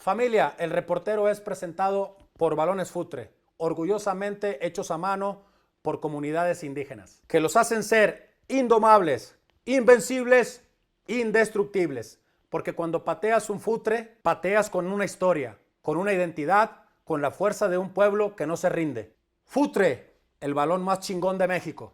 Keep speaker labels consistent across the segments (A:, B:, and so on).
A: Familia, el reportero es presentado por Balones Futre, orgullosamente hechos a mano por comunidades indígenas, que los hacen ser indomables, invencibles, indestructibles. Porque cuando pateas un futre, pateas con una historia, con una identidad, con la fuerza de un pueblo que no se rinde. Futre, el balón más chingón de México.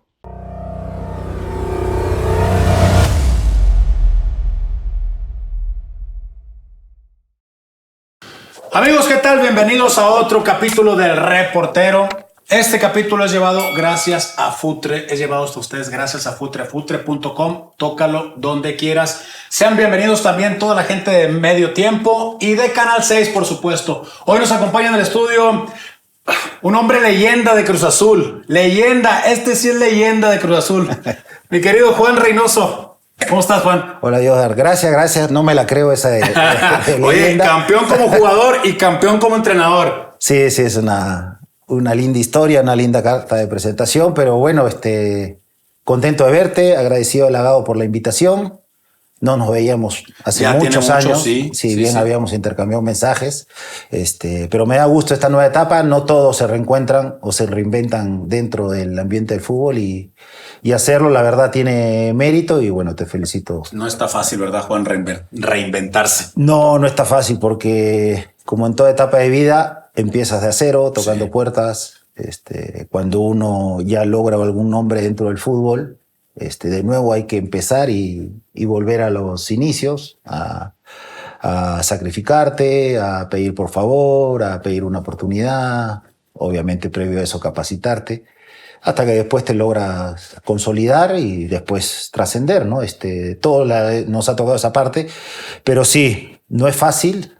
A: Amigos, ¿qué tal? Bienvenidos a otro capítulo del Reportero. Este capítulo es llevado gracias a Futre, es llevado hasta ustedes gracias a Futre, futre.com, tócalo donde quieras. Sean bienvenidos también toda la gente de Medio Tiempo y de Canal 6, por supuesto. Hoy nos acompaña en el estudio un hombre leyenda de Cruz Azul. Leyenda, este sí es leyenda de Cruz Azul. Mi querido Juan Reynoso. ¿Cómo estás, Juan?
B: Hola, Dios, gracias. No me la creo esa de
A: Oye, campeón como jugador y campeón como entrenador.
B: Sí, es una linda historia, una linda carta de presentación, pero bueno, contento de verte, agradecido a Lagado por la invitación. No nos veíamos hace muchos años. Sí, habíamos intercambiado mensajes, pero me da gusto esta nueva etapa. No todos se reencuentran o se reinventan dentro del ambiente del fútbol y hacerlo, la verdad, tiene mérito y bueno, te felicito.
A: No está fácil, ¿verdad, Juan, reinventarse?
B: No está fácil porque, como en toda etapa de vida, empiezas de a cero, tocando puertas. Cuando uno ya logra algún nombre dentro del fútbol, de nuevo hay que empezar y volver a los inicios, a sacrificarte, a pedir por favor, a pedir una oportunidad, obviamente previo a eso capacitarte, hasta que después te logras consolidar y después trascender, ¿no? Nos ha tocado esa parte, pero sí, no es fácil.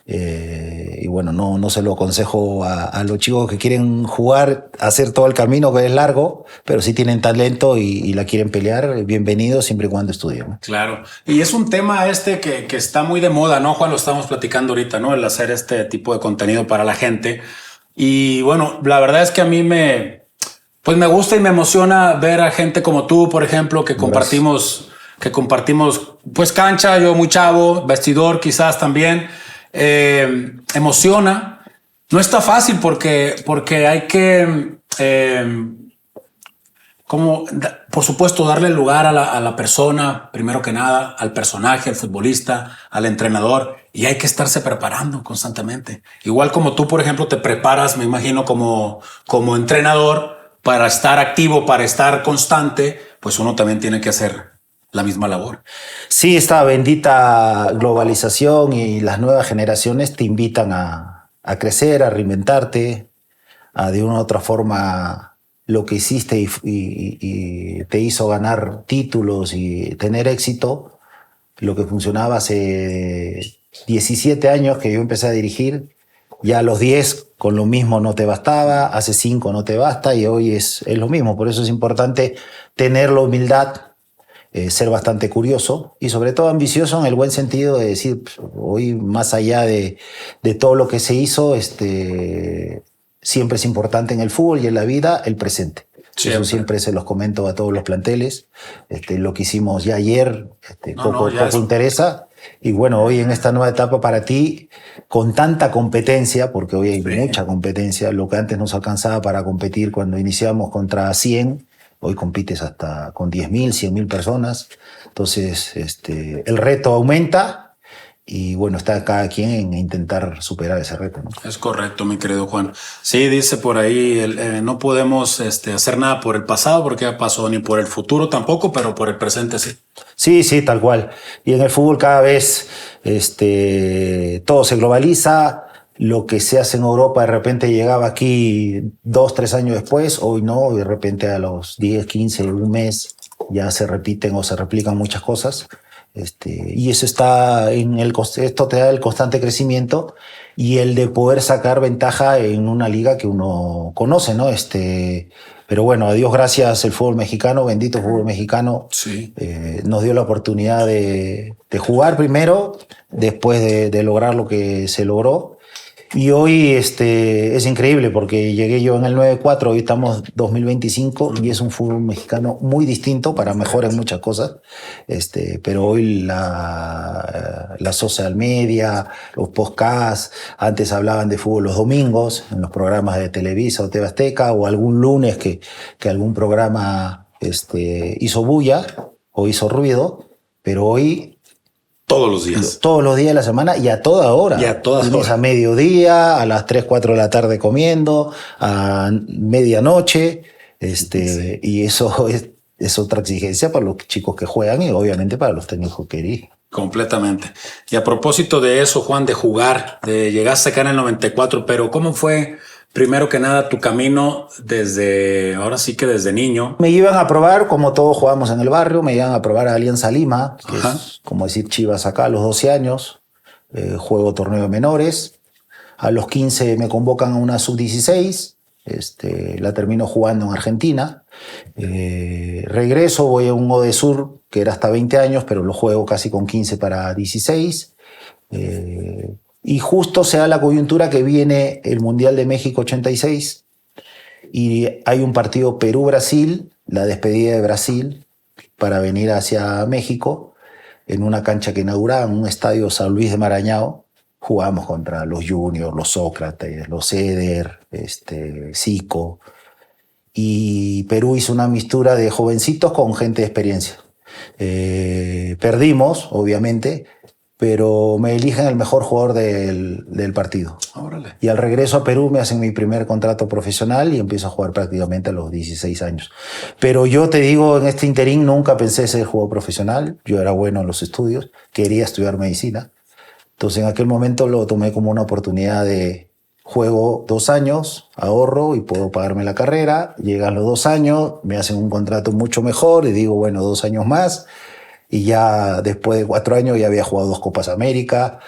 B: Y bueno, no se lo aconsejo a los chicos que quieren jugar, hacer todo el camino que es largo, pero si tienen talento y la quieren pelear, bienvenidos siempre y cuando estudien.
A: Claro, y es un tema que está muy de moda, ¿no, Juan? Lo estamos platicando ahorita, ¿no? El hacer este tipo de contenido para la gente. Y bueno, la verdad es que a mí me gusta y me emociona ver a gente como tú, por ejemplo, que compartimos pues cancha, yo muy chavo, vestidor quizás también. Emociona. No está fácil porque hay que, por supuesto, darle lugar a la persona, primero que nada, al personaje, al futbolista, al entrenador, y hay que estarse preparando constantemente. Igual como tú, por ejemplo, te preparas, me imagino, como entrenador para estar activo, para estar constante, pues uno también tiene que hacer la misma labor.
B: Sí, esta bendita globalización y las nuevas generaciones te invitan a crecer, a reinventarte, a de una u otra forma lo que hiciste y te hizo ganar títulos y tener éxito, lo que funcionaba hace 17 años que yo empecé a dirigir, ya a los 10 con lo mismo no te bastaba, hace 5 no te basta y hoy es lo mismo. Por eso es importante tener la humildad, ser bastante curioso y sobre todo ambicioso en el buen sentido de decir, hoy más allá de todo lo que se hizo, siempre es importante en el fútbol y en la vida el presente. Siempre. Eso siempre se los comento a todos los planteles. Lo que hicimos ya ayer poco interesa. Y bueno, hoy en esta nueva etapa para ti, con tanta competencia, porque hoy hay mucha competencia, lo que antes nos alcanzaba para competir cuando iniciamos contra 100, hoy compites hasta con 10.000, 100.000 personas. Entonces, el reto aumenta y bueno, está cada quien en intentar superar ese reto, ¿no?
A: Es correcto, mi querido Juan. Sí, dice por ahí, no podemos hacer nada por el pasado porque ya pasó, ni por el futuro tampoco, pero por el presente sí.
B: Sí, tal cual. Y en el fútbol cada vez todo se globaliza. Lo que se hace en Europa de repente llegaba aquí 2-3 años después, hoy no, de repente a los 10, 15, un mes ya se repiten o se replican muchas cosas. Y eso está esto te da el constante crecimiento y el de poder sacar ventaja en una liga que uno conoce, ¿no? Pero bueno, a Dios gracias, el fútbol mexicano, bendito fútbol mexicano, nos dio la oportunidad de jugar primero, después de lograr lo que se logró. Y hoy es increíble porque llegué yo en el 94, hoy estamos 2025 y es un fútbol mexicano muy distinto, para mejor en muchas cosas. Pero hoy la social media, los podcasts, antes hablaban de fútbol los domingos en los programas de Televisa o TV Azteca, o algún lunes que algún programa hizo bulla o hizo ruido, pero hoy
A: Todos los días.
B: todos los días de la semana y a toda hora.
A: Y a toda
B: Tienes
A: hora.
B: a mediodía, a las 3, 4 de la tarde comiendo, a medianoche.
A: Sí.
B: Y eso es otra exigencia para los chicos que juegan y obviamente para los técnicos que dirigen.
A: Completamente. Y a propósito de eso, Juan, de jugar, llegaste acá en el 94, pero ¿cómo fue, primero que nada, tu camino ahora sí que desde niño?
B: Me iban a probar, como todos jugábamos en el barrio, me iban a probar a Alianza Lima, que
A: Ajá.
B: es como decir Chivas acá a los 12 años. Juego torneo de menores. A los 15 me convocan a una sub-16. La termino jugando en Argentina. Regreso, voy a un Odesur que era hasta 20 años, pero lo juego casi con 15 para 16. Y justo se da la coyuntura que viene el Mundial de México 86 y hay un partido Perú-Brasil, la despedida de Brasil, para venir hacia México en una cancha que inauguraban, un estadio San Luis de Marañao. Jugamos contra los Juniors, los Sócrates, los Eder, Zico. Y Perú hizo una mixtura de jovencitos con gente de experiencia. Perdimos, obviamente, pero me eligen el mejor jugador del partido.
A: Órale.
B: Y al regreso a Perú me hacen mi primer contrato profesional y empiezo a jugar prácticamente a los 16 años. Pero yo te digo, en este interín nunca pensé ser jugador profesional. Yo era bueno en los estudios, quería estudiar medicina. Entonces en aquel momento lo tomé como una oportunidad de juego 2 años, ahorro y puedo pagarme la carrera. Llegan los 2 años, me hacen un contrato mucho mejor y digo, bueno, 2 años más. Y ya después de 4 años ya había jugado 2 Copas América,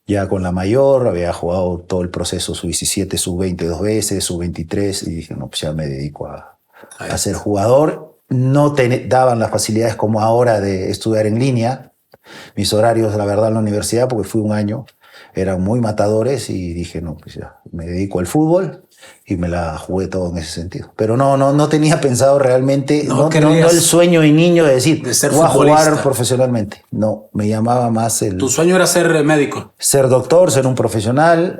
B: ya con la mayor, había jugado todo el proceso sub-17, sub-20 2 veces, sub-23, y dije, no, pues ya me dedico a ser jugador. No daban las facilidades como ahora de estudiar en línea. Mis horarios, la verdad, en la universidad, porque fui 1 año, eran muy matadores y dije, no, pues ya, me dedico al fútbol y me la jugué todo en ese sentido. Pero no tenía pensado realmente, no el sueño de niño de decir,
A: de ser
B: voy a
A: futbolista.
B: jugar profesionalmente. No, me llamaba más
A: ¿Tu sueño era ser médico?
B: ser doctor, ser un profesional.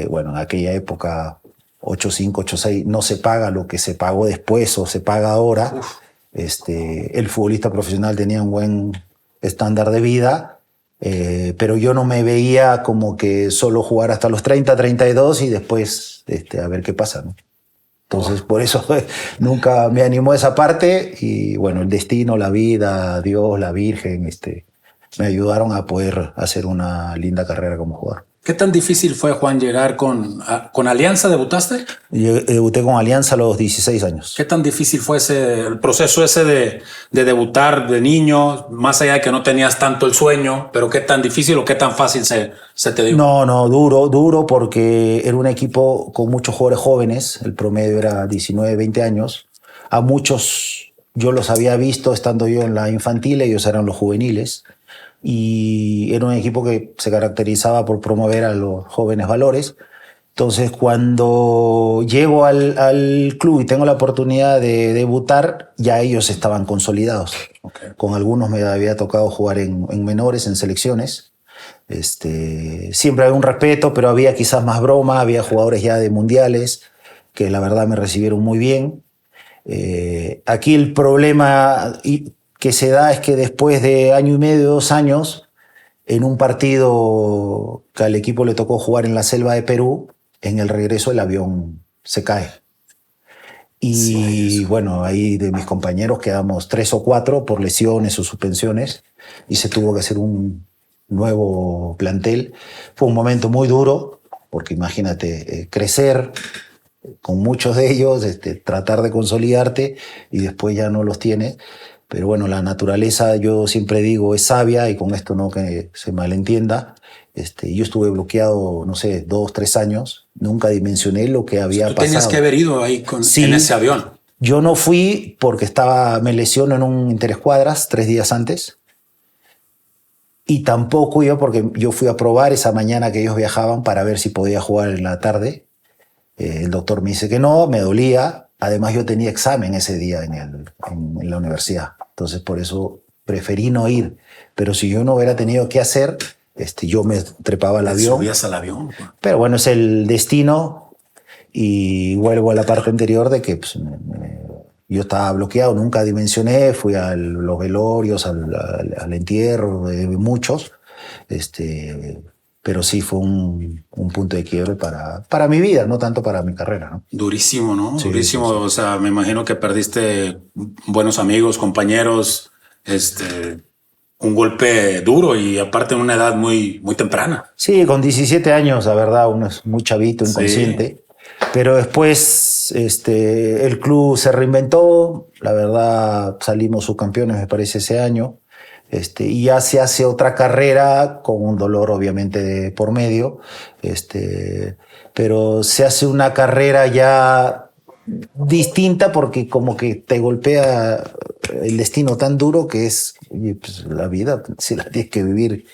B: Bueno, en aquella época, 8.5, 8.6, no se paga lo que se pagó después o se paga ahora. El futbolista profesional tenía un buen estándar de vida, pero yo no me veía como que solo jugar hasta los 30, 32 y después a ver qué pasa, ¿no? Entonces, por eso nunca me animó a esa parte y bueno, el destino, la vida, Dios, la Virgen, me ayudaron a poder hacer una linda carrera como jugador.
A: ¿Qué tan difícil fue, Juan, llegar con Alianza? ¿Debutaste?
B: Yo debuté con Alianza a los 16 años.
A: ¿Qué tan difícil fue el proceso ese de debutar de niño, más allá de que no tenías tanto el sueño, pero qué tan difícil o qué tan fácil se te dio?
B: No, duro porque era un equipo con muchos jugadores jóvenes, el promedio era 19, 20 años. A muchos yo los había visto estando yo en la infantil, ellos eran los juveniles. Y era un equipo que se caracterizaba por promover a los jóvenes valores. Entonces, cuando llego al club y tengo la oportunidad de debutar, ya ellos estaban consolidados.
A: Okay.
B: Con algunos me había tocado jugar en menores, en selecciones. Siempre había un respeto, pero había quizás más broma, había jugadores ya de mundiales que la verdad me recibieron muy bien. Aquí el problema que se da es que después de 1 año y medio, 2 años, en un partido que al equipo le tocó jugar en la selva de Perú, en el regreso el avión se cae. Y sí, bueno, ahí de mis compañeros quedamos 3 o 4 por lesiones o suspensiones y se tuvo que hacer un nuevo plantel. Fue un momento muy duro, porque imagínate, crecer con muchos de ellos, tratar de consolidarte y después ya no los tienes. Pero bueno, la naturaleza, yo siempre digo, es sabia y con esto no que se malentienda. Yo estuve bloqueado, no sé, 2, 3 años. Nunca dimensioné lo que había pasado.
A: Tú tenías que haber ido ahí en ese avión.
B: Yo no fui porque me lesiono en un interescuadras 3 días antes. Y tampoco yo, porque yo fui a probar esa mañana que ellos viajaban para ver si podía jugar en la tarde. El doctor me dice que no, me dolía. Además, yo tenía examen ese día en la universidad. Entonces, por eso preferí no ir. Pero si yo no hubiera tenido que hacer, yo me trepaba al avión.
A: Subías al avión.
B: Pero bueno, es el destino. Y vuelvo a la parte anterior de que pues, yo estaba bloqueado, nunca dimensioné, fui a los velorios, al entierro de muchos, pero sí fue un punto de quiebre para mi vida, no tanto para mi carrera, ¿no?
A: Durísimo, ¿no?
B: Sí,
A: Durísimo.
B: sí, sí.
A: O sea, me imagino que perdiste buenos amigos, compañeros, un golpe duro y aparte en una edad muy, muy temprana.
B: Sí, con 17 años, la verdad, uno es muy chavito, inconsciente. Sí. Pero después el club se reinventó, la verdad salimos subcampeones me parece ese año, y ya se hace otra carrera con un dolor obviamente por medio, pero se hace una carrera ya distinta porque como que te golpea el destino tan duro que es pues, la vida, si la tienes que vivir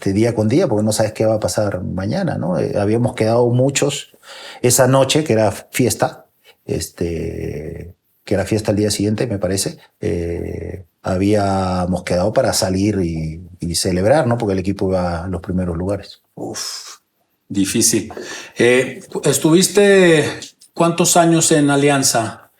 B: día con día porque no sabes qué va a pasar mañana, ¿no? Habíamos quedado muchos esa noche, que era fiesta, que era fiesta al día siguiente, me parece, habíamos quedado para salir y celebrar, ¿no? Porque el equipo iba a los primeros lugares.
A: Uf, difícil. ¿Estuviste cuántos años en Alianza?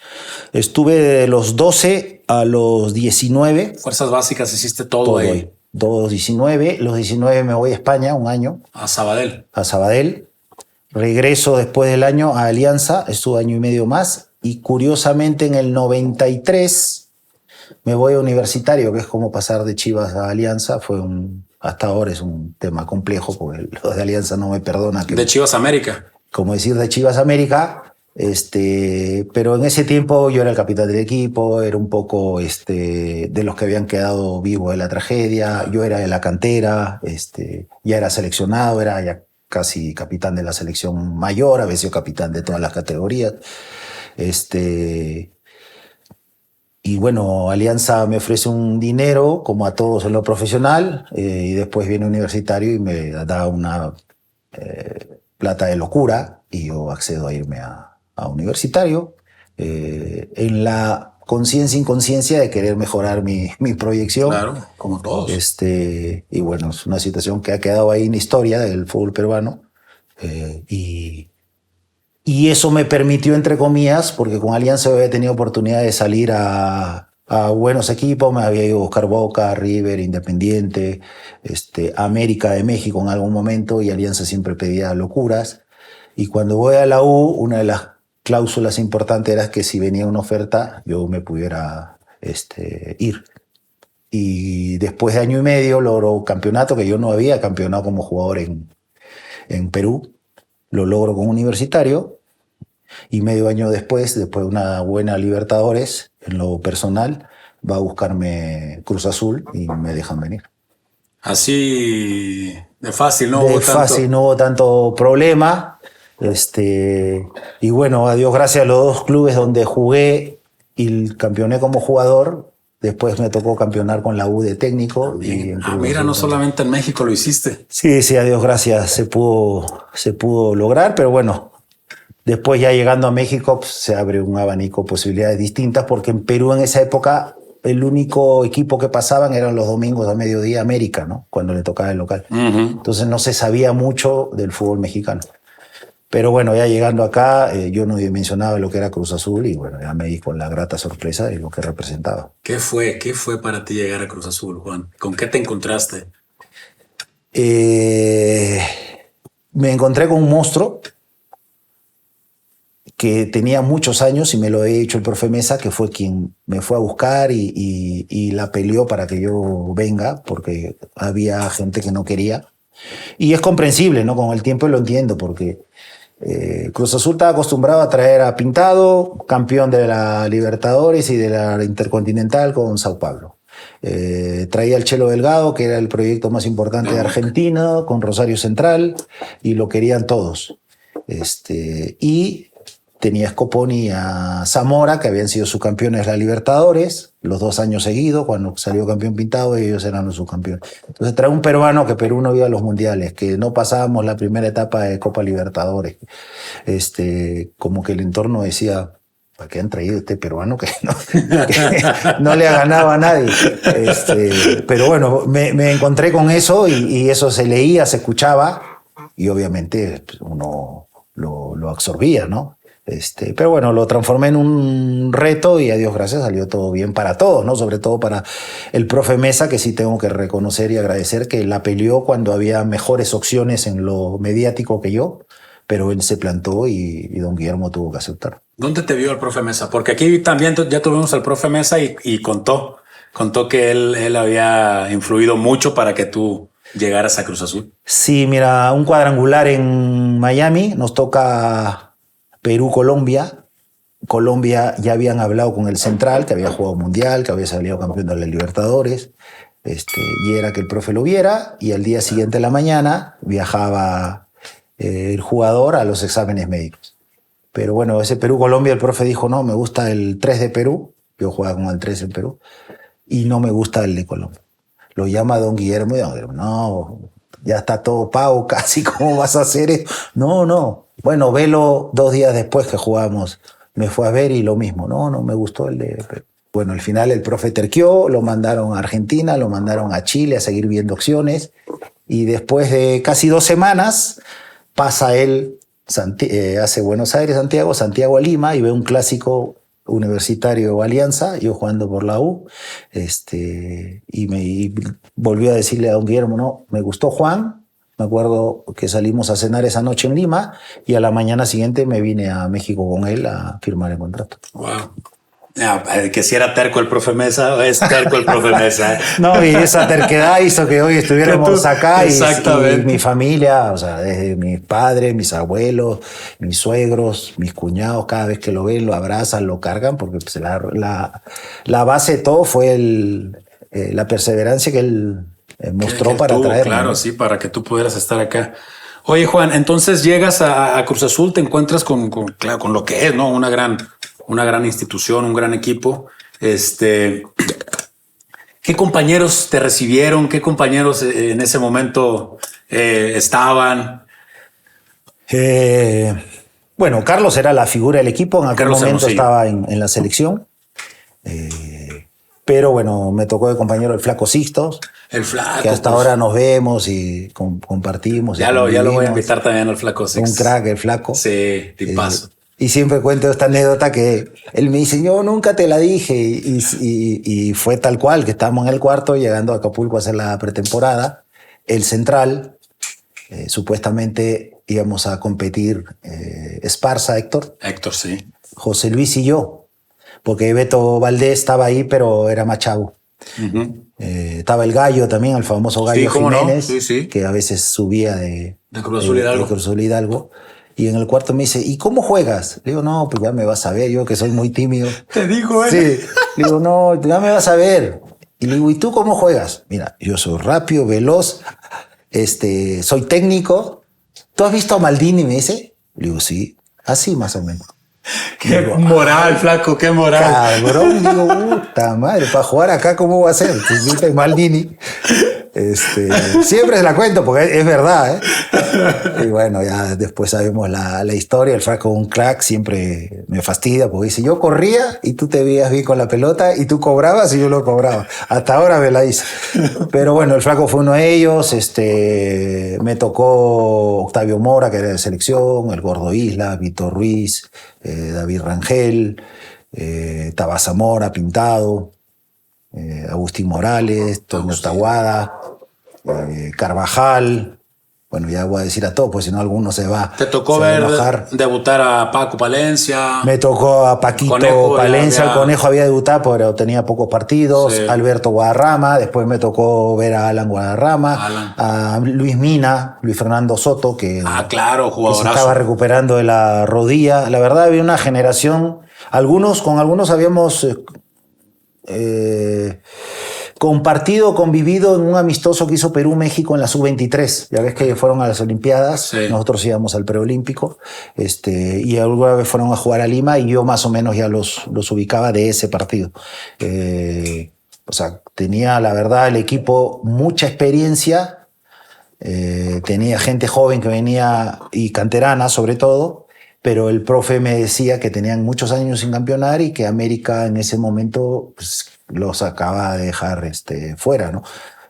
B: Estuve de los 12 a los 19.
A: Fuerzas básicas, hiciste todo ahí.
B: Los 19 me voy a España un año.
A: A Sabadell.
B: A Sabadell. Regreso después del año a Alianza, estuve año y medio más. Y curiosamente en el 93 me voy a Universitario, que es como pasar de Chivas a Alianza. Hasta ahora es un tema complejo, porque los de Alianza no me perdona.
A: De Chivas América.
B: Como decir de Chivas América. Pero en ese tiempo yo era el capitán del equipo, era un poco de los que habían quedado vivos de la tragedia, yo era de la cantera, ya era seleccionado, era ya casi capitán de la selección mayor, había sido capitán de todas las categorías. Y bueno, Alianza me ofrece un dinero, como a todos en lo profesional, y después viene Universitario y me da una plata de locura, y yo accedo a irme a Universitario, en la conciencia inconsciencia de querer mejorar mi proyección.
A: Claro, como todos.
B: Y bueno, es una situación que ha quedado ahí en la historia del fútbol peruano, y eso me permitió, entre comillas, porque con Alianza había tenido oportunidad de salir a buenos equipos, me había ido a buscar Boca, River, Independiente, América de México en algún momento, y Alianza siempre pedía locuras. Y cuando voy a la U, una de las cláusulas importantes era que si venía una oferta, yo me pudiera ir. Y después de año y medio logro un campeonato, que yo no había campeonado como jugador en Perú, lo logro con Universitario, y medio año después de una buena Libertadores, en lo personal, va a buscarme Cruz Azul y me dejan venir.
A: Así de fácil, ¿no?
B: No hubo tanto problema. Y bueno, a Dios gracias a los dos clubes donde jugué y campeoné como jugador. Después me tocó campeonar con la U de técnico.
A: Mira, no solamente en México lo hiciste.
B: Sí, a Dios gracias se pudo lograr, pero bueno, después ya llegando a México pues, se abre un abanico de posibilidades distintas, porque en Perú en esa época el único equipo que pasaban eran los domingos a mediodía América, ¿no? Cuando le tocaba el local. Uh-huh. Entonces no se sabía mucho del fútbol mexicano. Pero bueno, ya llegando acá, yo no dimensionaba lo que era Cruz Azul y bueno, ya me di con la grata sorpresa de lo que representaba.
A: ¿Qué fue para ti llegar a Cruz Azul, Juan? ¿Con qué te encontraste?
B: Me encontré con un monstruo que tenía muchos años y me lo he dicho el profe Mesa, que fue quien me fue a buscar y la peleó para que yo venga, porque había gente que no quería. Y es comprensible, ¿no? Con el tiempo lo entiendo, porque Cruz Azul estaba acostumbrado a traer a Pintado, campeón de la Libertadores y de la Intercontinental con Sao Paulo. Traía al Chelo Delgado, que era el proyecto más importante de Argentina, con Rosario Central, y lo querían todos. Y tenía a Scoponi y a Zamora, que habían sido subcampeones de la Libertadores, los 2 años seguidos, cuando salió campeón Pintado, ellos eran los subcampeones. Entonces trae un peruano que Perú no iba a los mundiales, que no pasábamos la primera etapa de Copa Libertadores. Como que el entorno decía, ¿para qué han traído este peruano que no le ha ganado a nadie? Pero bueno, me encontré con eso y eso se leía, se escuchaba y obviamente uno lo absorbía, ¿no? Pero bueno, lo transformé en un reto y a Dios gracias salió todo bien para todos, ¿no? Sobre todo para el profe Mesa, que sí tengo que reconocer y agradecer que la peleó cuando había mejores opciones en lo mediático que yo, pero él se plantó y don Guillermo tuvo que aceptar.
A: ¿Dónde te vio el profe Mesa? Porque aquí también ya tuvimos al profe Mesa y contó que él había influido mucho para que tú llegaras a Cruz Azul.
B: Sí, mira, un cuadrangular en Miami, nos toca Perú-Colombia. Colombia ya habían hablado con el Central, que había jugado Mundial, que había salido campeón de la Libertadores, y era que el profe lo viera, y al día siguiente de la mañana viajaba el jugador a los exámenes médicos. Pero bueno, ese Perú-Colombia, el profe dijo, no, me gusta el 3 de Perú, yo jugaba con el 3 en Perú, y no me gusta el de Colombia. Lo llama don Guillermo y don Guillermo, no, ya está todo pago casi, ¿cómo vas a hacer eso? No. Bueno, velo 2 días después que jugamos. Me fue a ver y lo mismo. No me gustó el de Perú. Bueno, al final el profe terqueó, lo mandaron a Argentina, lo mandaron a Chile a seguir viendo opciones. Y después de casi 2 semanas, pasa él, hace Buenos Aires, Santiago a Lima, y ve un clásico Universitario Alianza, yo jugando por la U, y volvió a decirle a don Guillermo, no, me gustó Juan. Me acuerdo que salimos a cenar esa noche en Lima y a la mañana siguiente me vine a México con él a firmar el contrato.
A: Wow. Que si era terco el profe Mesa, es terco el profe Mesa.
B: No, y esa terquedad hizo que hoy estuviéramos acá y mi familia, o sea, desde mis padres, mis abuelos, mis suegros, mis cuñados, cada vez que lo ven, lo abrazan, lo cargan, porque pues, la base de todo fue la perseverancia que él mostró para traerlo.
A: Claro, ¿no? Sí, para que tú pudieras estar acá. Oye, Juan, entonces llegas a Cruz Azul, te encuentras con lo que es, ¿no? Una gran institución, un gran equipo. ¿Qué compañeros te recibieron? ¿Qué compañeros en ese momento estaban?
B: Bueno, Carlos era la figura del equipo. En aquel momento estaba en la selección. Pero bueno, me tocó de compañero el Flaco Sixtos.
A: El Flaco.
B: Que hasta ahora nos vemos y compartimos.
A: Ya lo voy a invitar también al Flaco Sixtos.
B: Un crack, el Flaco.
A: Sí, tipazo.
B: Y siempre cuento esta anécdota que él me dice, yo nunca te la dije. Y fue tal cual, que estábamos en el cuarto llegando a Acapulco a hacer la pretemporada. El Central, supuestamente íbamos a competir Esparza, Héctor.
A: Héctor, sí.
B: José Luis y yo. Porque Beto Valdés estaba ahí, pero era más chavo. Uh-huh. Estaba el Gallo también, el famoso Gallo Jiménez,
A: no? Sí.
B: Que a veces subía de
A: Cruz Azul Hidalgo.
B: De Cruz Azul Hidalgo. Y en el cuarto me dice, ¿y cómo juegas? Le digo, no, pues ya me vas a ver, yo que soy muy tímido.
A: ¿Te dijo él?
B: Sí. Le digo, no, ya me vas a ver. Y le digo, ¿y tú cómo juegas? Mira, yo soy rápido, veloz, soy técnico. ¿Tú has visto a Maldini? Me dice. Le digo, sí, así más o menos.
A: Qué moral, Flaco, qué moral.
B: Cabrón, digo, puta madre, para jugar acá, ¿cómo va a ser? Pues viste Maldini. Siempre se la cuento porque es verdad, ¿eh? Y bueno, ya después sabemos la historia. El Flaco, un crack, siempre me fastidia porque dice, yo corría y tú te veías bien con la pelota y tú cobrabas y yo lo cobraba. Hasta ahora me la hice. Pero bueno, el Flaco fue uno de ellos. Me tocó Octavio Mora, que era de selección, el Gordo Isla, Víctor Ruiz, David Rangel, Tabá Zamora, Pintado, Agustín Morales, Toño Taguada, Carvajal. Bueno, ya voy a decir a todos, pues si no alguno se va.
A: ¿Te tocó ver debutar a Paco Palencia?
B: Me tocó a Paquito Palencia, el Conejo había debutado, pero tenía pocos partidos. Sí. Alberto Guadarrama, después me tocó ver a Alan Guadarrama, a Luis Mina, Luis Fernando Soto, que,
A: claro,
B: que se estaba recuperando de la rodilla. La verdad, había una generación, con algunos habíamos compartido, convivido en un amistoso que hizo Perú-México en la Sub-23. Ya ves que fueron a las Olimpiadas,
A: Sí.
B: nosotros íbamos al preolímpico, y alguna vez fueron a jugar a Lima y yo más o menos ya los ubicaba de ese partido. O sea, tenía la verdad el equipo mucha experiencia, tenía gente joven que venía y canterana sobre todo, pero el profe me decía que tenían muchos años sin campeonar y que América en ese momento pues, los acaba de dejar fuera, ¿no?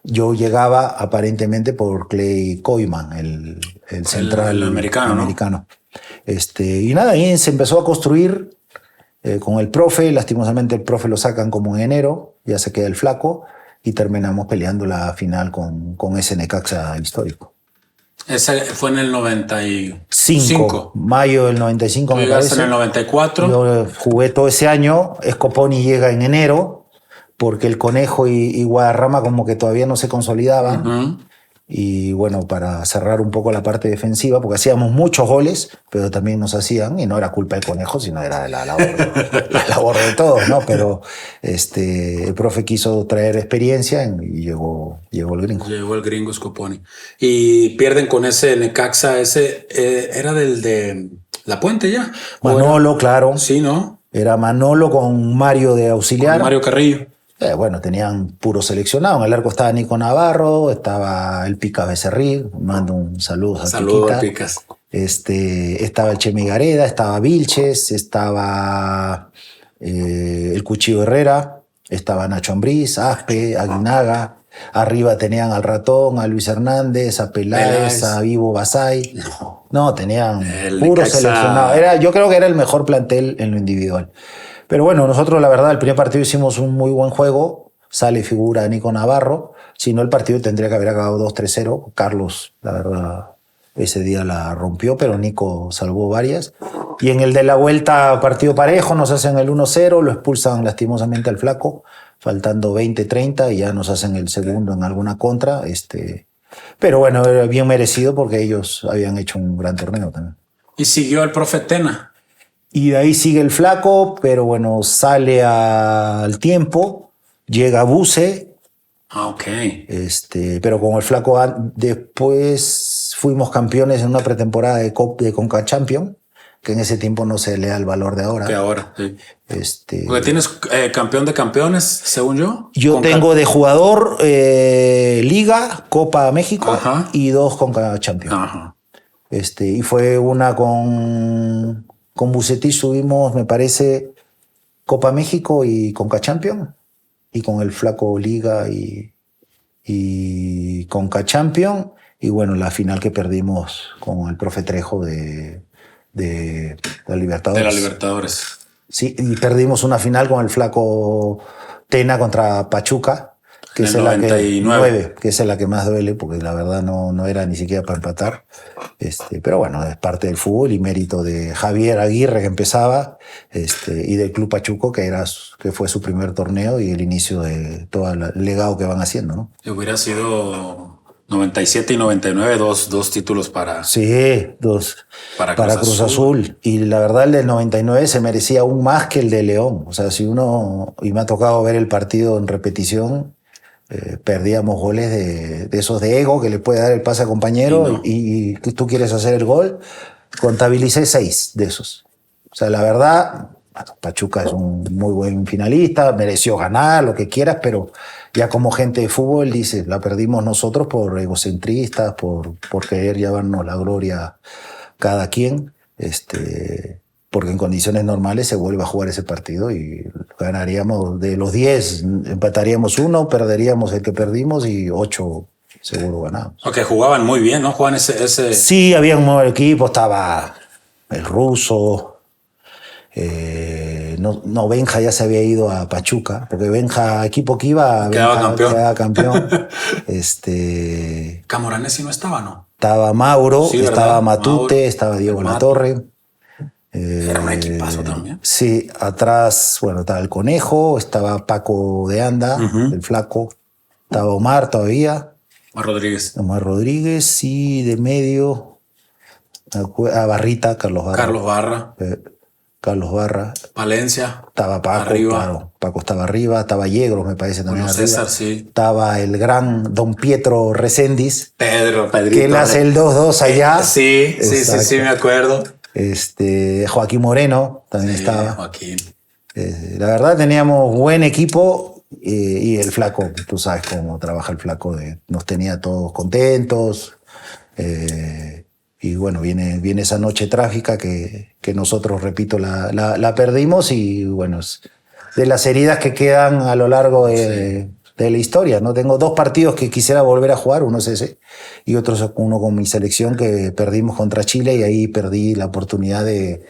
B: Yo llegaba aparentemente por Clay Koyman, el central
A: el americano,
B: americano. Y nada, ahí se empezó a construir con el profe. Lastimosamente el profe lo sacan como en enero, ya se queda el flaco y terminamos peleando la final con ese Necaxa histórico.
A: Ese fue en el 95.
B: Mayo del 95 me parece.
A: En el 94.
B: Yo jugué todo ese año. Scoponi llega en enero porque el Conejo y Guadarrama como que todavía no se consolidaban.
A: Uh-huh.
B: Y bueno, para cerrar un poco la parte defensiva, porque hacíamos muchos goles, pero también nos hacían, y no era culpa del Conejo, sino era la labor de todos, ¿no? Pero el profe quiso traer experiencia y llegó el gringo.
A: Llegó el gringo Scoponi. Y pierden con ese Necaxa, era del de La Puente ya.
B: Manolo, claro.
A: Sí, ¿no?
B: Era Manolo con Mario de auxiliar.
A: Con Mario Carrillo.
B: Bueno, tenían puro seleccionado. En el arco estaba Nico Navarro, estaba el Picas Becerril, mando un saludo a
A: Saludos a Picas.
B: Estaba el Chemi Gareda, estaba Vilches, estaba el Cuchillo Herrera, estaba Nacho Ambriz, Aspe, Aguinaga. Arriba tenían al Ratón, a Luis Hernández, a Peláez, a Vivo Basay. No, tenían puro seleccionado. Yo creo que era el mejor plantel en lo individual. Pero bueno, nosotros la verdad el primer partido hicimos un muy buen juego, sale figura Nico Navarro, si no el partido tendría que haber acabado 2-3-0, Carlos la verdad ese día la rompió, pero Nico salvó varias. Y en el de la vuelta partido parejo, nos hacen el 1-0, lo expulsan lastimosamente al flaco, faltando 20-30 y ya nos hacen el segundo en alguna contra. Pero bueno, era bien merecido porque ellos habían hecho un gran torneo también.
A: Y siguió el profe Tena.
B: Y de ahí sigue el flaco, pero bueno, sale al tiempo, llega Buse.
A: Ah, ok.
B: Pero con el flaco después fuimos campeones en una pretemporada de Conca Champion, que en ese tiempo no se le da el valor de ahora.
A: Que ahora, sí. Porque tienes campeón de campeones, según yo.
B: Yo tengo de jugador Liga, Copa México.
A: Ajá.
B: Y 2 Conca Champion.
A: Ajá.
B: Y fue una con Bucetich subimos, me parece, Copa México y Conca Champion, y con el flaco Liga y Conca Champion, y bueno, la final que perdimos con el profe Trejo de la Libertadores.
A: De la Libertadores.
B: Sí, y perdimos una final con el flaco Tena contra Pachuca, que es la que es la que más duele, porque la verdad no era ni siquiera para empatar. Pero bueno, es parte del fútbol y mérito de Javier Aguirre, que empezaba, y del Club Pachuco, que fue su primer torneo y el inicio de todo el legado que van haciendo, ¿no?
A: Hubiera sido 97 y 99, dos títulos para...
B: Sí, dos. Para Cruz Azul. Y la verdad, el del 99 se merecía aún más que el de León. O sea, y me ha tocado ver el partido en repetición, perdíamos goles de esos de ego que le puede dar el pase a compañero y tú quieres hacer el gol. Contabilicé 6 de esos. O sea, la verdad, Pachuca es un muy buen finalista, mereció ganar, lo que quieras, pero ya como gente de fútbol, dice, la perdimos nosotros por egocentristas, por querer llevarnos la gloria cada quien. Porque en condiciones normales se vuelve a jugar ese partido y ganaríamos de los 10, empataríamos 1, perderíamos el que perdimos y 8 seguro ganamos.
A: Ok, jugaban muy bien, ¿no? Jugaban ese...
B: Sí, había un buen equipo, estaba el ruso, Benja ya se había ido a Pachuca, porque Benja, equipo que iba, quedaba campeón.
A: Camoranesi no estaba, ¿no?
B: Estaba Mauro, sí, estaba Matute, Mauro, estaba Diego Latorre.
A: Era un equipazo también.
B: Sí, atrás, bueno, estaba el Conejo, estaba Paco de Anda, el flaco, estaba Omar todavía. Omar Rodríguez y de medio a Barrita, Carlos Barra. Carlos Barra.
A: Palencia.
B: Estaba Paco,
A: Arriba.
B: claro. Paco estaba arriba, estaba Yegros, me parece también
A: Julio
B: arriba.
A: César, sí.
B: Estaba el gran Don Pietro Reséndiz,
A: Pedrito.
B: que él hace el 2-2 allá.
A: Sí,
B: Exacto.
A: me acuerdo.
B: Joaquín Moreno también
A: Sí,
B: estaba.
A: Joaquín.
B: La verdad teníamos buen equipo y el flaco, tú sabes cómo trabaja el flaco, nos tenía todos contentos. Y bueno, viene esa noche trágica que nosotros, repito, la perdimos y bueno, es de las heridas que quedan a lo largo de la historia, ¿no? Tengo 2 partidos que quisiera volver a jugar, uno es ese y uno con mi selección que perdimos contra Chile y ahí perdí la oportunidad de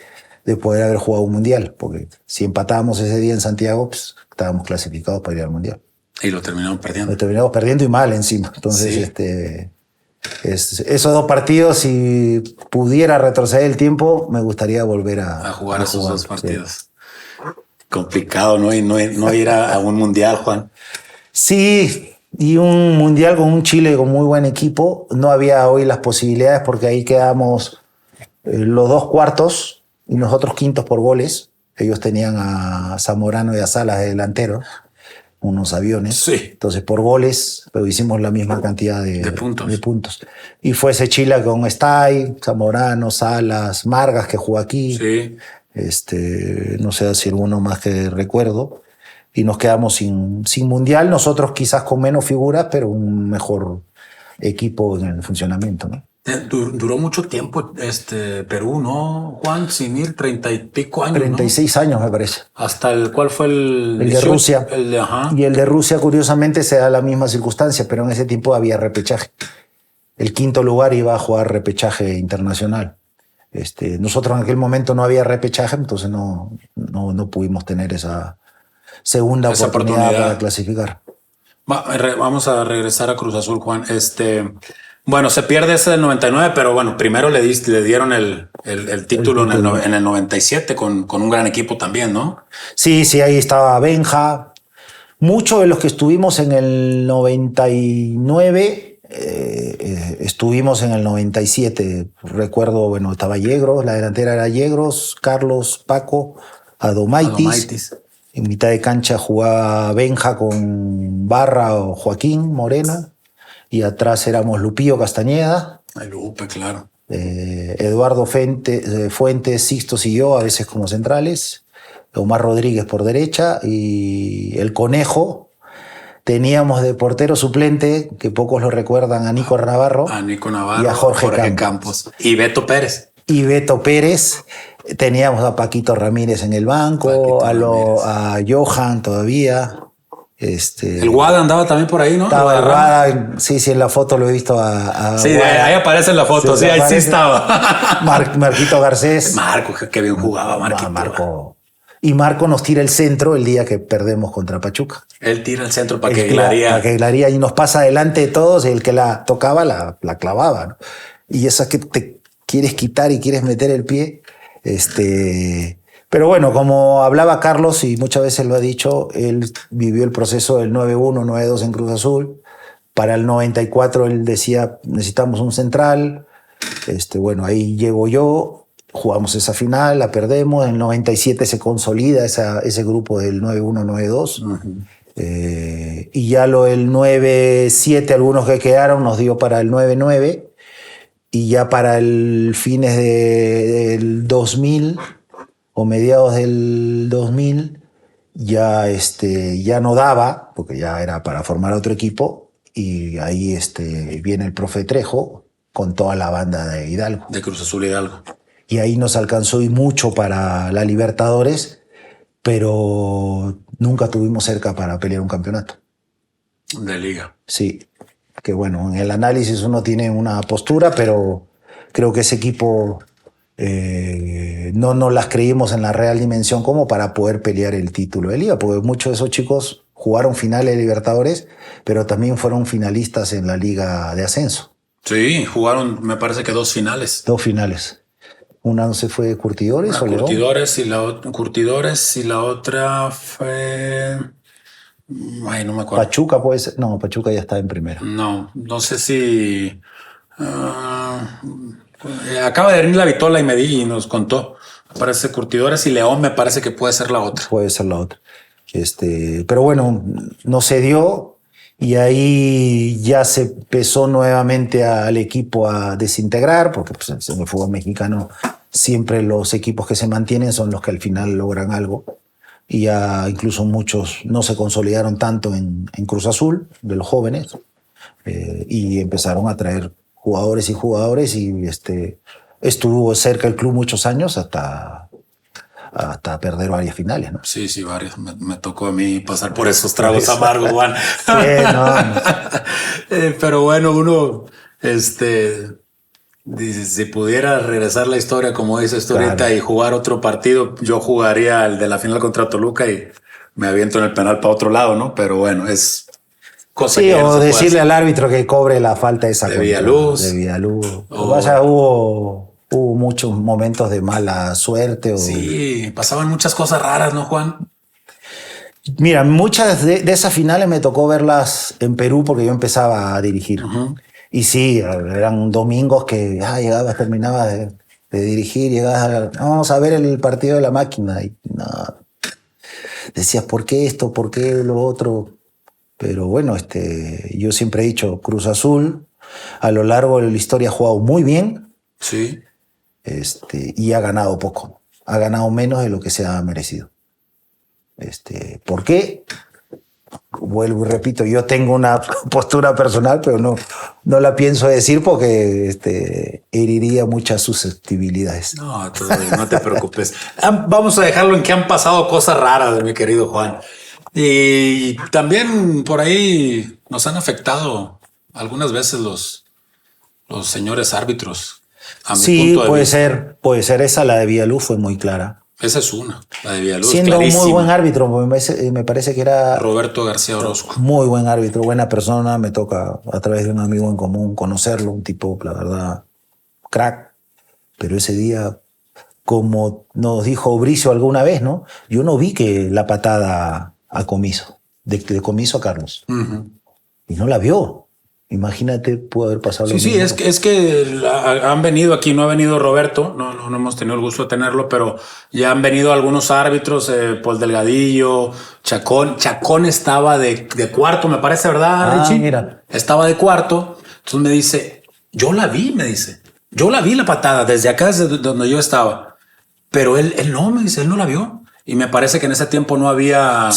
B: poder haber jugado un mundial, porque si empatábamos ese día en Santiago, pues estábamos clasificados para ir al mundial.
A: Y lo terminamos perdiendo.
B: Lo terminamos perdiendo y mal encima. Entonces,
A: Sí.
B: Esos 2 partidos, si pudiera retroceder el tiempo, me gustaría volver
A: A jugar esos 2
B: sí.
A: partidos. Complicado, ¿no? Y no ir a un mundial, Juan.
B: Sí, y un mundial con un Chile con muy buen equipo. No había hoy las posibilidades porque ahí quedamos los 2 cuartos y nosotros quintos por goles. Ellos tenían a Zamorano y a Salas de delantero, unos aviones.
A: Sí.
B: Entonces, por goles, pero hicimos la misma cantidad de puntos. Y fue ese Chile con Stay, Zamorano, Salas, Margas, que jugó aquí.
A: Sí.
B: No sé si alguno más que recuerdo. Y nos quedamos sin mundial, nosotros quizás con menos figuras, pero un mejor equipo en el funcionamiento, ¿no?
A: Duró mucho tiempo Perú, ¿no, Juan? Sin ir, 30 y pico años,
B: 36
A: ¿no?
B: años, me parece.
A: Hasta ¿cuál fue el
B: 18? De Rusia.
A: Ajá.
B: Y el de Rusia, curiosamente, se da la misma circunstancia, pero en ese tiempo había repechaje. El 5º lugar iba a jugar repechaje internacional. Nosotros en aquel momento no había repechaje, entonces no pudimos tener esa segunda oportunidad para clasificar.
A: Vamos a regresar a Cruz Azul, Juan. Bueno, se pierde ese del 99, pero bueno, primero le dieron el título en el 97 con un gran equipo también, ¿no?
B: Sí, ahí estaba Benja. Muchos de los que estuvimos en el 99 estuvimos en el 97. Recuerdo, bueno, estaba Yegros, la delantera era Yegros, Carlos, Paco, Adomaitis. En mitad de cancha jugaba Benja con Barra o Joaquín Moreno. Y atrás éramos Lupillo Castañeda.
A: El Lupe, claro.
B: Eduardo Fuentes, Sixtos y yo, a veces como centrales. Omar Rodríguez por derecha. Y el Conejo. Teníamos de portero suplente, que pocos lo recuerdan, a Nico Navarro.
A: A Nico Navarro.
B: Y a Jorge Campos.
A: Y Beto Pérez.
B: Teníamos a Paquito Ramírez en el banco, a Johan todavía.
A: El Guada andaba también por ahí, ¿no?
B: Estaba el Guada, sí, en la foto lo he visto
A: sí,
B: Guada.
A: Ahí aparece en la foto, sí, ahí sí estaba.
B: Marquito Garcés.
A: Marco, que bien jugaba Marco.
B: Y Marco nos tira el centro el día que perdemos contra Pachuca.
A: Él tira el centro para que Glaría.
B: Y nos pasa adelante de todos, y el que la tocaba la clavaba, ¿no? Y esa que te quieres quitar y quieres meter el pie. Pero bueno, como hablaba Carlos y muchas veces lo ha dicho, él vivió el proceso del 9-1, 9-2 en Cruz Azul. Para el 94 él decía, necesitamos un central. Bueno, ahí llego yo, jugamos esa final, la perdemos. En el 97 se consolida ese grupo del 9-1, 9-2. Uh-huh. Y ya el 9-7, algunos que quedaron, nos dio para el 9-9. Y ya para el fines del 2000 o mediados del 2000 ya no daba, porque ya era para formar otro equipo, y ahí viene el profe Trejo con toda la banda de Hidalgo.
A: De Cruz Azul Hidalgo.
B: Y ahí nos alcanzó y mucho para la Libertadores, pero nunca tuvimos cerca para pelear un campeonato.
A: De liga.
B: Sí, que bueno, en el análisis uno tiene una postura, pero creo que ese equipo no las creímos en la real dimensión como para poder pelear el título de liga, porque muchos de esos chicos jugaron finales de Libertadores, pero también fueron finalistas en la liga de ascenso.
A: Sí, jugaron, me parece que 2 finales.
B: 2 finales. Una no se fue Curtidores o León.
A: Curtidores y la otra fue... Ay, no me acuerdo.
B: Pachuca puede ser. No, Pachuca ya está en primera.
A: No sé si... acaba de venir la Vitola y nos contó. Parece Curtidores y León me parece que puede ser la otra.
B: Puede ser la otra. Pero bueno, no se dio y ahí ya se empezó nuevamente al equipo a desintegrar, porque pues, en el fútbol mexicano siempre los equipos que se mantienen son los que al final logran algo. Y ya incluso muchos no se consolidaron tanto en Cruz Azul, de los jóvenes, y empezaron a traer jugadores y estuvo cerca el club muchos años hasta perder varias finales, ¿no?
A: Sí, varios. Me tocó a mí pasar por esos tragos amargos, Juan.
B: Sí, no.
A: Pero bueno, uno, dice, si pudiera regresar la historia como dices tú ahorita, claro, y jugar otro partido, yo jugaría el de la final contra Toluca y me aviento en el penal para otro lado, ¿no? Pero bueno, es cosa que
B: o decirle al árbitro que cobre la falta esa
A: de Villaluz.
B: De Villaluz. O sea, hubo muchos momentos de mala suerte.
A: Sí, pasaban muchas cosas raras, ¿no, Juan?
B: Mira, muchas de esas finales me tocó verlas en Perú porque yo empezaba a dirigir. Uh-huh. Y sí, eran domingos que llegabas, terminabas de dirigir, llegabas vamos a ver el partido de la máquina. Y no, decías, ¿por qué esto? ¿Por qué lo otro? Pero bueno, yo siempre he dicho, Cruz Azul a lo largo de la historia ha jugado muy bien.
A: Sí.
B: Y ha ganado poco. Ha ganado menos de lo que se ha merecido. ¿Por qué? Vuelvo y repito, yo tengo una postura personal, pero no la pienso decir porque heriría muchas susceptibilidades.
A: No te preocupes. Vamos a dejarlo en que han pasado cosas raras, mi querido Juan. Y también por ahí nos han afectado algunas veces los señores árbitros.
B: Sí, puede ser. Esa, la de Villaluz, fue muy clara.
A: Esa es una, la de Villaluz.
B: Siendo clarísima. Un muy buen árbitro, me parece que era
A: Roberto García Orozco.
B: Muy buen árbitro, buena persona. Me toca a través de un amigo en común conocerlo, un tipo, la verdad, crack. Pero ese día, como nos dijo Bricio alguna vez, ¿no? Yo no vi que la patada a Comiso, de Comiso a Carlos. Uh-huh. Y no la vio. Imagínate, pudo haber pasado.
A: Sí, es que han venido aquí, no ha venido Roberto, no hemos tenido el gusto de tenerlo, pero ya han venido algunos árbitros, Paul Delgadillo, Chacón. Chacón estaba de cuarto, me parece, ¿verdad, Richie?
B: Mira.
A: Estaba de cuarto, entonces me dice, yo la vi la patada desde acá, desde donde yo estaba, pero él no, me dice, él no la vio. Y me parece que en ese tiempo no había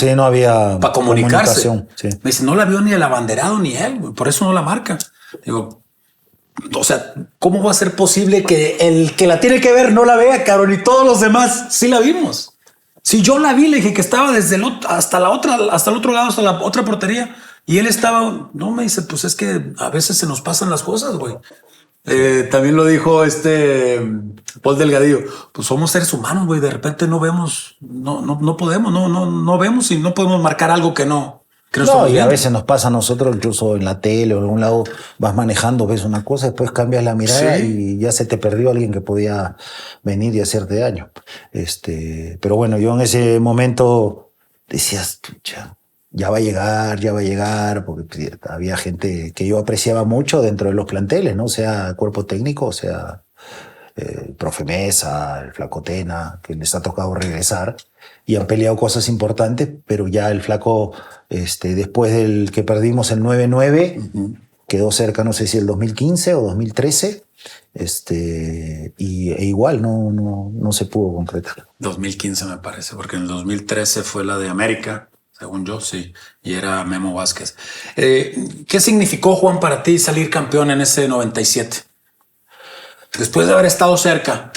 A: para comunicarse. Sí. Me dice, no la vio ni el abanderado ni él, por eso no la marca. Digo, o sea, ¿cómo va a ser posible que el que la tiene que ver no la vea, cabrón? Y todos los demás sí la vimos. Si yo la vi, le dije que estaba desde hasta el otro lado, hasta la otra portería. Y él estaba, no, me dice, pues es que a veces se nos pasan las cosas, güey. También lo dijo Paul Delgadillo, pues somos seres humanos, güey, de repente no vemos, no podemos, no vemos y no podemos marcar algo que no.
B: No, y a veces nos pasa a nosotros, incluso en la tele o en algún lado, vas manejando, ves una cosa, después cambias la mirada, sí, y ya se te perdió alguien que podía venir y hacerte daño. Pero bueno, yo en ese momento decías, ya va a llegar, porque había gente que yo apreciaba mucho dentro de los planteles, ¿no? Sea cuerpo técnico, sea el profe Mesa, el Flaco Tena, que les ha tocado regresar y han peleado cosas importantes, pero ya el Flaco, después del que perdimos el 9-9, uh-huh, quedó cerca, no sé si el 2015 o 2013, e igual no se pudo concretar.
A: 2015 me parece, porque en el 2013 fue la de América, según yo, sí, y era Memo Vázquez. ¿Qué significó, Juan, para ti salir campeón en ese 97? Después de haber estado cerca.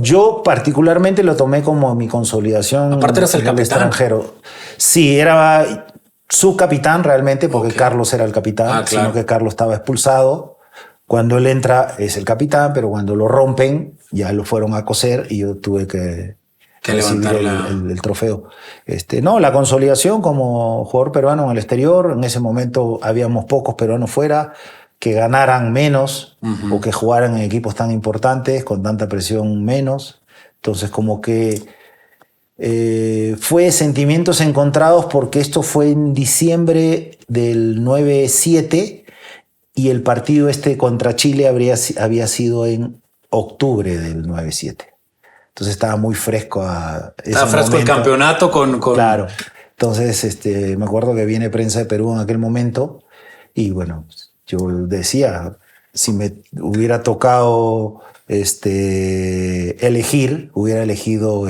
B: Yo particularmente lo tomé como mi consolidación.
A: Aparte eras el capitán.
B: Extranjero. Sí, era subcapitán realmente, porque okay, Carlos era el capitán, claro, sino que Carlos estaba expulsado. Cuando él entra es el capitán, pero cuando lo rompen ya lo fueron a coser y yo tuve que recibir el trofeo. La consolidación como jugador peruano en el exterior. En ese momento habíamos pocos peruanos fuera que ganaran menos, uh-huh, o que jugaran en equipos tan importantes, con tanta presión menos. Entonces como que fue sentimientos encontrados, porque esto fue en diciembre del 9-7 y el partido contra Chile había sido en octubre del 97. Entonces estaba muy fresco
A: Estaba fresco el campeonato con...
B: Claro. Entonces me acuerdo que viene Prensa de Perú en aquel momento y bueno, yo decía, si me hubiera tocado elegir, hubiera elegido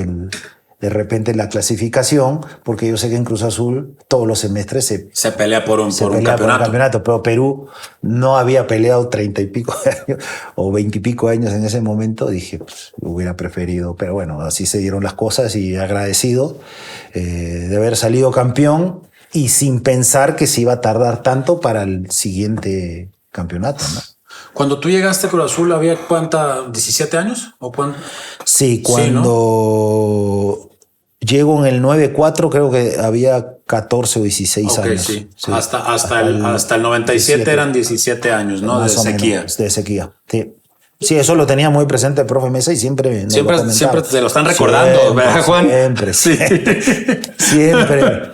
B: de repente la clasificación, porque yo sé que en Cruz Azul todos los semestres
A: se pelea por un
B: campeonato, pero Perú no había peleado 30 y pico de años o 20 y pico de años en ese momento. Dije, pues hubiera preferido, pero bueno, así se dieron las cosas y agradecido de haber salido campeón y sin pensar que se iba a tardar tanto para el siguiente campeonato, ¿no?
A: Cuando tú llegaste a Cruz Azul, ¿había cuánta? ¿17 años? ¿O cuánto?
B: Sí, cuando llego en el 9-4, creo que había 14 o 16 años.
A: Sí. Sí. Hasta el 97 17. Eran 17 años, ¿no?
B: Más
A: de sequía.
B: Menos, de sequía, sí. Sí, eso lo tenía muy presente el profe Mesa y siempre
A: te lo están recordando, ¿verdad, Juan?
B: Siempre, sí. Siempre.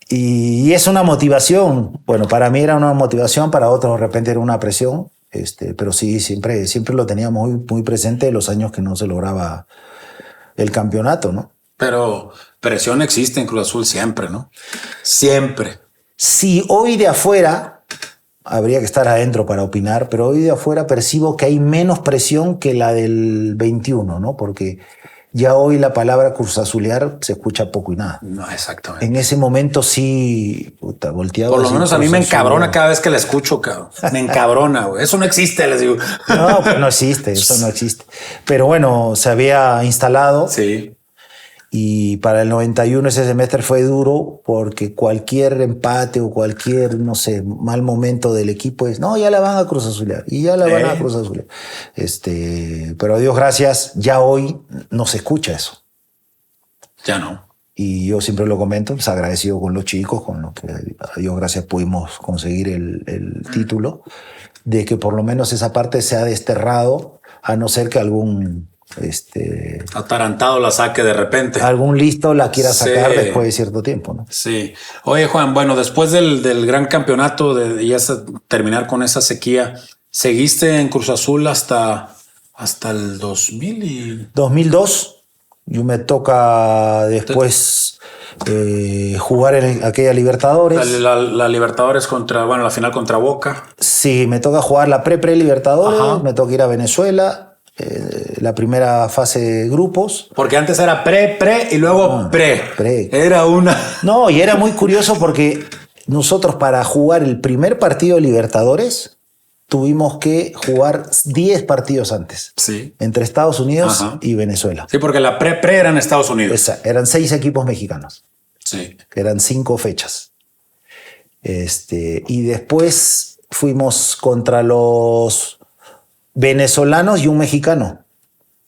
B: Y es una motivación. Bueno, para mí era una motivación, para otros de repente era una presión. Pero sí, siempre lo teníamos muy, muy presente los años que no se lograba el campeonato, ¿no?
A: Pero presión existe en Cruz Azul siempre, ¿no? Siempre.
B: Sí, hoy de afuera, habría que estar adentro para opinar, pero hoy de afuera percibo que hay menos presión que la del 21, ¿no? Porque ya hoy la palabra cruzazulear se escucha poco y nada.
A: No, exactamente.
B: En ese momento sí, volteaba.
A: Por lo menos a mí me encabrona cada vez que la escucho, cabrón. Me encabrona, güey. Eso no existe, les digo.
B: No, pues no existe, eso no existe. Pero bueno, se había instalado.
A: Sí.
B: Y para el 91 ese semestre fue duro porque cualquier empate o cualquier, no sé, mal momento del equipo es, no, ya la van a Cruz Azulear y ya la van a Cruz Azulear. Pero a Dios gracias, ya hoy no se escucha eso.
A: Ya no.
B: Y yo siempre lo comento, pues agradecido con los chicos, con los que a Dios gracias pudimos conseguir el título, de que por lo menos esa parte se ha desterrado, a no ser que algún...
A: atarantado la saque de repente.
B: Algún listo la quiera sacar después de cierto tiempo, ¿no?
A: Sí. Oye, Juan, bueno, después del gran campeonato y terminar con esa sequía, ¿seguiste en Cruz Azul hasta el
B: 2002? Yo me toca después jugar en aquella Libertadores.
A: La Libertadores la final contra Boca.
B: Sí, me toca jugar la pre-Libertadores, me toca ir a Venezuela. La primera fase de grupos.
A: Porque antes era pre y luego pre. Era una...
B: No, y era muy curioso porque nosotros para jugar el primer partido de Libertadores tuvimos que jugar 10 partidos antes.
A: Sí.
B: Entre Estados Unidos y Venezuela.
A: Sí, porque la pre era en Estados Unidos.
B: Eran 6 equipos mexicanos.
A: Sí.
B: Que eran 5 fechas. Y después fuimos contra los venezolanos y un mexicano,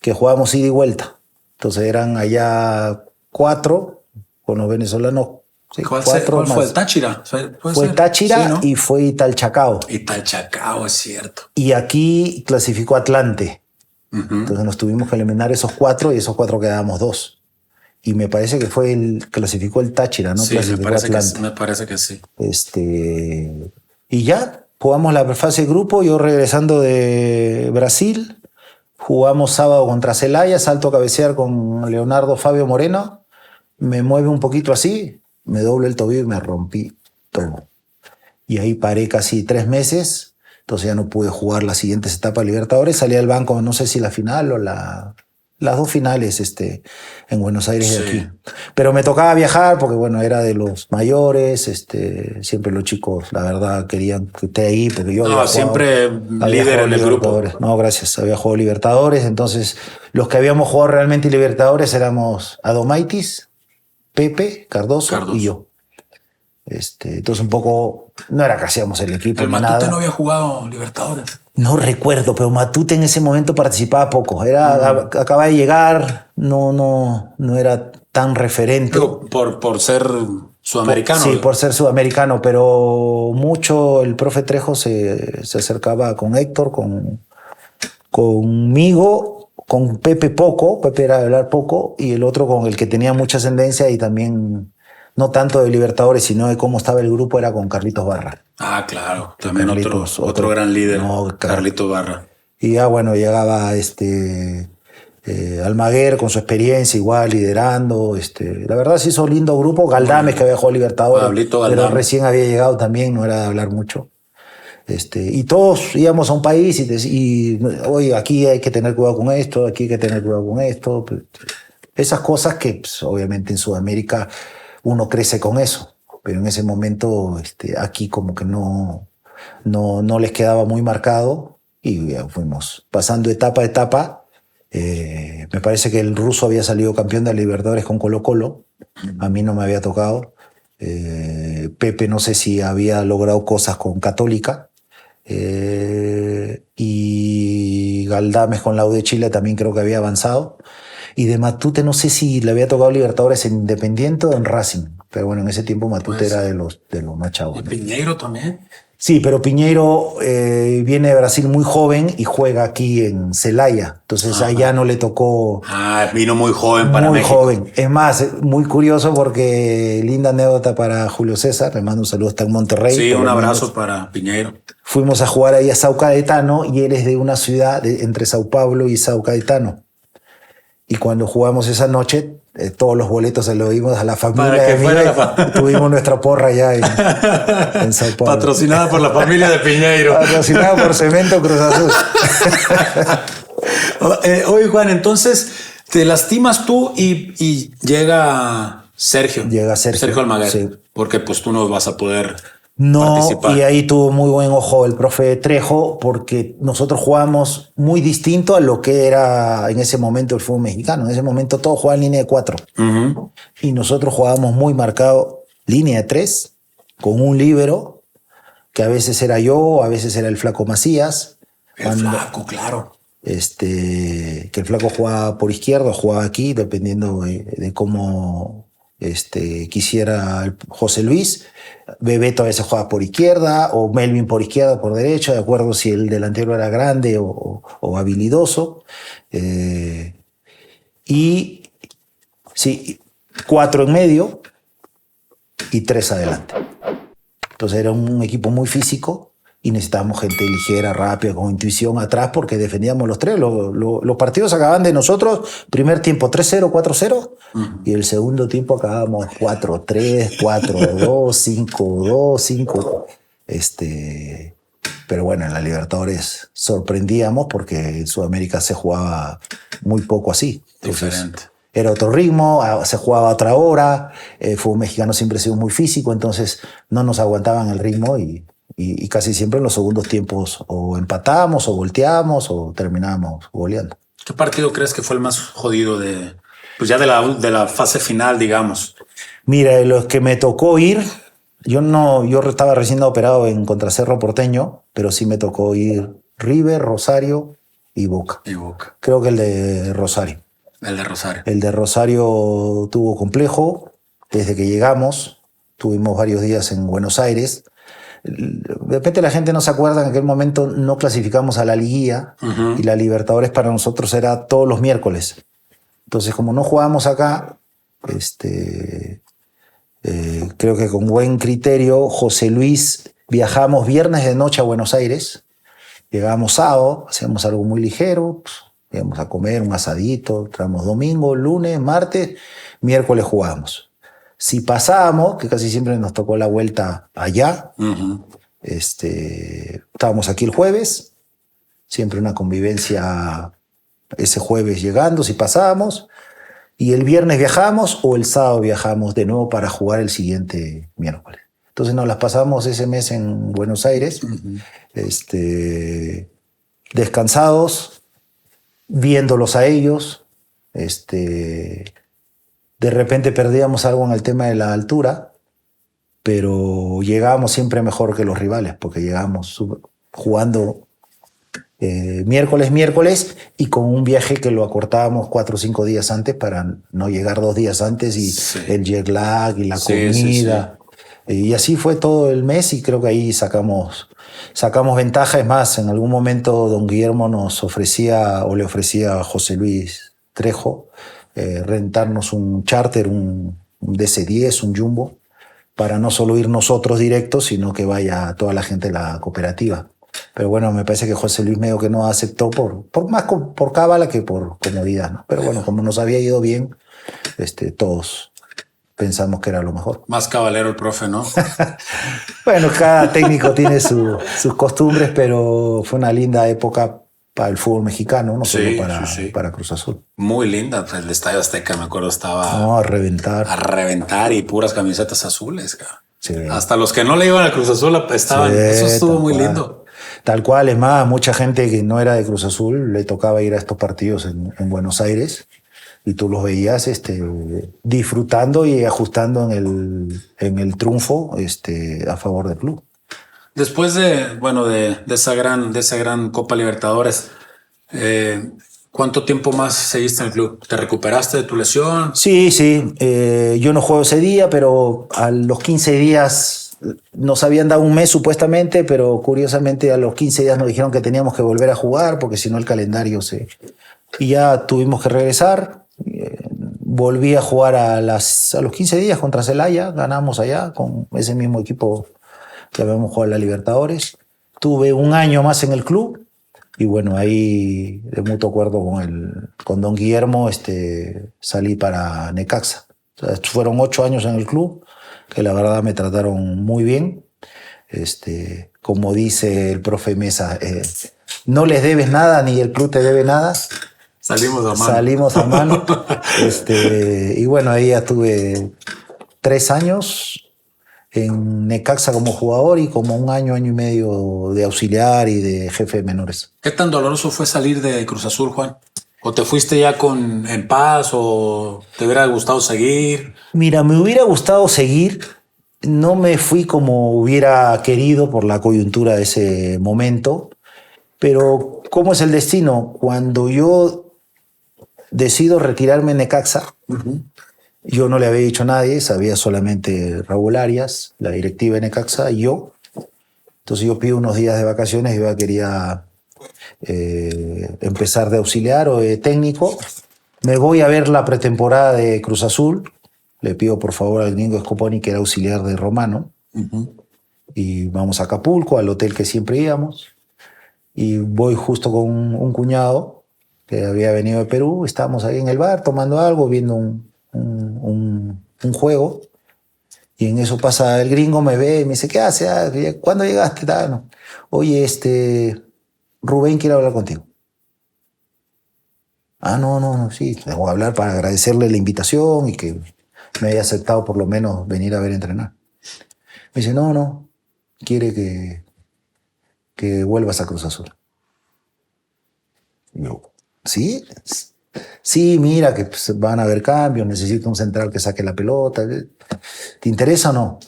B: que jugábamos ida y vuelta. Entonces eran allá 4, con los venezolanos. Sí,
A: ¿Cuál
B: más.
A: fue? ¿El Táchira?
B: Fue el Táchira, sí, ¿no? Y fue Italchacao.
A: Italchacao, es cierto.
B: Y aquí clasificó Atlante. Entonces nos tuvimos que eliminar esos 4 y esos 4 quedábamos 2. Y me parece que clasificó el Táchira, ¿no?
A: Sí,
B: clasificó Atlante.
A: Me parece que sí.
B: Y ya jugamos la fase de grupo, yo regresando de Brasil, jugamos sábado contra Celaya, salto a cabecear con Leonardo Fabio Moreno, me mueve un poquito así, me doble el tobillo y me rompí todo. Y ahí paré casi 3 meses, entonces ya no pude jugar las siguientes etapas de Libertadores, salí al banco, no sé si la final o las 2 finales en Buenos Aires de aquí. Pero me tocaba viajar porque, bueno, era de los mayores, siempre los chicos, la verdad, querían que esté ahí porque yo había
A: siempre líder en el grupo.
B: No, gracias, había jugado Libertadores, entonces los que habíamos jugado realmente Libertadores éramos Adomaitis, Pepe, Cardoso y yo. Entonces un poco, no era que hacíamos el equipo.
A: El Matute no había jugado Libertadores.
B: No recuerdo, pero Matute en ese momento participaba poco. Acaba de llegar, no era tan referente.
A: Por ser sudamericano.
B: Sí, por ser sudamericano, pero mucho el profe Trejo se acercaba con Héctor, conmigo, con Pepe poco, Pepe era de hablar poco, y el otro con el que tenía mucha ascendencia y también... No tanto de Libertadores, sino de cómo estaba el grupo, era con Carlitos Barra.
A: Ah, claro. También otro gran líder, no, Carlitos Barra.
B: Y ya, bueno, llegaba Almaguer con su experiencia igual liderando. La verdad se hizo lindo grupo. Galdames, que había jugado Libertadores,
A: Pablito
B: pero
A: Galdames.
B: recién había llegado también, no era de hablar mucho. Y todos íbamos a un país y oye, aquí hay que tener cuidado con esto, aquí hay que tener cuidado con esto. Esas cosas que pues, obviamente en Sudamérica uno crece con eso, pero en ese momento aquí como que no les quedaba muy marcado y ya fuimos pasando etapa a etapa. Me parece que el ruso había salido campeón de Libertadores con Colo-Colo, a mí no me había tocado. Pepe no sé si había logrado cosas con Católica. Y Galdames con la U de Chile también creo que había avanzado. Y de Matute no sé si le había tocado Libertadores en Independiente o en Racing. Pero bueno, en ese tiempo Matute
A: Pues,
B: era de los más chavos.
A: Y
B: ¿no?
A: Piñeiro también.
B: Sí, pero Piñeiro viene de Brasil muy joven y juega aquí en Celaya. Entonces allá no le tocó.
A: Vino muy joven para
B: Muy
A: México.
B: joven. Es más, muy curioso porque linda anécdota para Julio César. Le mando un saludo, está en Monterrey.
A: Sí,
B: por
A: un
B: lo
A: abrazo
B: menos.
A: para Piñeiro.
B: Fuimos a jugar ahí a Sao Caetano y él es de una ciudad entre Sao Paulo y Sao Caetano. Y cuando jugamos esa noche, todos los boletos se los dimos a la familia.
A: Para que
B: de
A: fuera
B: Miguel.
A: la
B: Tuvimos nuestra porra allá en Sao Paulo.
A: Patrocinada por la familia de Piñeiro.
B: Patrocinado por Cemento Cruz Azul.
A: Oye, Juan, entonces te lastimas tú y llega Sergio.
B: Llega Sergio
A: Almaguer.
B: Sí.
A: Porque pues tú no vas a poder
B: No,
A: participar.
B: y ahí tuvo muy buen ojo el profe Trejo, porque nosotros jugamos muy distinto a lo que era en ese momento el fútbol mexicano. En ese momento todos jugaban en línea de 4.
A: Uh-huh.
B: Y nosotros jugábamos muy marcado línea de 3, con un líbero, que a veces era yo, a veces era el Flaco Macías.
A: El Flaco, claro.
B: Que el Flaco jugaba por izquierda, jugaba aquí, dependiendo de cómo quisiera el José Luis. Bebeto a veces jugaba por izquierda, o Melvin por izquierda, por derecha, de acuerdo si el delantero era grande o habilidoso. Y sí, 4 en medio y 3 adelante. Entonces era un equipo muy físico y necesitábamos gente ligera, rápida, con intuición atrás porque defendíamos los tres. Los partidos acababan de nosotros, primer tiempo 3-0, 4-0, y el segundo tiempo acabábamos 4-3, 4-2, 5-2, 5. Pero bueno, en la Libertadores sorprendíamos porque en Sudamérica se jugaba muy poco así. Entonces,
A: diferente.
B: Era otro ritmo, se jugaba a otra hora, el fútbol mexicano siempre ha sido muy físico, entonces no nos aguantaban el ritmo y casi siempre en los segundos tiempos o empatábamos o volteábamos o terminábamos goleando.
A: ¿Qué partido crees que fue el más jodido de la fase final, digamos?
B: Mira, de los que me tocó ir, yo estaba recién operado en contra Cerro Porteño, pero sí me tocó ir River, Rosario y Boca. Creo que el de Rosario.
A: El de Rosario.
B: El de Rosario tuvo complejo. Desde que llegamos, tuvimos varios días en Buenos Aires. De repente la gente no se acuerda, en aquel momento no clasificamos a la liguilla y la Libertadores para nosotros era todos los miércoles. Entonces, como no jugábamos acá, creo que con buen criterio, José Luis, viajamos viernes de noche a Buenos Aires, llegábamos sábado, hacíamos algo muy ligero, íbamos a comer un asadito, traemos domingo, lunes, martes, miércoles jugábamos. Si pasábamos, que casi siempre nos tocó la vuelta allá, estábamos aquí el jueves, siempre una convivencia ese jueves llegando, si pasábamos, y el viernes viajamos o el sábado viajamos de nuevo para jugar el siguiente miércoles. Entonces nos las pasamos ese mes en Buenos Aires, descansados, viéndolos a ellos. De repente perdíamos algo en el tema de la altura, pero llegábamos siempre mejor que los rivales, porque llegábamos jugando miércoles y con un viaje que lo acortábamos 4 o 5 días antes para no llegar 2 días antes y el jet lag y la comida. Y así fue todo el mes y creo que ahí sacamos ventaja. Es más, en algún momento don Guillermo nos ofrecía o le ofrecía a José Luis Trejo rentarnos un charter, un DC-10, un Jumbo, para no solo ir nosotros directos, sino que vaya toda la gente de la cooperativa. Pero bueno, me parece que José Luis medio que no aceptó por cábala que por comodidad, ¿no? Pero bueno, como nos había ido bien, todos pensamos que era lo mejor.
A: Más caballero el profe, ¿no?
B: Bueno, cada técnico tiene sus costumbres, pero fue una linda época para el fútbol mexicano, no solo para Cruz Azul.
A: Muy linda. Pues el Estadio Azteca, me acuerdo, estaba
B: No, a reventar.
A: a reventar y puras camisetas azules.
B: Sí.
A: Hasta los que no le iban a Cruz Azul estaban.
B: Sí,
A: Eso estuvo muy
B: cual.
A: lindo.
B: Tal cual, es más, mucha gente que no era de Cruz Azul le tocaba ir a estos partidos en Buenos Aires y tú los veías disfrutando y ajustando en el triunfo a favor del club.
A: Después de esa gran Copa Libertadores, ¿cuánto tiempo más seguiste en el club? ¿Te recuperaste de tu lesión?
B: Sí. Yo no juego ese día, pero a los 15 días nos habían dado un mes supuestamente, pero curiosamente a los 15 días nos dijeron que teníamos que volver a jugar porque si no el calendario se... Y ya tuvimos que regresar. Volví a jugar a los 15 días contra Celaya, ganamos allá con ese mismo equipo que habíamos jugado en la Libertadores. Tuve un año más en el club y bueno, ahí de mutuo acuerdo con don Guillermo salí para Necaxa. O sea, fueron 8 años en el club que la verdad me trataron muy bien. Como dice el profe Mesa, no les debes nada ni el club te debe nada. Salimos a mano. Y bueno, ahí ya tuve 3 años en Necaxa como jugador y como un año y medio de auxiliar y de jefe de menores.
A: ¿Qué tan doloroso fue salir de Cruz Azul, Juan? ¿O te fuiste ya en paz o te hubiera gustado seguir?
B: Mira, me hubiera gustado seguir. No me fui como hubiera querido por la coyuntura de ese momento. Pero ¿cómo es el destino? Cuando yo decido retirarme en Necaxa, yo no le había dicho a nadie, sabía solamente Raúl Arias, la directiva de Necaxa y yo. Entonces yo pido unos días de vacaciones y yo quería empezar de auxiliar o de técnico. Me voy a ver la pretemporada de Cruz Azul. Le pido por favor al gringo Scoponi, que era auxiliar de Romano. Y vamos a Acapulco, al hotel que siempre íbamos. Y voy justo con un cuñado que había venido de Perú. Estábamos ahí en el bar tomando algo, viendo un juego. Y en eso pasa el gringo, me ve y me dice, ¿qué hace? ¿Cuándo llegaste? No. Oye, Rubén quiere hablar contigo. No, sí, tengo que hablar para agradecerle la invitación y que me haya aceptado por lo menos venir a ver entrenar. Me dice, no, quiere que vuelvas a Cruz Azul. Y yo, ¿sí? Sí, mira que van a haber cambios, necesito un central que saque la pelota. ¿Te interesa o no?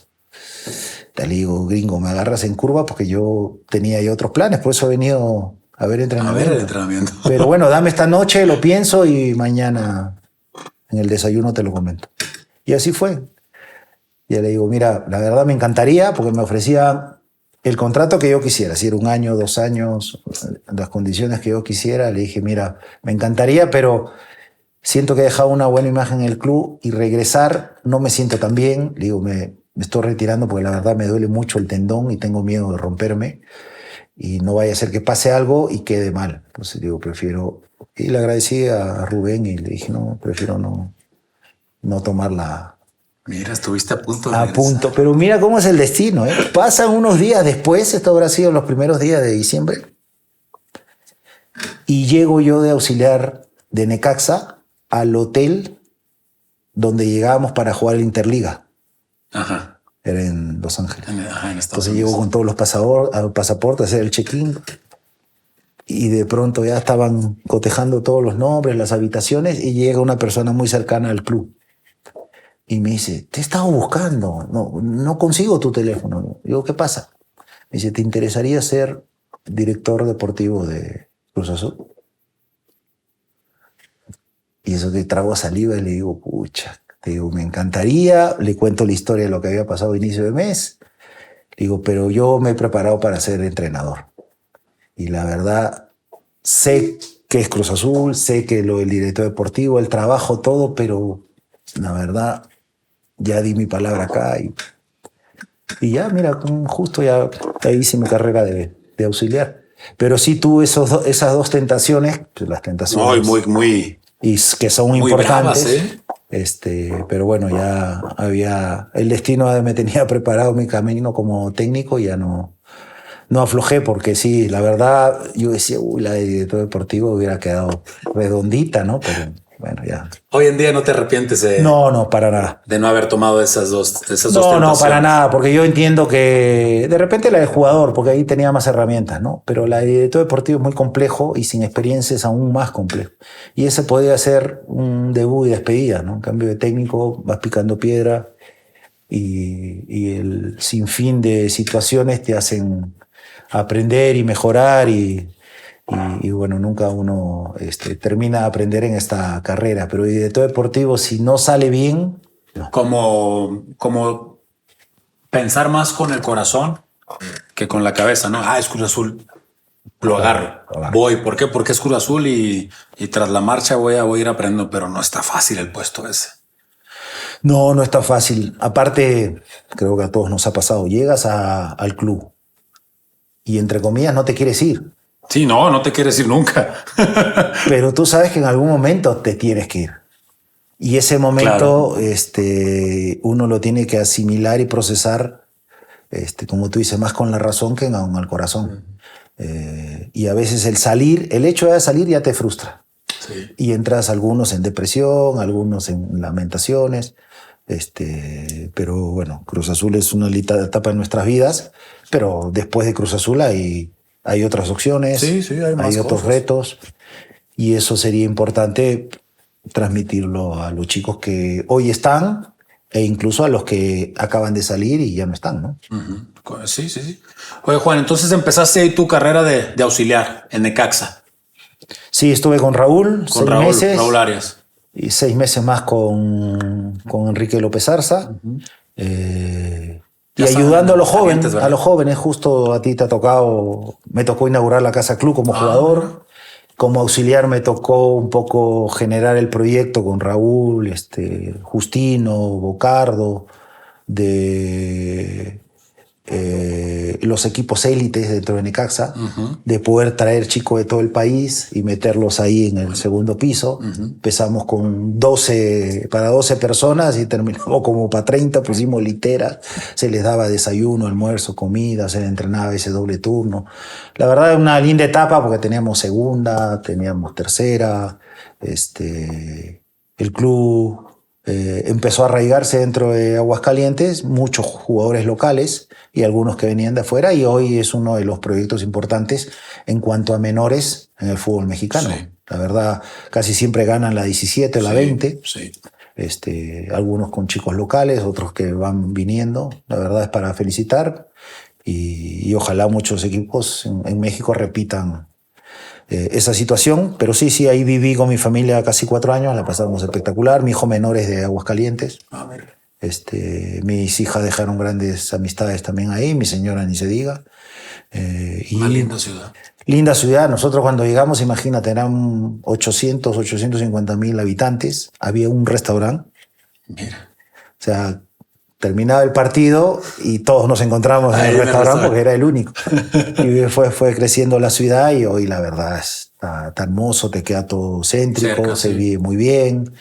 B: Te digo, gringo, me agarras en curva porque yo tenía ya otros planes, por eso he venido a ver entrenamiento.
A: A ver el entrenamiento.
B: Pero bueno, dame esta noche, lo pienso y mañana en el desayuno te lo comento. Y así fue. Y le digo, mira, la verdad me encantaría porque me ofrecía el contrato que yo quisiera, si era 1 año, 2 años, las condiciones que yo quisiera. Le dije, mira, me encantaría, pero siento que he dejado una buena imagen en el club y regresar no me siento tan bien. Le digo, me estoy retirando porque la verdad me duele mucho el tendón y tengo miedo de romperme y no vaya a ser que pase algo y quede mal. Entonces digo, prefiero... Y le agradecí a Rubén y le dije, no, prefiero no tomar la...
A: Mira, estuviste a punto.
B: A punto, pero mira cómo es el destino, ¿eh? Pasan unos días después, esto habrá sido los primeros días de diciembre, y llego yo de auxiliar de Necaxa al hotel donde llegábamos para jugar el Interliga.
A: Ajá.
B: Era en Los Ángeles.
A: En Estados
B: Entonces
A: Unidos.
B: llego con todos los pasaportes a hacer el check-in y de pronto ya estaban cotejando todos los nombres, las habitaciones y llega una persona muy cercana al club. Y me dice, te he estado buscando, no consigo tu teléfono. Digo, ¿qué pasa? Me dice, ¿te interesaría ser director deportivo de Cruz Azul? Y eso que trago saliva y le digo, pucha, te digo, me encantaría. Le cuento la historia de lo que había pasado a inicio de mes. Digo, pero yo me he preparado para ser entrenador. Y la verdad, sé que es Cruz Azul, sé que el director deportivo, el trabajo, todo, pero la verdad... Ya di mi palabra acá y ya, mira, justo ya hice mi carrera de de auxiliar. Pero sí tuve esas dos tentaciones, pues las tentaciones.
A: No, muy,
B: y que son
A: muy
B: importantes.
A: bravas,
B: Pero bueno, ya el destino me tenía preparado mi camino como técnico y ya no aflojé, porque sí, la verdad, yo decía, la de director deportivo hubiera quedado redondita, ¿no? Pero bueno, ya.
A: Hoy en día no te arrepientes
B: No, para nada.
A: de no haber tomado esas dos
B: No, para nada, porque yo entiendo que de repente la de jugador, porque ahí tenía más herramientas, ¿no? Pero la de director deportivo es muy complejo y sin experiencia es aún más complejo. Y ese podría ser un debut y despedida, ¿no? En cambio de técnico, vas picando piedra y el sinfín de situaciones te hacen aprender y mejorar y bueno, nunca uno termina de aprender en esta carrera, pero el director deportivo, si no sale bien... No.
A: Como pensar más con el corazón que con la cabeza, ¿no? Es Cruz Azul, lo agarro, voy. ¿Por qué? Porque es Cruz Azul y tras la marcha voy a ir aprendiendo, pero no está fácil el puesto ese.
B: No está fácil. Aparte, creo que a todos nos ha pasado, llegas al club y entre comillas no te quieres ir.
A: Sí, no te quieres ir nunca.
B: Pero tú sabes que en algún momento te tienes que ir. Y ese momento, claro, uno lo tiene que asimilar y procesar, como tú dices, más con la razón que aún al corazón. Y a veces el hecho de salir ya te frustra.
A: Sí.
B: Y entras algunos en depresión, algunos en lamentaciones. Pero bueno, Cruz Azul es una etapa en nuestras vidas, pero después de Cruz Azul hay otras opciones,
A: sí, hay
B: otros retos, y eso sería importante transmitirlo a los chicos que hoy están e incluso a los que acaban de salir y ya no están, ¿no?
A: Uh-huh. Sí. Oye, Juan, entonces empezaste ahí tu carrera de auxiliar en Necaxa.
B: Sí, estuve con Raúl,
A: con
B: 6 meses.
A: Raúl Arias.
B: Y 6 meses más con Enrique López Arza.
A: Uh-huh.
B: Y ayudando a los jóvenes, justo a ti te ha tocado, me tocó inaugurar la Casa Club como jugador. Como auxiliar me tocó un poco generar el proyecto con Raúl, Justino, Bocardo, de los equipos élites dentro de Necaxa,
A: uh-huh,
B: de poder traer chicos de todo el país y meterlos ahí en el segundo piso. Uh-huh. Empezamos con 12 personas y terminamos como para 30, pusimos literas, se les daba desayuno, almuerzo, comida, se les entrenaba ese doble turno. La verdad es una linda etapa porque teníamos segunda, teníamos tercera, el club empezó a arraigarse dentro de Aguascalientes, muchos jugadores locales y algunos que venían de afuera, y hoy es uno de los proyectos importantes en cuanto a menores en el fútbol mexicano. Sí. La verdad, casi siempre ganan la 17 o la 20.
A: Sí.
B: Algunos con chicos locales, otros que van viniendo. La verdad es para felicitar y ojalá muchos equipos en México repitan esa situación, pero sí, ahí viví con mi familia casi 4 años, la pasamos espectacular. Mi hijo menor es de Aguascalientes. Mis hijas dejaron grandes amistades también ahí, mi señora ni se diga.
A: Una linda ciudad.
B: Linda ciudad. Nosotros cuando llegamos, imagínate, eran 850,000 habitantes. Había un restaurante.
A: Mira.
B: O sea, terminaba el partido y todos nos encontramos en el restaurante porque era el único. Y fue creciendo la ciudad y hoy la verdad está hermoso, te queda todo céntrico, cerca, se vive muy bien.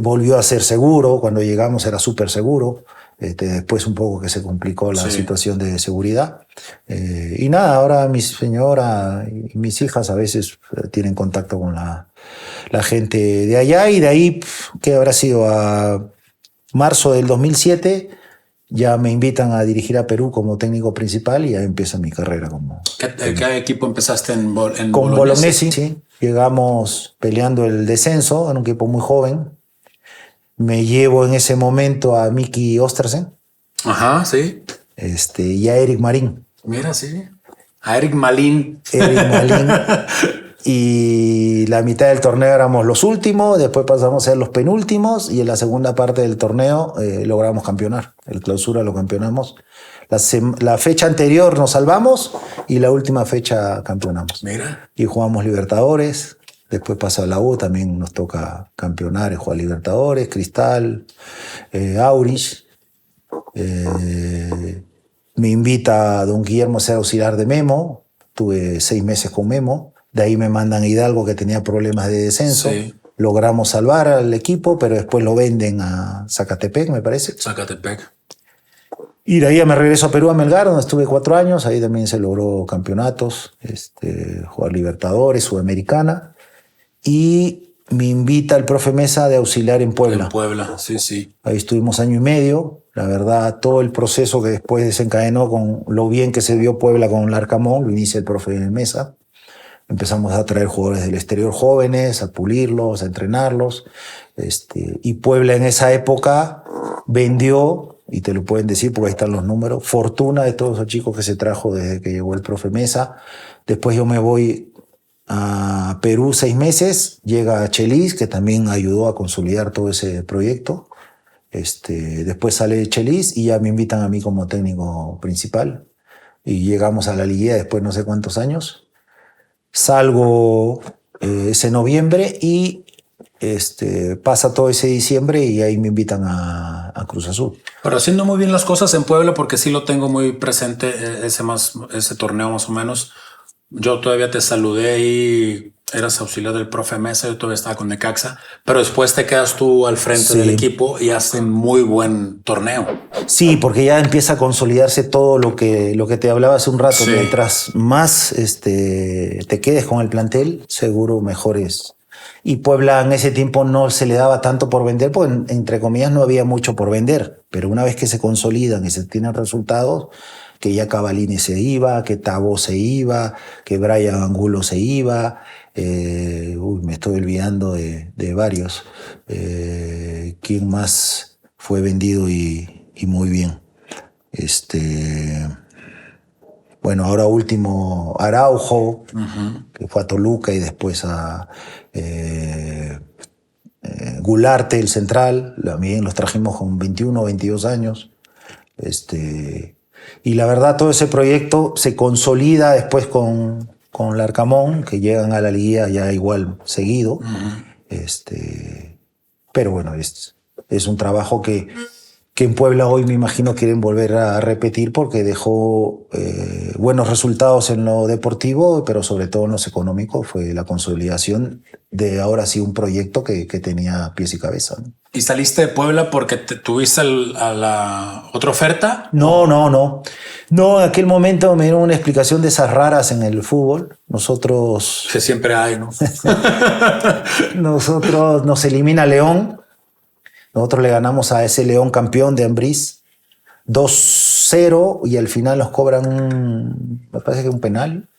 B: Volvió a ser seguro, cuando llegamos era súper seguro. Después un poco que se complicó la situación de seguridad. Y nada, ahora mi señora y mis hijas a veces tienen contacto con la gente de allá, y de ahí, ¿qué habrá sido? A marzo del 2007 ya me invitan a dirigir a Perú como técnico principal y ya empieza mi carrera como...
A: ¿Qué equipo empezaste en
B: con Bolognesi? Sí. Llegamos peleando el descenso, en un equipo muy joven. Me llevo en ese momento a Miki Ostersen.
A: Ajá, sí.
B: Y a Eric Marín.
A: Mira, sí. A Eric Malín.
B: Y la mitad del torneo éramos los últimos, después pasamos a ser los penúltimos y en la segunda parte del torneo logramos campeonar. El clausura lo campeonamos. La fecha anterior nos salvamos y la última fecha campeonamos.
A: Mira.
B: Y jugamos Libertadores. Después pasa a la U, también nos toca campeonar y jugar Libertadores, Cristal, Aurich. Me invita a don Guillermo a ser auxiliar de Memo. Tuve 6 meses con Memo. De ahí me mandan a Hidalgo, que tenía problemas de descenso.
A: Sí.
B: Logramos salvar al equipo, pero después lo venden a Zacatepec, me parece.
A: Zacatepec.
B: Y de ahí ya me regreso a Perú, a Melgar, donde estuve 4 años. Ahí también se logró campeonatos, jugar Libertadores, Sudamericana. Y me invita el profe Mesa de auxiliar en Puebla.
A: En Puebla, sí, sí.
B: Ahí estuvimos 1 año y medio. La verdad, todo el proceso que después desencadenó con lo bien que se vio Puebla con Larcamón, lo inicia el profe Mesa. Empezamos a traer jugadores del exterior jóvenes, a pulirlos, a entrenarlos. Y Puebla en esa época vendió, y te lo pueden decir porque ahí están los números, fortuna de todos esos chicos que se trajo desde que llegó el profe Mesa. Después yo me voy a Perú 6 meses, llega Chelis, que también ayudó a consolidar todo ese proyecto. Después sale Chelis y ya me invitan a mí como técnico principal. Y llegamos a la liguilla después no sé cuántos años. Salgo ese noviembre y pasa todo ese diciembre y ahí me invitan a Cruz Azul.
A: Pero haciendo muy bien las cosas en Puebla, porque sí lo tengo muy presente, ese torneo más o menos. Yo todavía te saludé y eras auxiliar del profe Mesa, yo todavía estaba con Necaxa, pero después te quedas tú al frente del equipo y hacen muy buen torneo.
B: Sí, porque ya empieza a consolidarse todo lo que te hablaba hace un rato.
A: Sí.
B: Mientras más te quedes con el plantel, seguro mejor es. Y Puebla en ese tiempo no se le daba tanto por vender, porque entre comillas no había mucho por vender. Pero una vez que se consolidan y se tienen resultados, que ya Cavallini se iba, que Tabo se iba, que Brian Angulo se iba. Me estoy olvidando de varios. ¿Quién más fue vendido y muy bien? Bueno, ahora último Araujo, que fue a Toluca y después a Gularte, el central. También los trajimos con 21 o 22 años. Y la verdad, todo ese proyecto se consolida después con Larcamón, que llegan a la liguilla ya igual seguido. Pero bueno, es un trabajo que en Puebla hoy me imagino quieren volver a repetir porque dejó buenos resultados en lo deportivo, pero sobre todo en los económicos. Fue la consolidación de ahora sí un proyecto que tenía pies y cabeza, ¿no?
A: ¿Y saliste de Puebla porque tuviste a la otra oferta?
B: No, en aquel momento me dieron una explicación de esas raras en el fútbol. Nosotros...
A: Que siempre hay, ¿no?
B: Nosotros nos elimina León. Nosotros le ganamos a ese León campeón de Ambriz 2-0 y al final nos cobran me parece que un penal.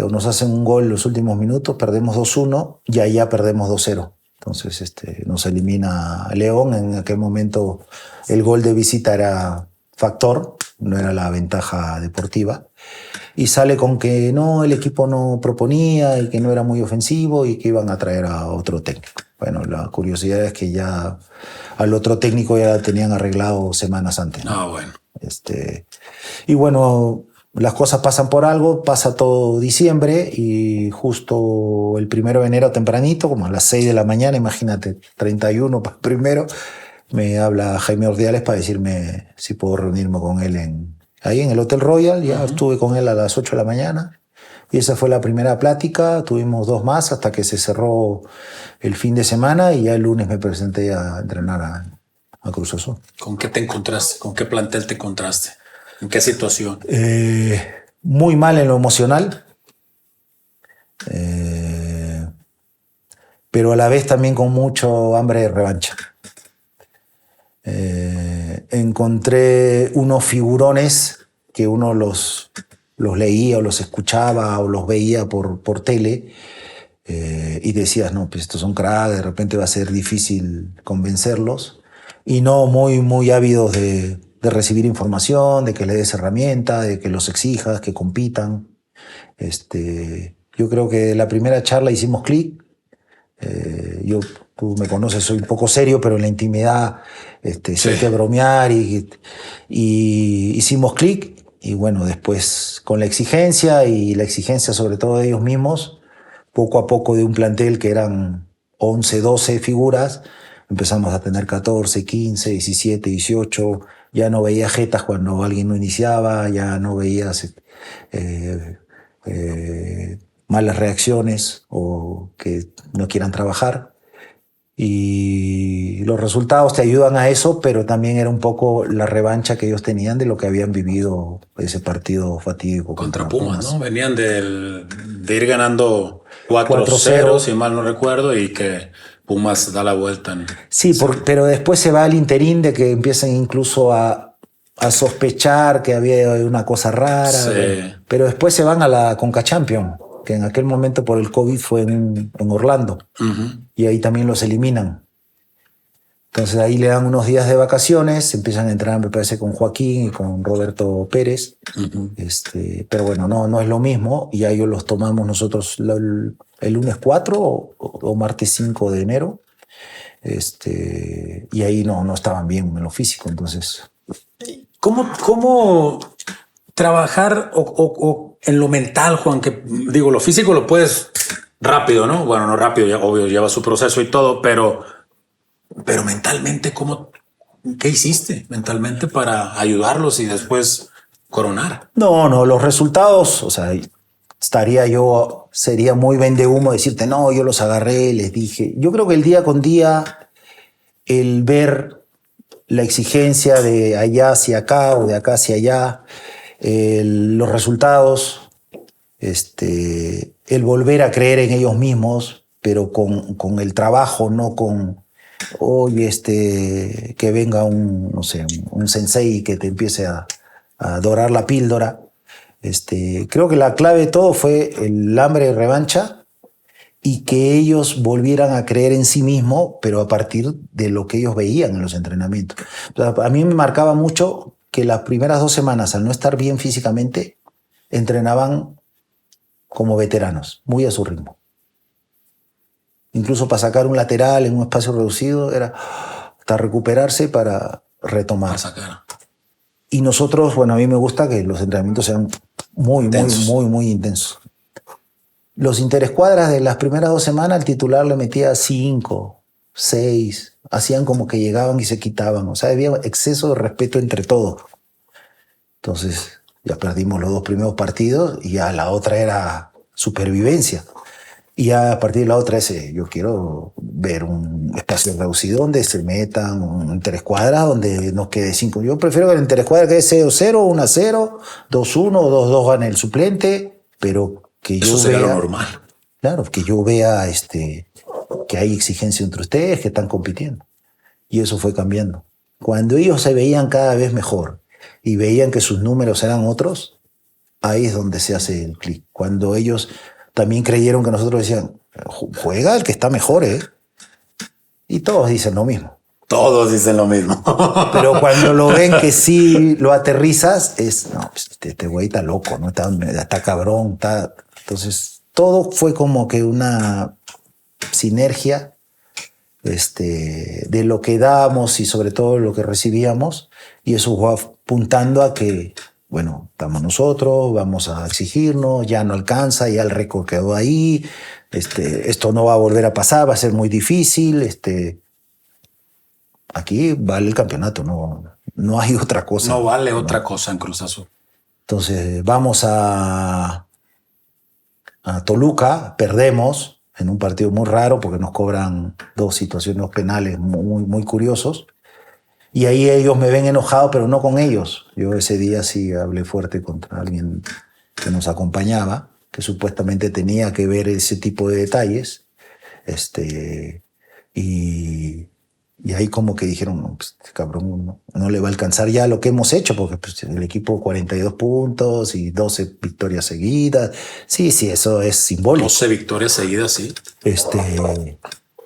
B: O nos hacen un gol en los últimos minutos, perdemos 2-1 y allá perdemos 2-0. Entonces nos elimina León. En aquel momento el gol de visita era factor, no era la ventaja deportiva. Y sale con que no, el equipo no proponía y que no era muy ofensivo y que iban a traer a otro técnico. Bueno, la curiosidad es que ya al otro técnico ya lo tenían arreglado semanas antes, ¿no?
A: Ah, bueno.
B: Y bueno, las cosas pasan por algo, pasa todo diciembre y justo el 1 de enero tempranito, como a las 6 de la mañana, imagínate, 31 para el primero, me habla Jaime Ordiales para decirme si puedo reunirme con él ahí en el Hotel Royal. Ya estuve con él a las 8 de la mañana y esa fue la primera plática. Tuvimos 2 más hasta que se cerró el fin de semana y ya el lunes me presenté a entrenar a Cruz Azul.
A: ¿Con qué te encontraste? ¿Con qué plantel te encontraste? ¿En qué situación?
B: Muy mal en lo emocional, pero a la vez también con mucho hambre de revancha. Encontré unos figurones que uno los leía o los escuchaba o los veía por tele y decías, no, pues estos son cracks, de repente va a ser difícil convencerlos, y no muy, muy ávidos de recibir información, de que le des herramienta, de que los exijas, que compitan. Yo creo que la primera charla hicimos clic. Tú me conoces, soy un poco serio, pero en la intimidad sí hay que bromear y hicimos clic. Y bueno, después con la exigencia sobre todo de ellos mismos, poco a poco de un plantel que eran 11, 12 figuras, empezamos a tener 14, 15, 17, 18. Ya no veía jetas cuando alguien no iniciaba, ya no veías malas reacciones o que no quieran trabajar. Y los resultados te ayudan a eso, pero también era un poco la revancha que ellos tenían de lo que habían vivido ese partido fatídico
A: contra Pumas, ¿no? Venían de ir ganando 4-0,
B: 4-0,
A: si mal no recuerdo, y que Pumas da la vuelta.
B: Sí, pero después se va al interín de que empiezan incluso a sospechar que había una cosa rara.
A: Sí.
B: Pero después se van a la Conca Champions, que en aquel momento por el COVID fue en Orlando. Y ahí también los eliminan. Entonces ahí le dan unos días de vacaciones, empiezan a entrenar, me parece, con Joaquín y con Roberto Pérez. Pero bueno, no es lo mismo. Y ahí los tomamos nosotros el lunes 4 o martes 5 de enero. Y ahí no estaban bien en lo físico. Entonces,
A: ¿Cómo trabajar o en lo mental, Juan? Que digo, lo físico lo puedes rápido, ¿no? Bueno, no rápido, ya, obvio, lleva su proceso y todo, pero mentalmente, ¿qué hiciste mentalmente para ayudarlos y después coronar?
B: No, los resultados, o sea, sería muy vendehumo decirte, no, yo los agarré, les dije. Yo creo que el día con día, el ver la exigencia de allá hacia acá o de acá hacia allá, los resultados, el volver a creer en ellos mismos, pero con el trabajo, no con hoy que venga un sensei que te empiece a dorar la píldora. Creo que la clave de todo fue el hambre de revancha y que ellos volvieran a creer en sí mismos, pero a partir de lo que ellos veían en los entrenamientos. O sea, a mí me marcaba mucho que las primeras 2 semanas, al no estar bien físicamente, entrenaban como veteranos, muy a su ritmo. Incluso para sacar un lateral en un espacio reducido era hasta recuperarse para retomar.
A: Para sacar.
B: Y nosotros, bueno, a mí me gusta que los entrenamientos sean muy intensos. Los interescuadras de las primeras 2 semanas, el titular le metía 5, 6, hacían como que llegaban y se quitaban. O sea, había exceso de respeto entre todos. Entonces, ya perdimos los 2 primeros partidos y ya la otra era supervivencia. Y ya a partir de la otra yo quiero ver un espacio reducido donde se metan un interescuadra, donde nos quede 5. Yo prefiero que el interescuadra quede 0-0, 1-0, 2-1 o 2-2 gane el suplente, pero que yo
A: sería
B: vea,
A: lo normal.
B: Claro, que yo vea que hay exigencia entre ustedes, que están compitiendo. Y eso fue cambiando. Cuando ellos se veían cada vez mejor y veían que sus números eran otros, ahí es donde se hace el clic. Cuando ellos también creyeron que nosotros decían, juega el que está mejor, ¿eh? Y todos dicen lo mismo.
A: Todos dicen lo mismo.
B: Pero cuando lo ven que sí lo aterrizas, no, pues este güey está loco, ¿no? Está cabrón, está... Entonces, todo fue como que una sinergia de lo que dábamos y sobre todo lo que recibíamos, y eso fue apuntando a que, bueno, estamos nosotros, vamos a exigirnos, ya no alcanza, ya el récord quedó ahí, esto no va a volver a pasar, va a ser muy difícil, aquí vale el campeonato, no hay otra cosa.
A: No vale otra cosa en Cruz Azul.
B: Entonces vamos a Toluca, perdemos en un partido muy raro porque nos cobran 2 situaciones penales muy curiosos. Y ahí ellos me ven enojado, pero no con ellos. Yo ese día sí hablé fuerte contra alguien que nos acompañaba, que supuestamente tenía que ver ese tipo de detalles. Y ahí como que dijeron, no, pues, este cabrón no le va a alcanzar ya lo que hemos hecho, porque pues, el equipo 42 puntos y 12 victorias seguidas. Sí, eso es simbólico.
A: 12 victorias seguidas, sí.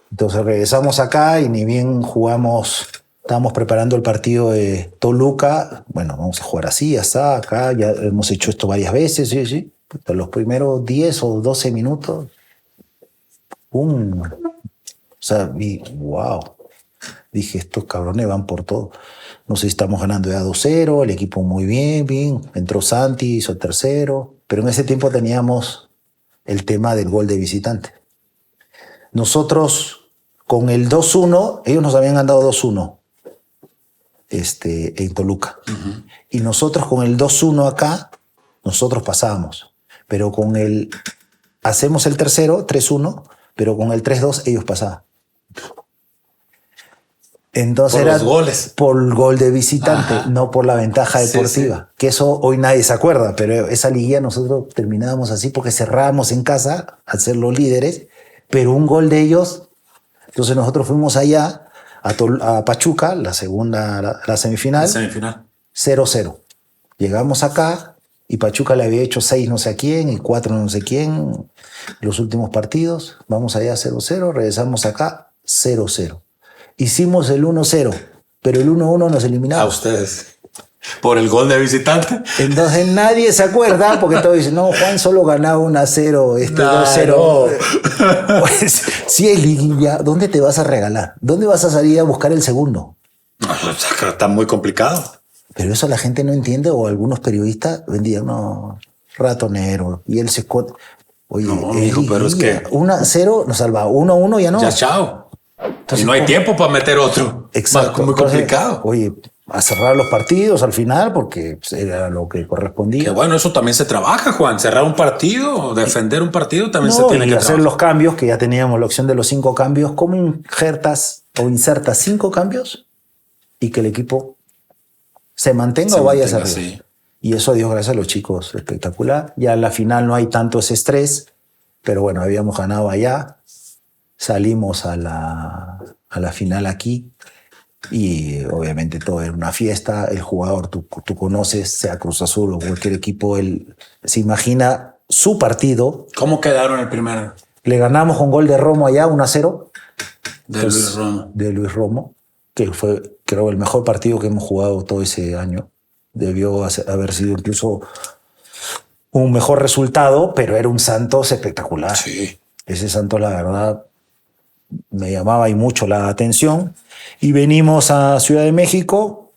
B: Entonces regresamos acá y ni bien estábamos preparando el partido de Toluca. Bueno, vamos a jugar así, acá, ya hemos hecho esto varias veces, sí. Los primeros 10 o 12 minutos, ¡pum! O sea, wow. Dije, estos cabrones van por todo. No sé si estamos ganando ya 2-0, el equipo muy bien. Entró Santi, hizo el tercero. Pero en ese tiempo teníamos el tema del gol de visitante. Nosotros, con el 2-1, ellos nos habían andado 2-1 en Toluca. Y nosotros con el 2-1 acá, nosotros pasábamos. Pero hacemos el tercero, 3-1, pero con el 3-2 ellos pasaban. Entonces
A: por
B: era
A: los goles.
B: por el gol de visitante,
A: Ajá.
B: no por la ventaja deportiva.
A: Sí.
B: Que eso hoy nadie se acuerda, pero esa liguilla nosotros terminábamos así porque cerrábamos en casa al ser los líderes, pero un gol de ellos. Entonces nosotros fuimos allá a Pachuca, la semifinal, 0-0. Llegamos acá y Pachuca le había hecho 6 no sé a quién y 4 no sé quién los últimos partidos. Vamos allá 0-0, regresamos acá 0-0. Hicimos el 1-0, pero el 1-1 nos eliminaba.
A: A ustedes. Por el gol de visitante.
B: Entonces nadie se acuerda porque todos dicen, no, Juan solo ganaba 1-0, 2-0.
A: No.
B: Pues si es liguilla, ¿dónde te vas a regalar? ¿Dónde vas a salir a buscar el segundo?
A: No, está muy complicado.
B: Pero eso la gente no entiende, o algunos periodistas vendían, no, ratonero, y él se esconde. Oye,
A: No, hijo, pero es que
B: 1-0 nos salva, 1-1 ya no.
A: ya chao.
B: Entonces,
A: y no hay tiempo para meter otro.
B: Exacto.
A: Muy complicado.
B: Entonces, oye, a cerrar los partidos al final porque pues, era lo que correspondía.
A: Que bueno, eso también se trabaja, Juan. Cerrar un partido, defender un partido también se tiene
B: y
A: que
B: hacer
A: trabajar.
B: los cambios, que ya teníamos la opción de los 5 cambios. ¿Cómo insertas 5 cambios y que el equipo se mantenga o vaya hacia arriba?
A: Sí.
B: Y eso, Dios gracias a los chicos, espectacular. Ya en la final no hay tanto ese estrés, pero bueno, habíamos ganado allá. Salimos a la final aquí y obviamente todo era una fiesta. El jugador, tú conoces, sea Cruz Azul o cualquier equipo, él se imagina su partido.
A: ¿Cómo quedaron el primero?
B: Le ganamos con gol de Romo allá, 1-0.
A: Luis Romo.
B: De Luis Romo, que fue, creo, el mejor partido que hemos jugado todo ese año. Debió haber sido incluso un mejor resultado, pero era un Santos espectacular.
A: Sí.
B: Ese Santos, la verdad, me llamaba y mucho la atención. Y venimos a Ciudad de México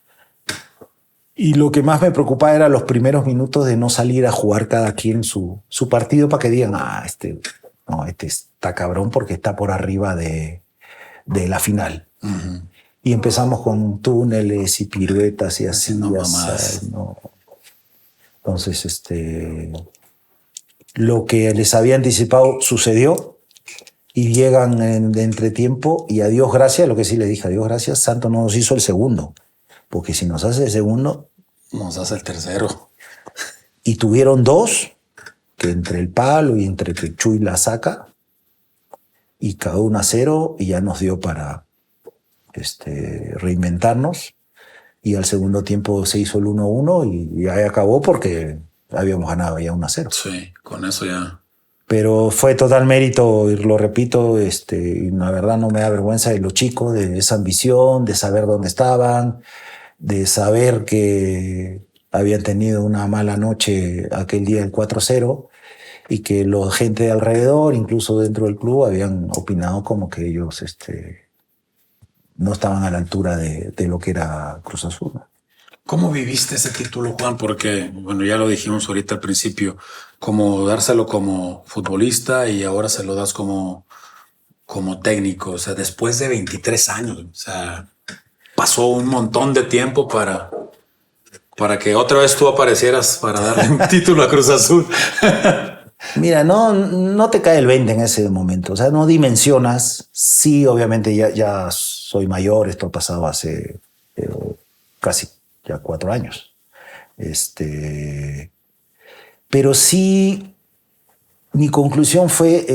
B: y lo que más me preocupaba era los primeros minutos de no salir a jugar cada quien su partido para que digan, este está cabrón porque está por arriba de la final.
A: Uh-huh.
B: Y empezamos con túneles y piruetas y así.
A: No, mamás.
B: No. Entonces, lo que les había anticipado sucedió y llegan de entretiempo y a Dios gracias, lo que sí le dije, a Dios gracias, Santos no nos hizo el segundo, porque si nos hace el segundo...
A: Nos hace el tercero.
B: Y tuvieron 2, que entre el palo y entre que Chuy la saca, y cada 1-0 y ya nos dio para reinventarnos. Y al segundo tiempo se hizo el 1-1 y ahí acabó porque habíamos ganado ya 1-0.
A: Sí, con eso ya.
B: Pero fue total mérito, y lo repito, y la verdad no me da vergüenza de los chicos, de esa ambición, de saber dónde estaban, de saber que habían tenido una mala noche aquel día del 4-0 y que la gente de alrededor, incluso dentro del club, habían opinado como que ellos no estaban a la altura de lo que era Cruz Azul.
A: ¿Cómo viviste ese título, Juan? Porque, bueno, ya lo dijimos ahorita al principio, como dárselo como futbolista y ahora se lo das como técnico, o sea, después de 23 años, o sea, pasó un montón de tiempo para que otra vez tú aparecieras para darle un título a Cruz Azul.
B: Mira, no te cae el 20 en ese momento, o sea, no dimensionas. Sí, obviamente ya soy mayor, esto ha pasado hace casi ya 4 años. Pero sí, mi conclusión fue,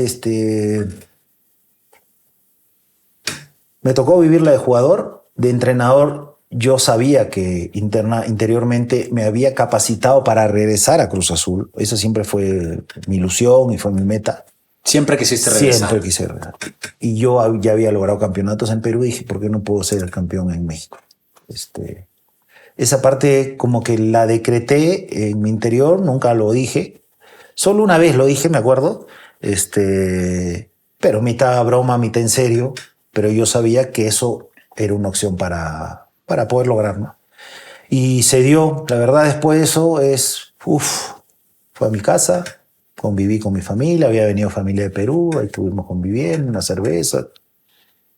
B: me tocó vivirla de jugador, de entrenador. Yo sabía que interiormente me había capacitado para regresar a Cruz Azul. Esa siempre fue mi ilusión y fue mi meta.
A: Siempre quisiste regresar.
B: Siempre quise regresar. Y yo ya había logrado campeonatos en Perú y dije, ¿por qué no puedo ser el campeón en México? Esa parte como que la decreté en mi interior, nunca lo dije. Solo una vez lo dije, me acuerdo. Pero mitad broma, mitad en serio. Pero yo sabía que eso era una opción para poder lograrlo. Y se dio. La verdad, después de eso fue a mi casa, conviví con mi familia, había venido familia de Perú, ahí estuvimos conviviendo, una cerveza.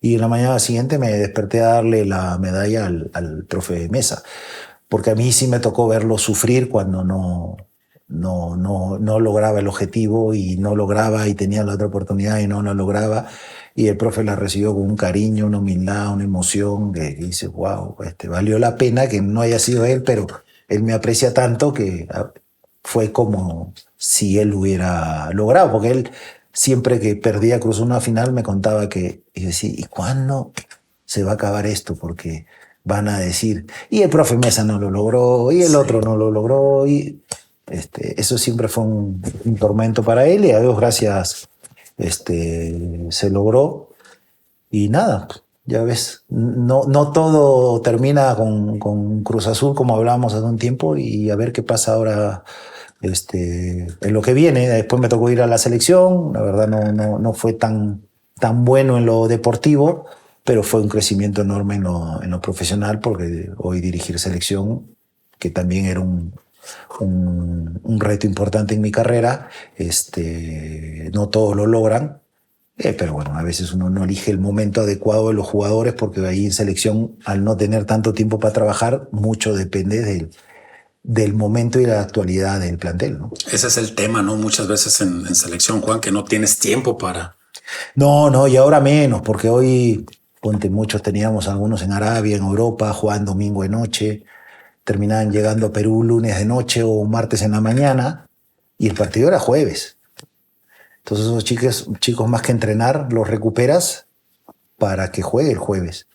B: Y en la mañana siguiente me desperté a darle la medalla al profe Mesa, porque a mí sí me tocó verlo sufrir cuando no no lograba el objetivo y no lograba y tenía la otra oportunidad y no la lograba. Y el profe la recibió con un cariño, una humildad, una emoción que dice, wow, valió la pena que no haya sido él, pero él me aprecia tanto que fue como si él hubiera logrado, porque él siempre que perdía Cruz una final me contaba que, y decía, ¿y cuándo se va a acabar esto? Porque van a decir, y el profe Mesa no lo logró, y el otro no lo logró, y eso siempre fue un tormento para él, y a Dios gracias se logró. Y nada, ya ves, no todo termina con Cruz Azul como hablábamos hace un tiempo, y a ver qué pasa ahora en lo que viene. Después me tocó ir a la selección, la verdad no fue tan bueno en lo deportivo, pero fue un crecimiento enorme en lo profesional, porque hoy dirigir selección, que también era un reto importante en mi carrera, no todos lo logran, pero bueno, a veces uno no elige el momento adecuado de los jugadores, porque ahí en selección, al no tener tanto tiempo para trabajar, mucho depende del momento y la actualidad del plantel, ¿no?
A: Ese es el tema, ¿no? Muchas veces en selección, Juan, que no tienes tiempo para...
B: No, y ahora menos, porque hoy, ponte, muchos teníamos algunos en Arabia, en Europa, jugaban domingo de noche, terminaban llegando a Perú lunes de noche o martes en la mañana, y el partido era jueves. Entonces esos chicos más que entrenar, los recuperas para que juegue el jueves.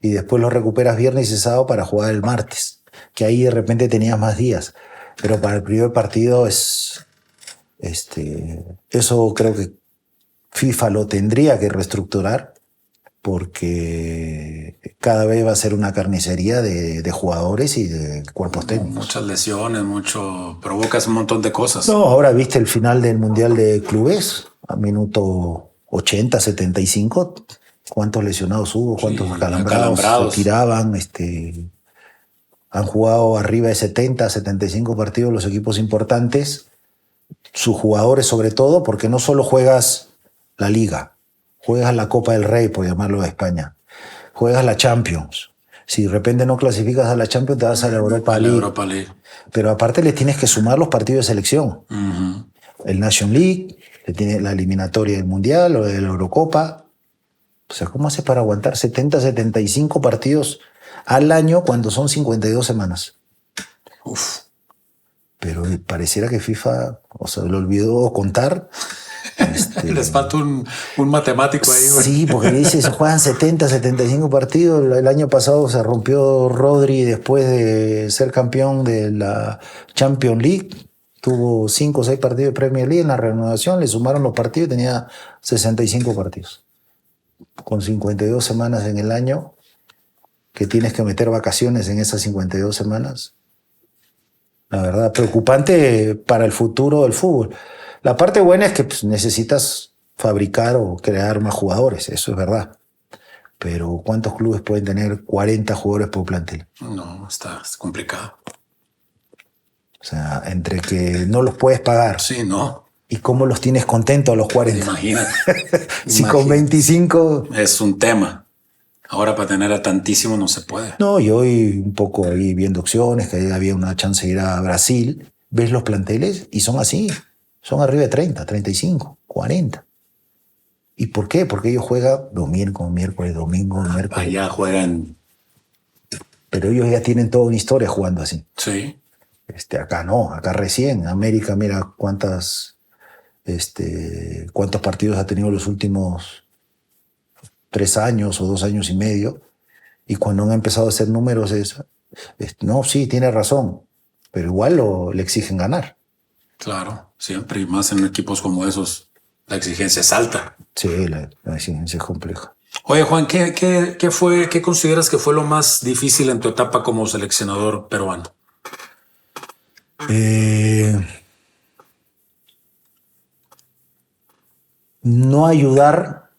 B: Y después los recuperas viernes y sábado para jugar el martes, que ahí de repente tenías más días. Pero para el primer partido eso creo que FIFA lo tendría que reestructurar, porque cada vez va a ser una carnicería de jugadores y de cuerpos técnicos.
A: Muchas lesiones, provocas un montón de cosas.
B: No, ahora viste el final del Mundial de Clubes, a minuto 80, 75, cuántos lesionados hubo, cuántos acalambrados se tiraban, han jugado arriba de 70, 75 partidos los equipos importantes, sus jugadores sobre todo, porque no solo juegas la Liga, juegas la Copa del Rey, por llamarlo de España, juegas la Champions. Si de repente no clasificas a la Champions, te vas a la Europa League. Pero aparte le tienes que sumar los partidos de selección.
A: Uh-huh.
B: El Nation League, le tiene la eliminatoria del Mundial o de la Eurocopa. O sea, ¿cómo haces para aguantar 70, 75 partidos al año cuando son 52 semanas?
A: Uf.
B: Pero pareciera que FIFA, le olvidó contar.
A: Les falta un matemático ahí.
B: Sí, porque dices, juegan 70, 75 partidos. El año pasado se rompió Rodri después de ser campeón de la Champions League. Tuvo 5 o 6 partidos de Premier League. En la reanudación le sumaron los partidos y tenía 65 partidos. Con 52 semanas en el año, que tienes que meter vacaciones en esas 52 semanas. La verdad, preocupante para el futuro del fútbol. La parte buena es que necesitas fabricar o crear más jugadores, eso es verdad. Pero ¿cuántos clubes pueden tener 40 jugadores por plantel?
A: No, está complicado.
B: O sea, entre que no los puedes pagar.
A: Sí, no.
B: ¿Y cómo los tienes contentos a los 40?
A: Imagínate.
B: Si con 25...
A: Es un tema. Ahora para tener a tantísimo no se puede.
B: No, y hoy un poco ahí viendo opciones, que había una chance de ir a Brasil, ves los planteles y son así. Son arriba de 30, 35, 40. ¿Y por qué? Porque ellos juegan miércoles, domingo, miércoles.
A: Allá juegan.
B: Pero ellos ya tienen toda una historia jugando así.
A: Sí.
B: Acá no, acá recién. América, mira cuántos partidos ha tenido los últimos 3 años o 2 años y medio. Y cuando han empezado a hacer números no, sí, tiene razón. Pero igual le exigen ganar.
A: Claro, siempre, y más en equipos como esos, la exigencia es alta.
B: Sí, la exigencia es compleja.
A: Oye, Juan, ¿qué consideras que fue lo más difícil en tu etapa como seleccionador peruano?
B: No ayudar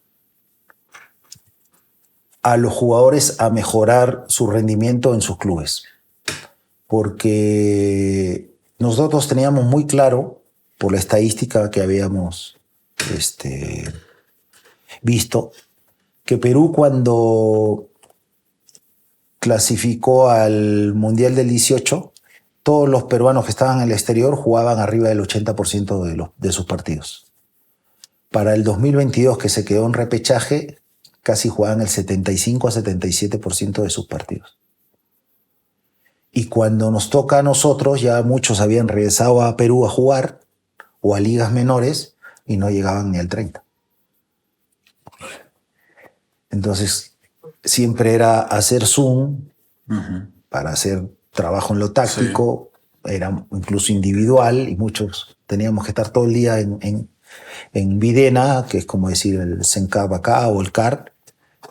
B: a los jugadores a mejorar su rendimiento en sus clubes. Porque nosotros teníamos muy claro, por la estadística que habíamos visto, que Perú, cuando clasificó al Mundial del 18, todos los peruanos que estaban en el exterior jugaban arriba del 80% de sus partidos. Para el 2022, que se quedó en repechaje, casi jugaban el 75 a 77% de sus partidos. Y cuando nos toca a nosotros, ya muchos habían regresado a Perú a jugar o a ligas menores y no llegaban ni al 30%. Entonces, siempre era hacer Zoom para hacer trabajo en lo táctico, era incluso individual y muchos teníamos que estar todo el día en Videna, que es como decir el CENCAP acá o el CAR,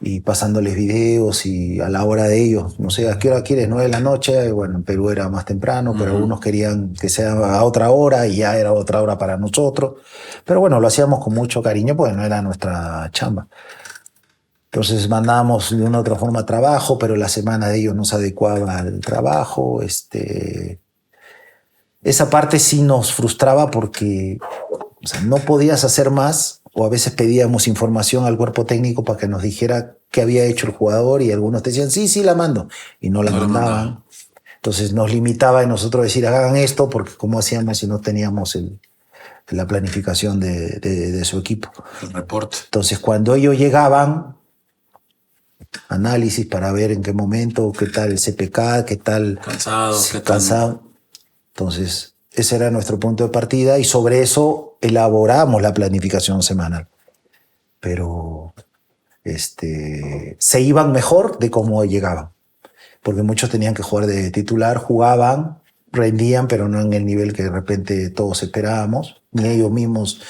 B: y pasándoles videos y a la hora de ellos, no sé, ¿a qué hora quieres? 9 de la noche, bueno, en Perú era más temprano, pero algunos querían que sea a otra hora y ya era otra hora para nosotros. Pero bueno, lo hacíamos con mucho cariño porque no era nuestra chamba. Entonces mandábamos de una u otra forma trabajo, pero la semana de ellos no se adecuaba al trabajo. Esa parte sí nos frustraba porque o sea, no podías hacer más, o a veces pedíamos información al cuerpo técnico para que nos dijera qué había hecho el jugador y algunos te decían, sí, la mando, y no la mandaban. Entonces nos limitaba a nosotros decir, hagan esto, porque cómo hacíamos si no teníamos la planificación de su equipo.
A: El reporte.
B: Entonces cuando ellos llegaban, análisis para ver en qué momento, qué tal el CPK, qué tal... Cansado. Entonces, ese era nuestro punto de partida y sobre eso elaboramos la planificación semanal. Pero se iban mejor de cómo llegaban, porque muchos tenían que jugar de titular, jugaban, rendían, pero no en el nivel que de repente todos esperábamos, ni ellos mismos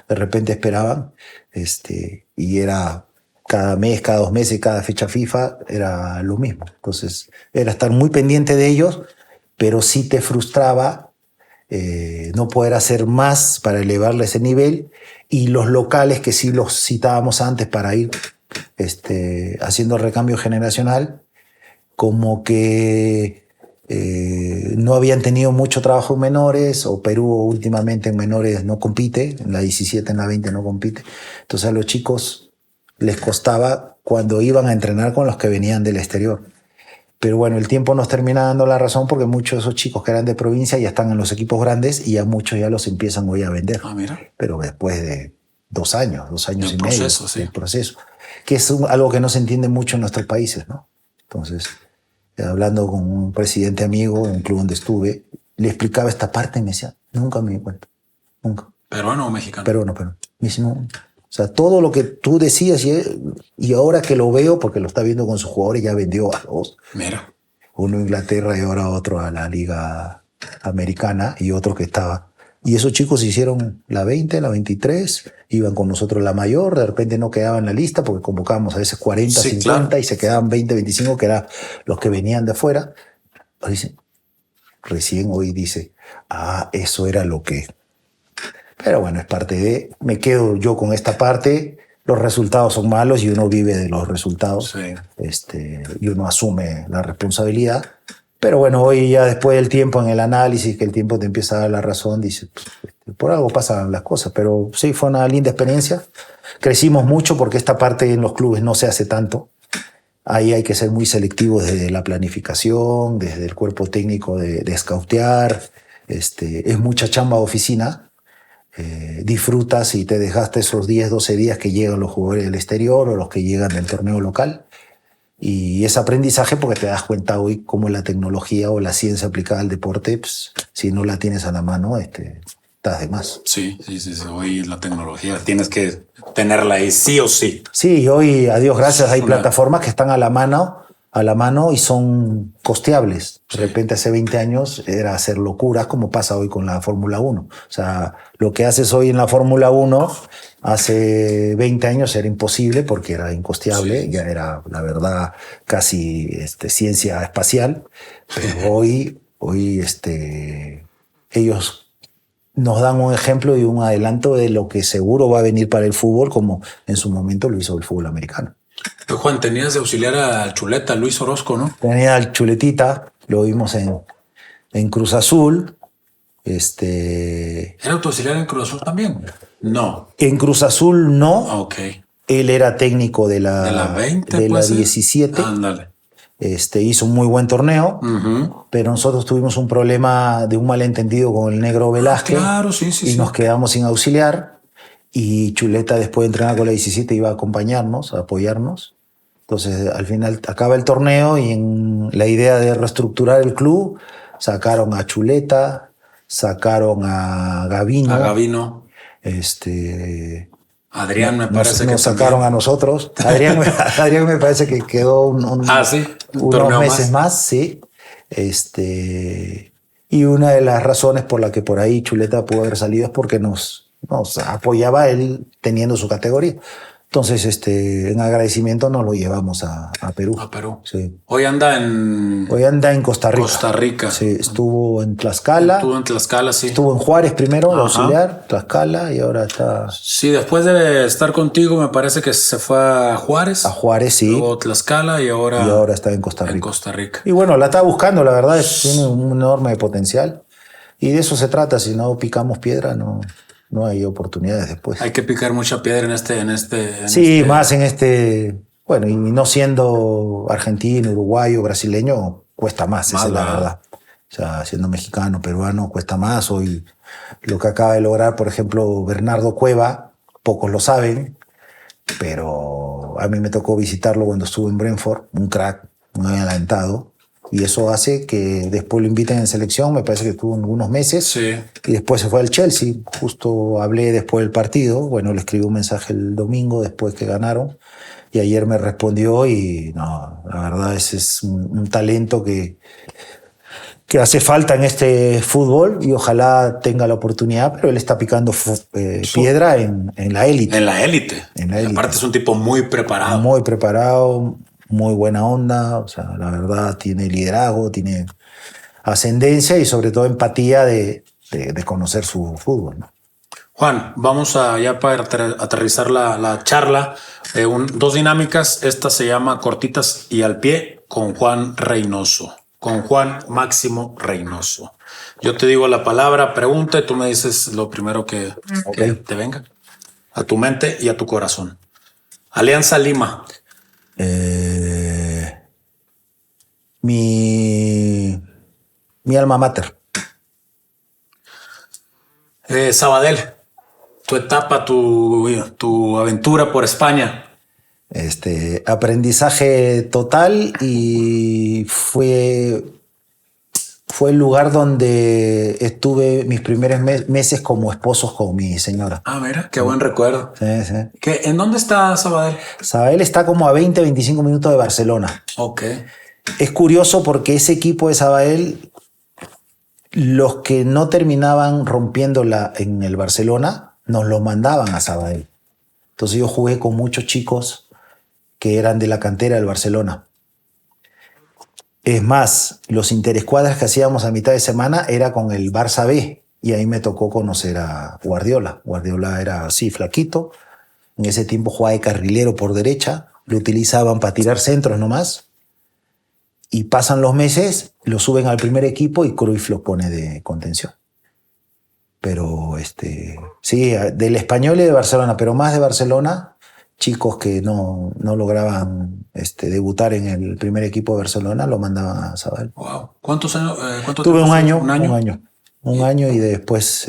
B: de repente esperaban, y era... Cada mes, cada 2 meses, cada fecha FIFA era lo mismo. Entonces era estar muy pendiente de ellos, pero sí te frustraba no poder hacer más para elevarle ese nivel, y los locales que sí los citábamos antes para ir haciendo recambio generacional, como que no habían tenido mucho trabajo en menores, o Perú últimamente en menores no compite, en la 17, en la 20 no compite. Entonces a los chicos les costaba cuando iban a entrenar con los que venían del exterior. Pero bueno, el tiempo nos termina dando la razón porque muchos de esos chicos que eran de provincia ya están en los equipos grandes y ya muchos ya los empiezan hoy a vender.
A: Mira.
B: Pero después de 2 años y medio.
A: Sí.
B: El proceso. Que es algo que no se entiende mucho en nuestros países, ¿no? Entonces, hablando con un presidente amigo en un club donde estuve, le explicaba esta parte y me decía, nunca me di cuenta. Nunca.
A: ¿Peruano o mexicano?
B: Peruano. Me dice, no. O sea, todo lo que tú decías y ahora que lo veo, porque lo está viendo con sus jugadores, ya vendió a 2.
A: Mira.
B: Uno a Inglaterra y ahora otro a la Liga Americana y otro que estaba. Y esos chicos hicieron la 20, la 23, iban con nosotros la mayor, de repente no quedaban en la lista porque convocábamos a veces 40, 50 claro. Y se quedaban 20, 25, que eran los que venían de afuera. Recién hoy dice, eso era lo que... Pero bueno, es parte de... Me quedo yo con esta parte. Los resultados son malos y uno vive de los resultados. Sí. Y uno asume la responsabilidad. Pero bueno, hoy ya después del tiempo en el análisis, que el tiempo te empieza a dar la razón, dices, por algo pasan las cosas. Pero sí, fue una linda experiencia. Crecimos mucho porque esta parte en los clubes no se hace tanto. Ahí hay que ser muy selectivos desde la planificación, desde el cuerpo técnico de scoutear. Es mucha chamba de oficina. Disfrutas y te dejaste esos 10, 12 días que llegan los jugadores del exterior o los que llegan del torneo local. Y es aprendizaje porque te das cuenta hoy cómo la tecnología o la ciencia aplicada al deporte, pues, si no la tienes a la mano, estás de más.
A: Sí. Hoy la tecnología tienes que tenerla ahí sí o sí.
B: Sí, hoy, a Dios gracias, hay plataformas que están a la mano y son costeables. De repente hace 20 años era hacer locuras como pasa hoy con la Fórmula 1. O sea, lo que haces hoy en la Fórmula 1 hace 20 años era imposible porque era incosteable, ya era, la verdad, casi ciencia espacial. Pero hoy ellos nos dan un ejemplo y un adelanto de lo que seguro va a venir para el fútbol, como en su momento lo hizo el fútbol americano.
A: Juan, tenías de auxiliar al Chuleta, Luis Orozco, ¿no?
B: Tenía al Chuletita, lo vimos en Cruz Azul.
A: ¿Era tu auxiliar en Cruz Azul también? No.
B: En Cruz Azul no.
A: Ok.
B: Él era técnico de la
A: 20,
B: de la 17.
A: Ándale.
B: hizo un muy buen torneo,
A: Ujú.
B: pero nosotros tuvimos un problema de un malentendido con el negro Velázquez
A: Claro, sí,
B: y nos quedamos sin auxiliar. Y Chuleta, después de entrenar con la 17, iba a acompañarnos, a apoyarnos. Entonces, al final acaba el torneo y en la idea de reestructurar el club, sacaron a Chuleta, sacaron a Gavino.
A: A Gavino. Adrián me parece que
B: Nos sacaron
A: también.
B: a nosotros. Adrián me parece que quedó
A: Sí, un
B: unos
A: torneo
B: meses más, sí. Y una de las razones por la que por ahí Chuleta pudo haber salido es porque nos apoyaba él teniendo su categoría. Entonces, en agradecimiento nos lo llevamos a Perú.
A: A Perú.
B: Sí.
A: Hoy anda en
B: Hoy anda en Costa Rica.
A: Costa Rica.
B: Sí, estuvo en Tlaxcala.
A: Estuvo en Tlaxcala, sí.
B: Estuvo en Juárez primero, de
A: Ajá.
B: auxiliar, Tlaxcala, y ahora está
A: Sí, después de estar contigo, me parece que se fue a Juárez.
B: a Juárez, sí.
A: Luego Tlaxcala y ahora
B: Está en Costa Rica.
A: en Costa Rica.
B: Y bueno, la está buscando, la verdad, tiene un enorme potencial. Y de eso se trata, si no picamos piedra, no hay oportunidades después.
A: Hay que picar mucha piedra en este.
B: Sí, más en bueno, y no siendo argentino, uruguayo, brasileño, cuesta más, esa es la verdad. O sea, siendo mexicano, peruano, cuesta más. Hoy lo que acaba de lograr, por ejemplo, Bernardo Cueva, pocos lo saben, pero a mí me tocó visitarlo cuando estuve en Brentford, un crack, muy adelantado. Y eso hace que después lo inviten en selección, me parece que estuvo unos meses.
A: Sí.
B: Y después se fue al Chelsea. Justo hablé después del partido. Bueno, le escribí un mensaje el domingo después que ganaron. Y ayer me respondió y no, la verdad ese es un talento que hace falta en este fútbol y ojalá tenga la oportunidad, pero él está picando piedra en la élite.
A: En la élite.
B: En la élite.
A: Aparte es un tipo muy preparado.
B: Muy preparado, muy buena onda, o sea, la verdad tiene liderazgo, tiene ascendencia y sobre todo empatía de conocer su fútbol, ¿no?
A: Juan, vamos ya para aterrizar la charla. Dos dinámicas. Esta se llama Cortitas y al pie con Juan Reynoso. Con Juan Máximo Reynoso. Yo te digo la palabra, pregunta y tú me dices lo primero que te venga a tu mente y a tu corazón. Alianza Lima.
B: Mi alma mater.
A: Sabadell. Tu etapa, tu aventura por España.
B: Aprendizaje total y fue el lugar donde estuve mis primeros meses como esposos con mi señora.
A: Mira, qué buen recuerdo.
B: Sí.
A: ¿En dónde está Sabadell?
B: Sabadell está como a 20-25 minutos de Barcelona.
A: Ok.
B: Es curioso porque ese equipo de Sabadell, los que no terminaban rompiéndola en el Barcelona, nos lo mandaban a Sabadell. Entonces yo jugué con muchos chicos que eran de la cantera del Barcelona. Es más, los interescuadras que hacíamos a mitad de semana era con el Barça B y ahí me tocó conocer a Guardiola. Guardiola era así, flaquito. En ese tiempo jugaba de carrilero por derecha. Lo utilizaban para tirar centros nomás. Y pasan los meses, lo suben al primer equipo y Cruyff lo pone de contención. Pero sí, del Español y de Barcelona, pero más de Barcelona, chicos que no lograban debutar en el primer equipo de Barcelona, lo mandaban a Sabadell.
A: Wow. ¿Cuántos años?
B: Tuve un año. Un año y después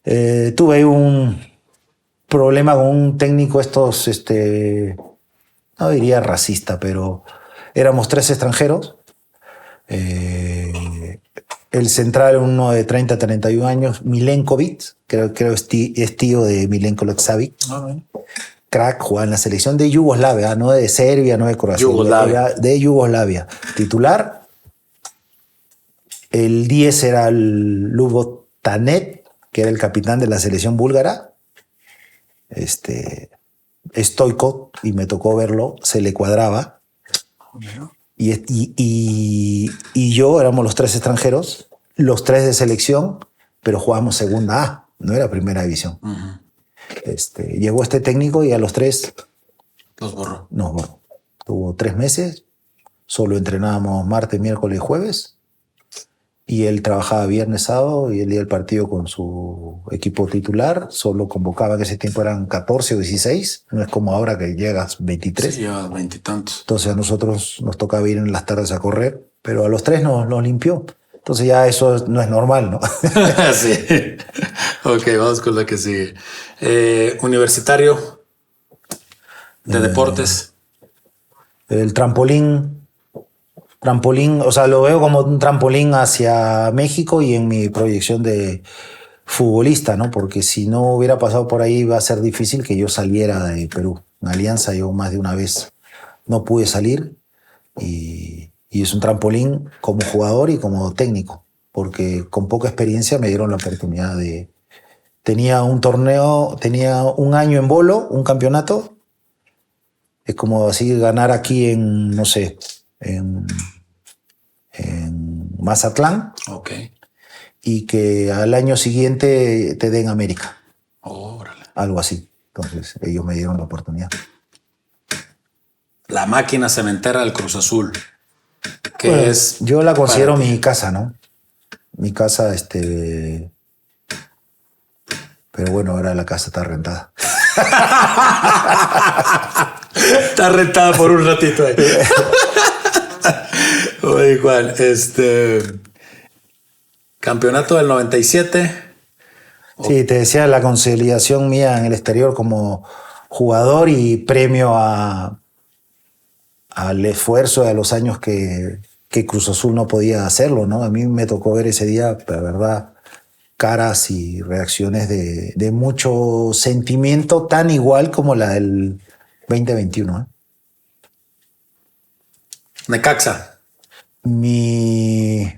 B: tuve ahí un problema con un técnico no diría racista, pero éramos 3 extranjeros. El central, uno de 30-31 años, Milenkovic, creo es tío de Milenko Savic. Crack, jugaba en la selección de Yugoslavia, no de Serbia, no de Croacia. De Yugoslavia. Titular. El 10 era el Lubo Tanet, que era el capitán de la selección búlgara. Stoico, y me tocó verlo, se le cuadraba. Y yo éramos los 3 extranjeros, los 3 de selección, pero jugábamos segunda A, no era primera división. Uh-huh. Llegó este técnico y a los 3
A: nos borró.
B: Tuvo 3 meses, solo entrenábamos martes, miércoles y jueves. y él trabajaba viernes, sábado, y el día del partido con su equipo titular solo convocaba, que ese tiempo eran 14 o 16, no es como ahora que llegas 23.
A: Sí, lleva 20 y tantos.
B: Entonces a nosotros nos tocaba ir en las tardes a correr, pero a los 3 nos limpió. Entonces ya eso no es normal, ¿no?
A: Sí. Ok, vamos con la que sigue. Universitario de deportes.
B: El trampolín, o sea, lo veo como un trampolín hacia México y en mi proyección de futbolista, ¿no? Porque si no hubiera pasado por ahí va a ser difícil que yo saliera de Perú. En Alianza yo más de una vez no pude salir y es un trampolín como jugador y como técnico, porque con poca experiencia me dieron la oportunidad de... Tenía un torneo, tenía un año en bolo, un campeonato. Es como así ganar aquí en, no sé, en Mazatlán,
A: Ok.
B: y que al año siguiente te den América.
A: Órale.
B: Algo así. Entonces ellos me dieron la oportunidad.
A: La máquina cementera del Cruz Azul. Que
B: Bueno,
A: es...
B: yo la considero
A: para ti.
B: mi casa, ¿no? Mi casa, pero bueno, ahora la casa está rentada.
A: Está rentada por un ratito ahí. Oye, Juan, campeonato del 97.
B: Sí, te decía la consolidación mía en el exterior como jugador y premio al esfuerzo de los años que Cruz Azul no podía hacerlo, ¿no? A mí me tocó ver ese día, la verdad, caras y reacciones de mucho sentimiento, tan igual como la del 2021, ¿eh?
A: Necaxa.
B: Mi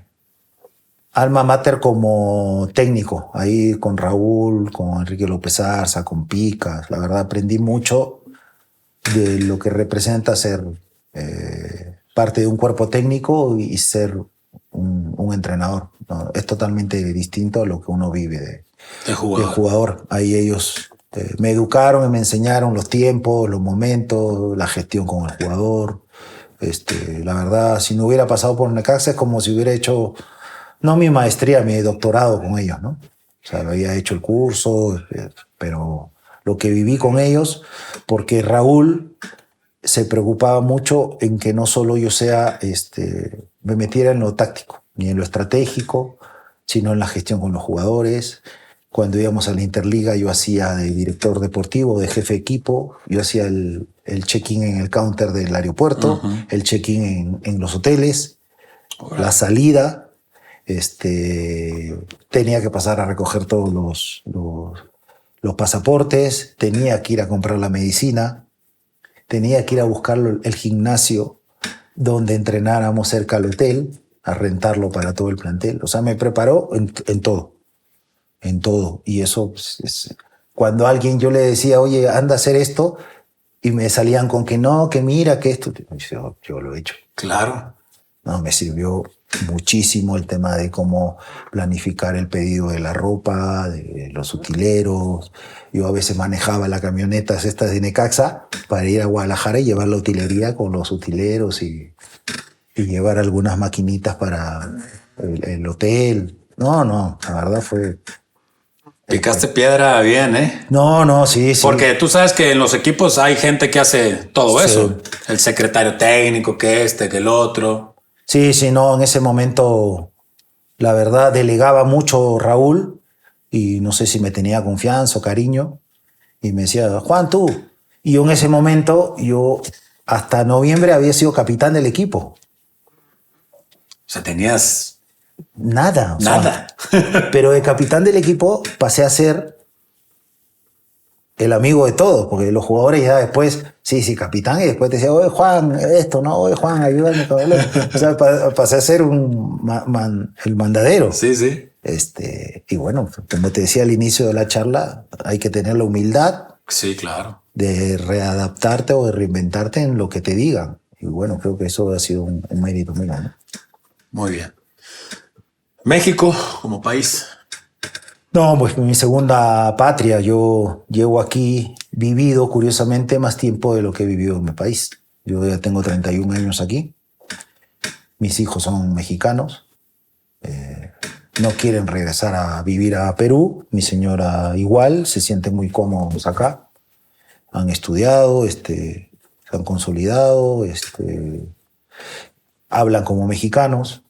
B: alma mater como técnico, ahí con Raúl, con Enrique López Arza, con Picas. La verdad aprendí mucho de lo que representa ser parte de un cuerpo técnico y ser un entrenador, ¿no? Es totalmente distinto a lo que uno vive
A: De
B: de
A: jugador.
B: jugador. Ahí ellos me educaron y me enseñaron los tiempos, los momentos, la gestión con el jugador. La verdad, si no hubiera pasado por Necaxa es como si hubiera hecho, no mi maestría, mi doctorado con ellos, ¿no? O sea, había hecho el curso, pero lo que viví con ellos, porque Raúl se preocupaba mucho en que no solo yo me metiera en lo táctico, ni en lo estratégico, sino en la gestión con los jugadores. Cuando íbamos a la Interliga yo hacía de director deportivo, de jefe de equipo, yo hacía el check-in en el counter del aeropuerto, el check-in en los hoteles, la salida, tenía que pasar a recoger todos los pasaportes, tenía que ir a comprar la medicina, tenía que ir a buscar el gimnasio donde entrenáramos cerca al hotel, a rentarlo para todo el plantel. O sea, me preparó en todo. En todo. Y eso, pues, cuando alguien yo le decía, oye, anda a hacer esto, y me salían con que no, que mira, que esto, yo lo he hecho.
A: Claro.
B: No, me sirvió muchísimo el tema de cómo planificar el pedido de la ropa, de los utileros. Yo a veces manejaba las camionetas estas de Necaxa para ir a Guadalajara y llevar la utilería con los utileros y llevar algunas maquinitas para el hotel. No, la verdad fue...
A: Picaste piedra bien, ¿eh?
B: No, sí.
A: Porque tú sabes que en los equipos hay gente que hace todo
B: Sí.
A: eso. El secretario técnico, que el otro.
B: Sí, no, en ese momento, la verdad, delegaba mucho Raúl y no sé si me tenía confianza o cariño y me decía, Juan, tú. Y yo en ese momento, yo hasta noviembre había sido capitán del equipo.
A: O sea, tenías
B: Nada.
A: nada.
B: Pero de capitán del equipo pasé a ser el amigo de todos, porque los jugadores ya después, sí, capitán, y después te decía, oye, Juan, esto, ¿no? Oye, Juan, ayúdame con él. O sea, pasé a ser el mandadero.
A: Sí.
B: Y bueno, como te decía al inicio de la charla, hay que tener la humildad
A: Sí, claro.
B: de readaptarte o de reinventarte en lo que te digan. Y bueno, creo que eso ha sido un mérito mío, ¿no?
A: Muy bien. México como país.
B: No, pues mi segunda patria. Yo llevo aquí vivido, curiosamente, más tiempo de lo que he vivido en mi país. Yo ya tengo 31 años aquí. Mis hijos son mexicanos. no quieren regresar a vivir a Perú. Mi señora igual, se sienten muy cómodos acá. Han estudiado, se han consolidado, hablan como mexicanos,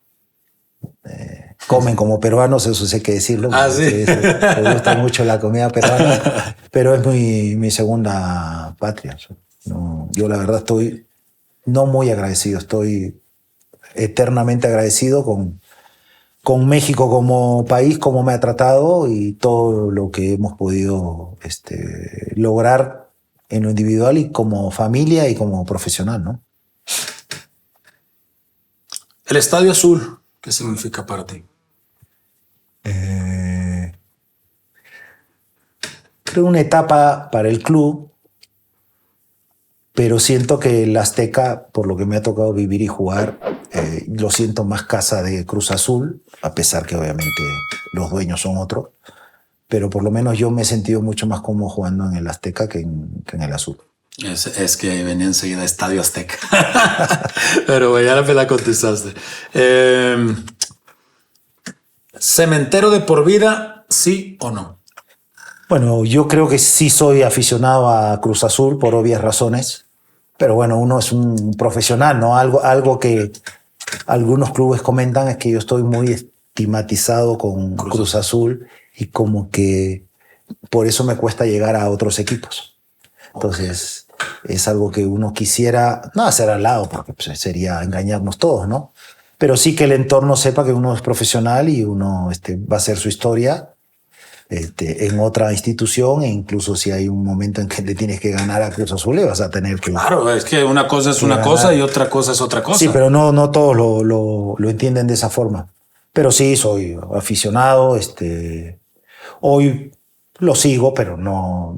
B: comen como peruanos, eso sí hay que decirlo.
A: Sí.
B: Me gusta mucho la comida peruana, pero es mi segunda patria. No, yo la verdad estoy no muy agradecido, estoy eternamente agradecido con México como país, cómo me ha tratado y todo lo que hemos podido lograr en lo individual y como familia y como profesional, ¿no?
A: El Estadio Azul, ¿qué significa para ti?
B: Creo una etapa para el club, pero siento que el Azteca, por lo que me ha tocado vivir y jugar, lo siento más casa de Cruz Azul, a pesar que obviamente los dueños son otros, pero por lo menos yo me he sentido mucho más cómodo jugando en el Azteca que en el Azul.
A: Es que venía enseguida Estadio Azteca. Pero ya me la contestaste. ¿Cementero de por vida, sí o no?
B: Bueno, yo creo que sí soy aficionado a Cruz Azul por obvias razones, pero bueno, uno es un profesional, ¿no? Algo que algunos clubes comentan es que yo estoy muy estigmatizado con Cruz Azul y como que por eso me cuesta llegar a otros equipos. Entonces, es algo que uno quisiera no hacer al lado, porque pues, sería engañarnos todos, ¿no? Pero sí que el entorno sepa que uno es profesional y uno va a hacer su historia en otra institución, e incluso si hay un momento en que le tienes que ganar a Cruz Azul, le vas a tener que...
A: Claro, es que una cosa es una
B: ganar.
A: cosa y otra cosa es otra cosa.
B: Sí, pero no todos lo entienden de esa forma. Pero sí, soy aficionado, hoy lo sigo, pero no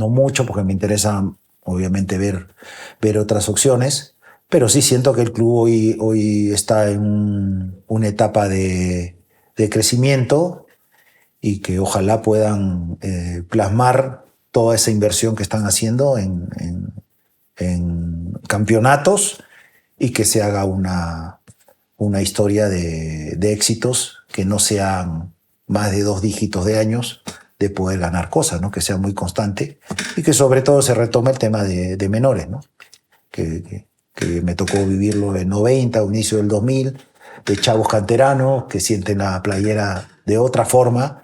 B: mucho, porque me interesa obviamente ver otras opciones. Pero sí siento que el club hoy está en una etapa de crecimiento y que ojalá puedan plasmar toda esa inversión que están haciendo en campeonatos y que se haga una historia de éxitos que no sean más de 2 dígitos de años de poder ganar cosas, ¿no? Que sea muy constante y que sobre todo se retome el tema de menores, ¿no? Que me tocó vivirlo en 90, inicio del 2000, de chavos canteranos que sienten la playera de otra forma,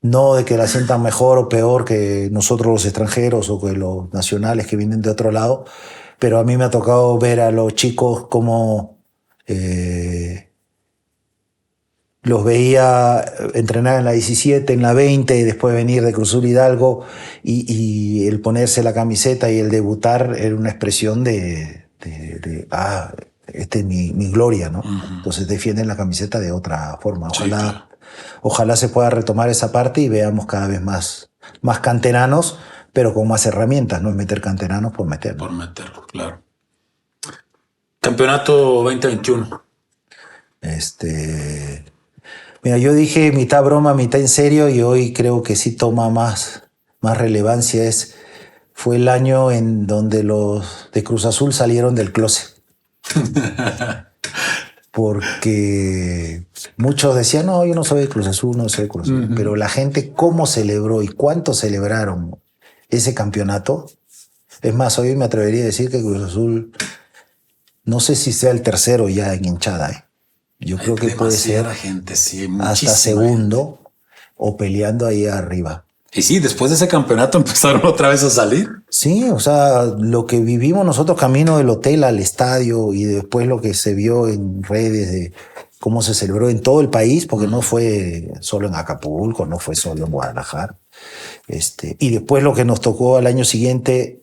B: no de que la sientan mejor o peor que nosotros los extranjeros o que los nacionales que vienen de otro lado, pero a mí me ha tocado ver a los chicos como los veía entrenar en la 17, en la 20, y después venir de Cruzul Hidalgo y el ponerse la camiseta y el debutar era una expresión esta es mi gloria, ¿no? Uh-huh. Entonces defienden la camiseta de otra forma. Ojalá se pueda retomar esa parte y veamos cada vez más canteranos, pero con más herramientas, no es meter canteranos por meter.
A: Por meterlo, claro. Campeonato 2021.
B: Mira, yo dije mitad broma, mitad en serio, y hoy creo que sí toma más relevancia. Fue el año en donde los de Cruz Azul salieron del closet. Porque muchos decían, no, yo no soy de Cruz Azul, no soy de Cruz Azul. Uh-huh. Pero la gente, cómo celebró y cuánto celebraron ese campeonato. Es más, hoy me atrevería a decir que Cruz Azul, no sé si sea el tercero ya en hinchada, ¿eh? Yo creo que puede ser
A: gente, sí,
B: hasta segundo gente. O peleando ahí arriba.
A: Y sí, después de ese campeonato empezaron otra vez a salir.
B: Sí, o sea, lo que vivimos nosotros camino del hotel al estadio y después lo que se vio en redes de cómo se celebró en todo el país, porque no fue solo en Acapulco, no fue solo en Guadalajara. Y después lo que nos tocó al año siguiente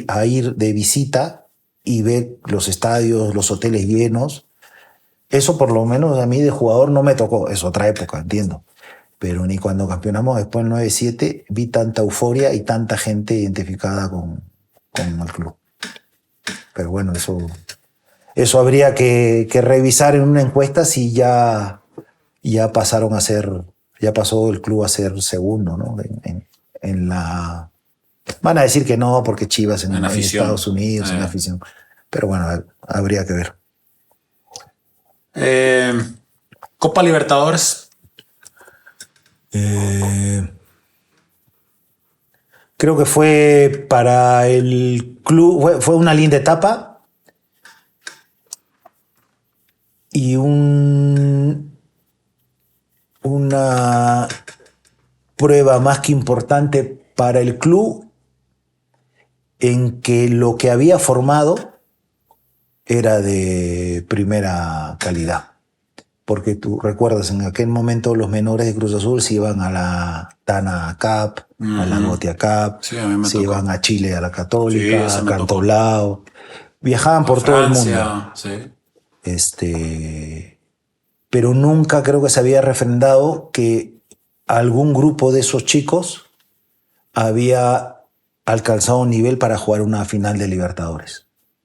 B: a ir de visita y ver los estadios, los hoteles llenos. Eso por lo menos a mí de jugador no me tocó, es otra época, entiendo. Pero ni cuando campeonamos después del 9-7 vi tanta euforia y tanta gente identificada con el club. Pero bueno, eso habría que revisar en una encuesta si ya pasó el club a ser segundo, ¿no? En la... Van a decir que no, porque Chivas en Estados Unidos, en afición. Pero bueno, habría que ver.
A: Copa Libertadores.
B: Creo que fue para el club, fue una linda etapa y una prueba más que importante para el club en que lo que había formado era de primera calidad. Porque tú recuerdas, en aquel momento los menores de Cruz Azul se iban a la Tana Cup, a la Gotia Cup,
A: Sí, a mí me
B: se
A: tocó.
B: iban a Chile a la
A: Sí,
B: Católica,
A: esa
B: a
A: me tocó.
B: Cantolao, viajaban por todo el mundo.
A: Sí.
B: Pero nunca creo que se había refrendado que algún grupo de esos chicos había alcanzado un nivel para jugar una final de Libertadores.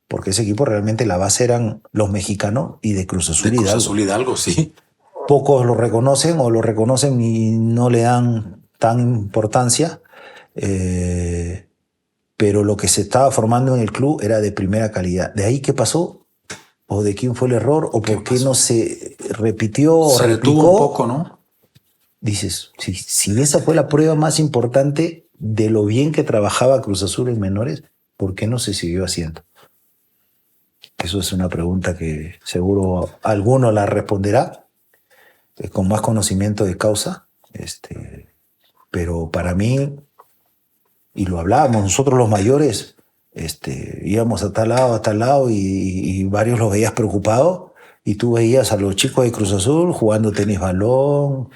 B: Porque ese equipo realmente la base eran los mexicanos y de Cruz Azul
A: De Cruz
B: Hidalgo.
A: Azul Hidalgo, sí.
B: Pocos lo reconocen o lo reconocen y no le dan tan importancia, pero lo que se estaba formando en el club era de primera calidad. ¿De ahí qué pasó? ¿O de quién fue el error? ¿O por qué no se repitió o
A: Se
B: replicó?
A: detuvo un poco, ¿no?
B: Dices, si esa fue la prueba más importante de lo bien que trabajaba Cruz Azul en menores, ¿por qué no se siguió haciendo? Eso es una pregunta que seguro alguno la responderá con más conocimiento de causa. Pero para mí, y lo hablábamos nosotros los mayores, íbamos a tal lado y varios los veías preocupados y tú veías a los chicos de Cruz Azul jugando tenis balón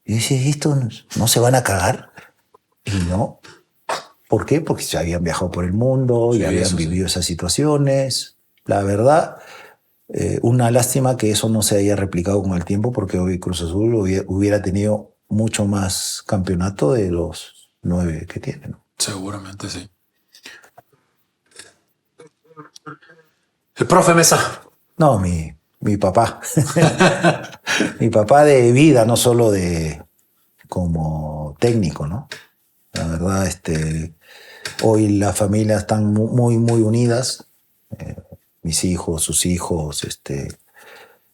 B: y dices, ¿estos no se van a cagar? Y no. ¿Por qué? Porque ya habían viajado por el mundo, ya habían vivido esas situaciones. La verdad, una lástima que eso no se haya replicado con el tiempo, porque hoy Cruz Azul hubiera tenido mucho más campeonato de los 9 que tiene, ¿no?
A: Seguramente sí. El profe Mesa.
B: No, mi papá. Mi papá de vida, no solo como técnico, ¿no? La verdad, hoy las familias están muy, muy unidas. Mis hijos, sus hijos,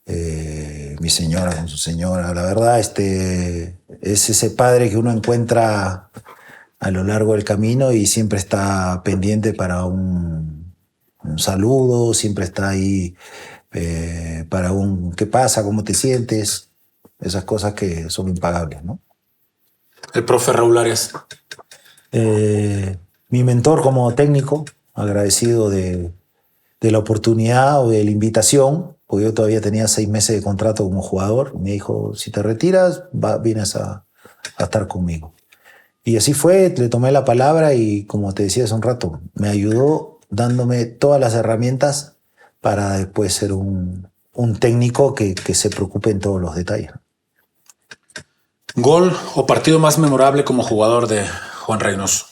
B: mi señora con su señora. La verdad, es ese padre que uno encuentra a lo largo del camino y siempre está pendiente para un saludo, siempre está ahí para ¿qué pasa? ¿Cómo te sientes? Esas cosas que son impagables, ¿no?
A: El profe Raúl Arias.
B: Mi mentor como técnico, agradecido de la oportunidad o de la invitación, porque yo todavía tenía 6 meses de contrato como jugador. Me dijo, si te retiras, vienes a estar conmigo. Y así fue, le tomé la palabra y, como te decía hace un rato, me ayudó dándome todas las herramientas para después ser un técnico que se preocupe en todos los detalles.
A: ¿Gol o partido más memorable como jugador de Juan Reynoso?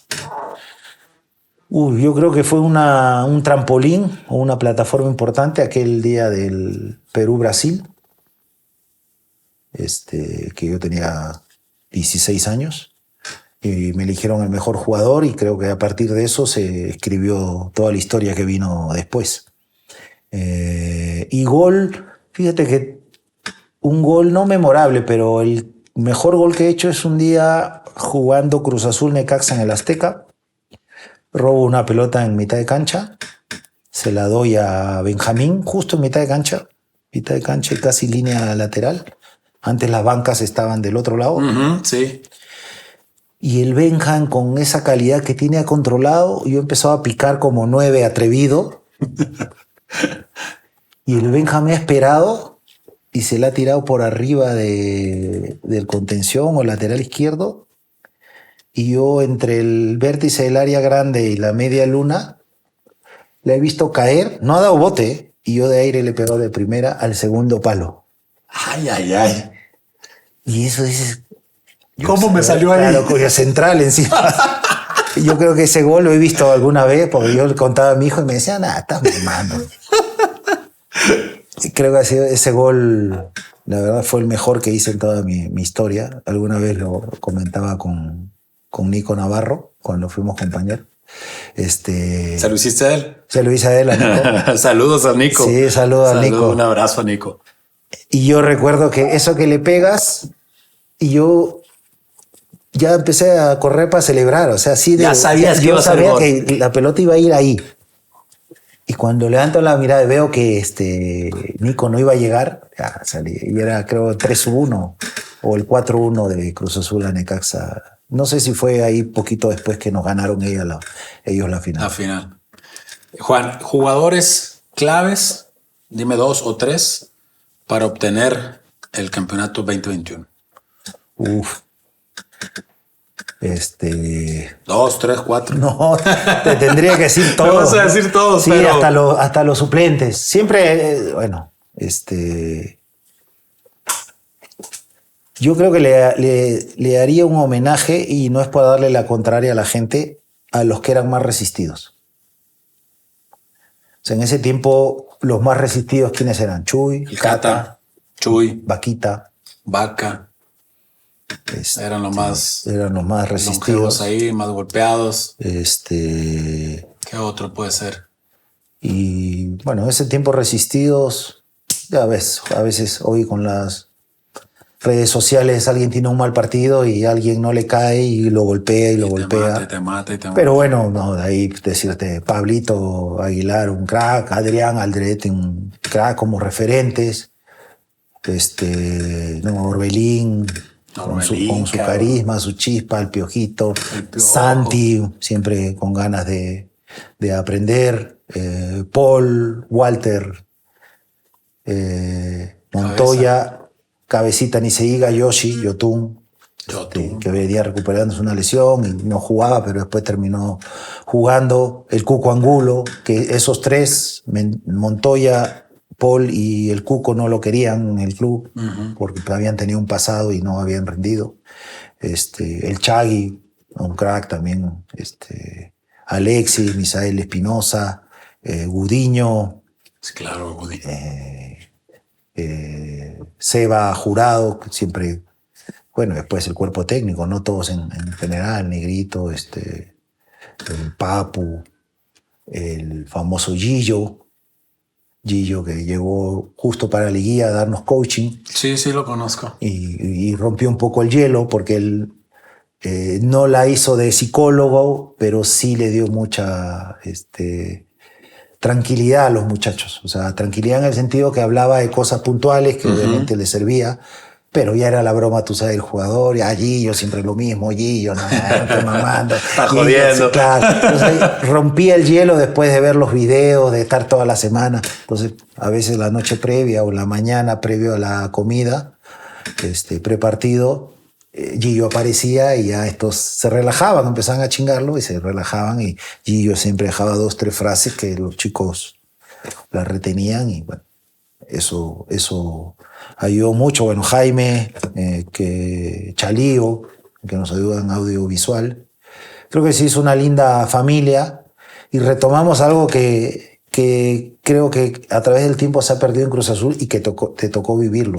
B: Yo creo que fue un trampolín o una plataforma importante aquel día del Perú-Brasil, que yo tenía 16 años y me eligieron el mejor jugador y creo que a partir de eso se escribió toda la historia que vino después. Y gol, fíjate que un gol no memorable, pero el mejor gol que he hecho es un día jugando Cruz Azul Necaxa en el Azteca. Robo una pelota en mitad de cancha, se la doy a Benjamín, justo en mitad de cancha y casi línea lateral. Antes las bancas estaban del otro lado.
A: Sí.
B: Y el Benjam, con esa calidad que tiene, ha controlado. Yo empezaba a picar como 9 atrevido. Y el Benjam me ha esperado y se la ha tirado por arriba del contención o lateral izquierdo. Y yo, entre el vértice del área grande y la media luna, la he visto caer. No ha dado bote, y yo de aire le he pegado de primera al segundo palo.
A: Ay, ay, ay.
B: Y eso dices...
A: ¿Cómo me salió ahí?
B: Claro, cuya central encima. Yo creo que ese gol lo he visto alguna vez, porque yo le contaba a mi hijo y me decía, nada, estás mamando. Creo que ese gol, la verdad, fue el mejor que hice en toda mi historia. Alguna vez lo comentaba con Nico Navarro, cuando fuimos compañeros.
A: ¿Se lo hiciste a él?
B: Se lo hice a él, a Nico.
A: Saludos a Nico.
B: Sí, saludos a Nico.
A: Un abrazo a Nico.
B: Y yo recuerdo que eso que le pegas, y yo ya empecé a correr para celebrar. O sea, así de,
C: Ya sabías que
B: yo
C: iba a ser
B: sabía
C: gol.
B: que la pelota iba a ir ahí. Y cuando levanto la mirada y veo que Nico no iba a llegar, ya salí. Y era, creo, 3-1 o el 4-1 de Cruz Azul a Necaxa. No sé si fue ahí poquito después que nos ganaron ellos la final.
A: La final. Juan, jugadores claves, dime 2 o 3 para obtener el campeonato 2021.
B: Uf.
A: 2, 3, 4.
B: No, te tendría que decir
A: Me
B: todos.
A: vas a decir todos,
B: Sí,
A: pero...
B: hasta los suplentes. Siempre, bueno, yo creo que le haría un homenaje, y no es por darle la contraria a la gente, a los que eran más resistidos. O sea, en ese tiempo, los más resistidos, ¿quiénes eran? Chuy,
A: El Cata, Chuy,
B: Vaquita.
A: Vaca, eran los más
B: longevos
A: resistidos ahí, más golpeados.
B: Y
A: ¿Qué otro puede ser?
B: bueno, en ese tiempo resistidos, ya ves, a veces hoy con las redes sociales alguien tiene un mal partido y alguien no le cae y lo golpea y lo golpea.
A: Te mata.
B: Pero bueno, no, de ahí decirte Pablito Aguilar, un crack, Adrián Aldrete, un crack como referentes, Orbelín, con su carisma, su chispa, el Piojito, Santi, siempre con ganas de aprender, Paul, Walter, Montoya, Cabecita ni se diga, Yotun, que venía recuperándose una lesión y no jugaba, pero después terminó jugando, el Cuco Angulo, que esos tres, Montoya, Paul y el Cuco, no lo querían en el club, porque habían tenido un pasado y no habían rendido. El Chagui, un crack también, Alexis, Misael Espinosa, Gudiño,
A: Sí, claro, Gudiño.
B: Seba Jurado, que siempre, bueno, después el cuerpo técnico, no todos en general, Negrito, el Papu, el famoso Gillo, que llegó justo para la liguilla a darnos coaching.
A: Sí, lo conozco.
B: Y rompió un poco el hielo, porque él no la hizo de psicólogo, pero sí le dio mucha tranquilidad a los muchachos. O sea, tranquilidad en el sentido que hablaba de cosas puntuales que obviamente le servía, pero ya era la broma, tú sabes, el jugador, Gillo siempre lo mismo, Gillo, no te mamando.
C: Está jodiendo.
B: Claro. Entonces, rompía el hielo después de ver los videos, de estar toda la semana. Entonces, a veces la noche previa o la mañana previo a la comida, prepartido, Gillo aparecía y ya estos se relajaban, empezaban a chingarlo y se relajaban, y Gillo siempre dejaba 2, 3 frases que los chicos las retenían, y bueno, eso ayudó mucho. Bueno, Jaime, Chalío, que nos ayuda en audiovisual. Creo que sí es una linda familia, y retomamos algo que creo que a través del tiempo se ha perdido en Cruz Azul y que te tocó vivirlo.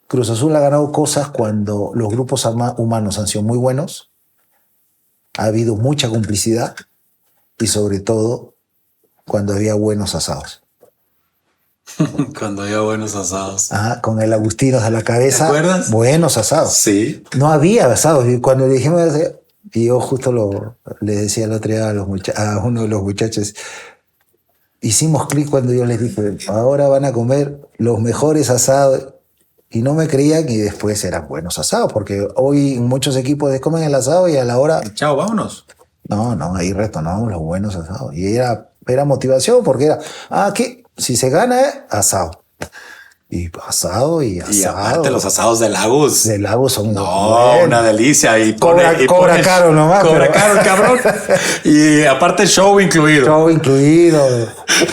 B: Cruz Azul ha ganado cosas cuando los grupos humanos han sido muy buenos, ha habido mucha complicidad, y sobre todo cuando había buenos asados.
A: Cuando había buenos asados.
B: Con el Agustinos a la cabeza.
A: ¿Te acuerdas?
B: Buenos asados.
A: Sí.
B: No había asados. Y cuando le dijimos, y yo justo le decía el otro día a uno de los muchachos, hicimos clic cuando yo les dije, ahora van a comer los mejores asados. Y no me creían, y después eran buenos asados, porque hoy muchos equipos comen el asado y a la hora...
A: Chao, vámonos.
B: No, ahí retomamos los buenos asados. Y era motivación, porque era, ¿qué? Si se gana, asado. Y asado y asado.
A: Y aparte los asados de Lagos.
B: De Lagos son
A: buenos. Una delicia. Y
B: cobra caro nomás.
A: Cobra caro el cabrón. Y aparte show incluido.
B: Show incluido.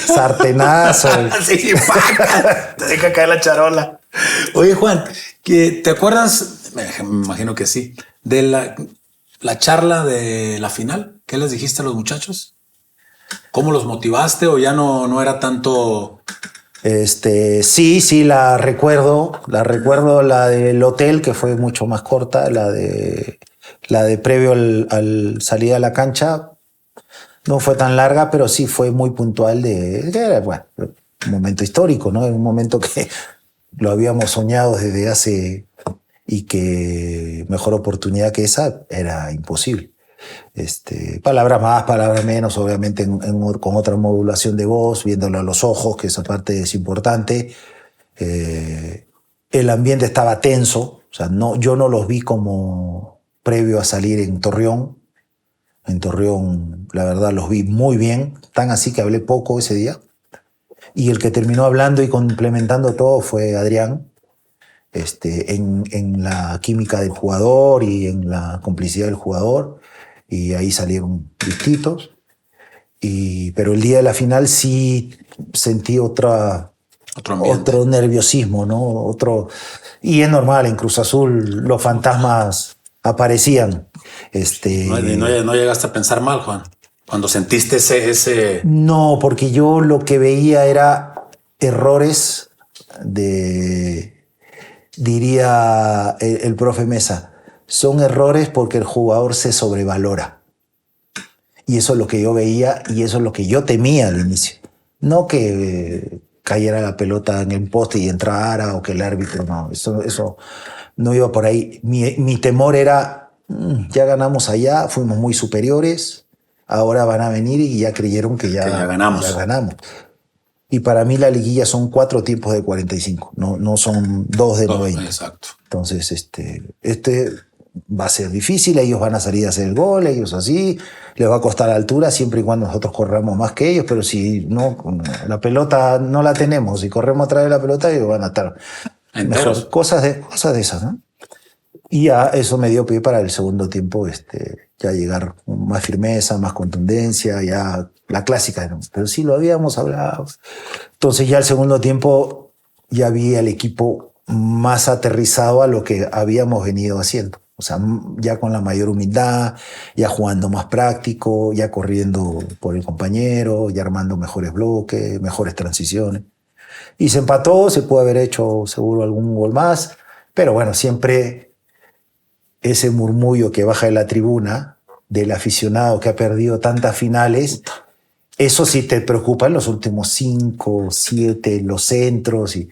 B: Sartenazo.
A: Sí, paca. Te deja caer la charola. Oye, Juan, ¿te acuerdas? Me imagino que sí. De la charla de la final. ¿Qué les dijiste a los muchachos? ¿Cómo los motivaste o ya no era tanto?
B: Sí, la recuerdo. La recuerdo, la del hotel, que fue mucho más corta. La de previo al salir a la cancha no fue tan larga, pero sí fue muy puntual. Era, bueno, un momento histórico, ¿no? Un momento que lo habíamos soñado desde hace, y que mejor oportunidad que esa era imposible. Palabras más, palabras menos, obviamente con otra modulación de voz, viéndolo a los ojos, que esa parte es importante. El ambiente estaba tenso, o sea, yo no los vi como previo a salir en Torreón. En Torreón, la verdad, los vi muy bien, tan así que hablé poco ese día. Y el que terminó hablando y complementando todo fue Adrián, en la química del jugador y en la complicidad del jugador. Y ahí salieron distintos. Pero el día de la final sí sentí otro nerviosismo, ¿no? Y es normal, en Cruz Azul los fantasmas aparecían.
A: No llegaste a pensar mal, Juan, cuando sentiste ese...
B: No, porque yo lo que veía era errores diría el profe Mesa, son errores porque el jugador se sobrevalora. Y eso es lo que yo veía y eso es lo que yo temía al inicio. No que cayera la pelota en el poste y entrara, o que el árbitro, no, eso no iba por ahí. Mi temor era, ya ganamos allá, fuimos muy superiores, ahora van a venir y ya creyeron que ya
A: ganamos.
B: Y para mí la liguilla son 4 tiempos de 45, no son 2 de 90.
A: Exacto.
B: Entonces, va a ser difícil, ellos van a salir a hacer el gol, ellos así, les va a costar altura siempre y cuando nosotros corramos más que ellos, pero si no, la pelota no la tenemos y corremos atrás de la pelota, ellos van a estar mejor. Cosas de esas, ¿no? Y ya eso me dio pie para el segundo tiempo, ya llegar con más firmeza, más contundencia, ya la clásica, ¿no? Pero sí lo habíamos hablado. Entonces ya el segundo tiempo ya vi al equipo más aterrizado a lo que habíamos venido haciendo. O sea, ya con la mayor humildad, ya jugando más práctico, ya corriendo por el compañero, ya armando mejores bloques, mejores transiciones. Y se empató, se pudo haber hecho seguro algún gol más, pero bueno, siempre ese murmullo que baja de la tribuna del aficionado que ha perdido tantas finales, eso sí te preocupa en los últimos 5, 7, los centros. Y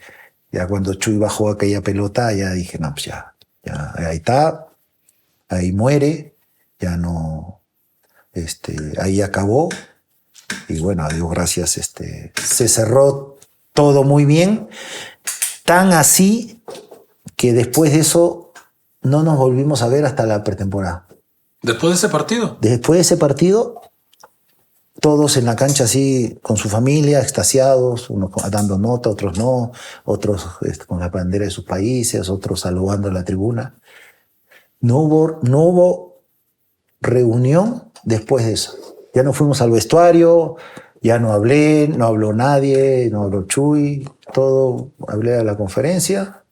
B: ya cuando Chuy bajó aquella pelota, ya dije, no, pues ya ahí está. Ahí muere, ya no, ahí acabó. Y bueno, a Dios gracias, se cerró todo muy bien. Tan así que después de eso no nos volvimos a ver hasta la pretemporada.
A: ¿Después de ese partido?
B: Después de ese partido, todos en la cancha así, con su familia, extasiados, unos dando nota, otros no, otros con la bandera de sus países, otros saludando a la tribuna. No hubo reunión después de eso. Ya no fuimos al vestuario, ya no hablé, no habló nadie, no habló Chuy, todo, hablé a la conferencia.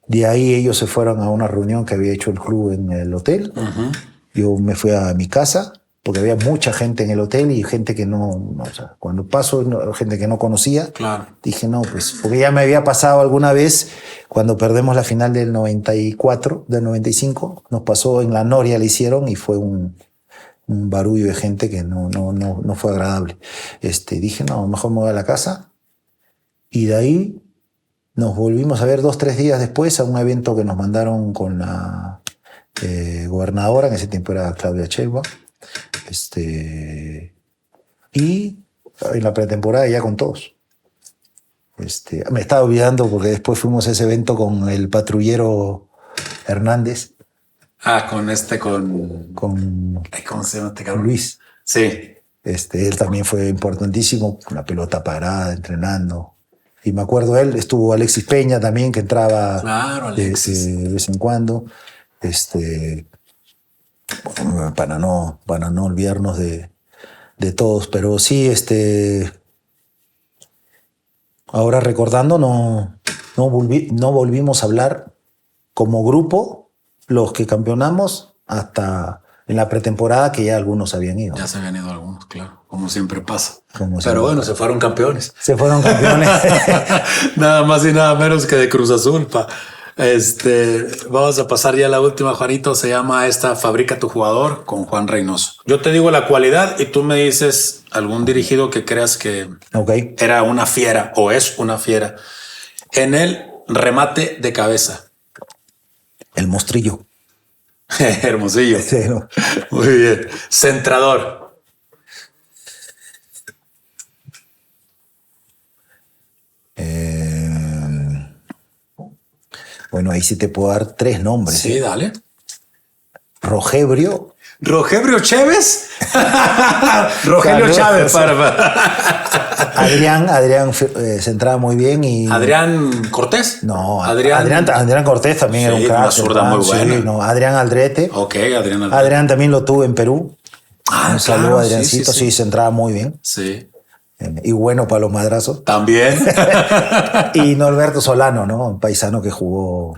B: De ahí ellos se fueron a una reunión que había hecho el club en el hotel. Uh-huh. Yo me fui a mi casa, porque había mucha gente en el hotel y gente que no o sea, cuando paso, gente que no conocía.
A: Claro.
B: Dije, no, pues, porque ya me había pasado alguna vez cuando perdemos la final del 94, del 95, nos pasó en la Noria, le hicieron y fue un barullo de gente que no fue agradable. Dije, no, mejor me voy a la casa. Y de ahí nos volvimos a ver 2, 3 días después a un evento que nos mandaron con la gobernadora, en ese tiempo era Claudia Sheinbaum. Y en la pretemporada ya con todos. Me estaba olvidando porque después fuimos a ese evento con el patrullero Hernández.
A: ¿Cómo se llama este cabrón?
B: Luis.
A: Sí.
B: Él también fue importantísimo, con la pelota parada, entrenando. Y me acuerdo estuvo Alexis Peña también, que entraba de vez en cuando. Para no olvidarnos de todos, pero sí, ahora recordando, no volvimos a hablar como grupo, los que campeonamos, hasta en la pretemporada, que ya algunos habían ido.
A: Ya se habían ido algunos, claro, como siempre pasa. Pero bueno, se fueron campeones.
B: Se fueron campeones.
A: Nada más y nada menos que de Cruz Azul, vamos a pasar ya a la última, Juanito. Se llama Fabrica tu jugador, con Juan Reynoso. Yo te digo la cualidad y tú me dices algún dirigido que creas que era una fiera o es una fiera. En él remate de cabeza.
B: El Mostrillo.
A: Hermosillo.
B: Sí, ¿no?
A: Muy bien. Centrador.
B: Bueno, ahí sí te puedo dar 3 nombres.
A: Sí, dale.
B: Rogebrio.
A: Rogelio Chávez. Rogelio Chávez.
B: Adrián centraba muy bien y...
A: Adrián Cortés.
B: No, Adrián Cortés también era un crack.
A: Una zurda muy buena.
B: Sí, no, Adrián Aldrete.
A: Ok, Adrián Aldrete.
B: Adrián también lo tuve en Perú. Un saludo
A: claro,
B: a Adriancito, sí, centraba muy bien.
A: Sí.
B: Y bueno para los madrazos.
A: También.
B: Y Norberto Solano, ¿no? Un paisano que jugó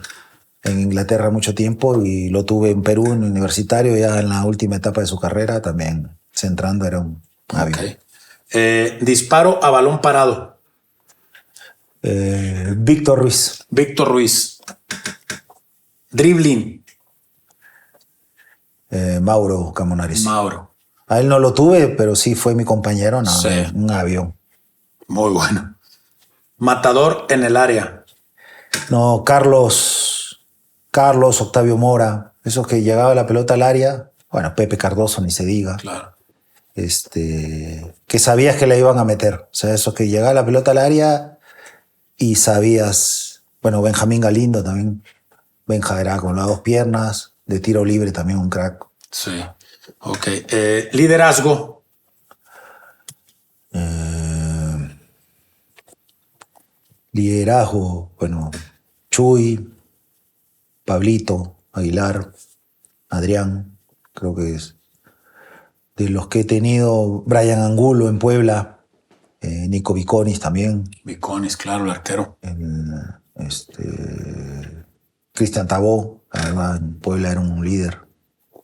B: en Inglaterra mucho tiempo y lo tuve en Perú, en universitario, ya en la última etapa de su carrera, también centrando, era un avión.
A: Okay. Disparo a balón parado.
B: Víctor Ruiz.
A: Víctor Ruiz. Dribbling.
B: Mauro Camonares.
A: Mauro.
B: A él no lo tuve, pero sí fue mi compañero, no,
A: Sí.
B: un avión.
A: Muy bueno. Matador en el área.
B: No, Carlos, Octavio Mora, esos que llegaba la pelota al área, bueno, Pepe Cardoso ni se diga.
A: Claro.
B: Que sabías que la iban a meter. O sea, esos que llegaba la pelota al área y sabías, bueno, Benjamín Galindo también. Benja era con las 2 piernas, de tiro libre también un crack.
A: Sí. Ok. Liderazgo.
B: Liderazgo, bueno, Chuy, Pablito, Aguilar, Adrián, creo que es. De los que he tenido, Brian Angulo en Puebla, Nico Viconis también.
A: Viconis, claro, el arquero.
B: Cristian Tabó, la verdad, en Puebla era un líder.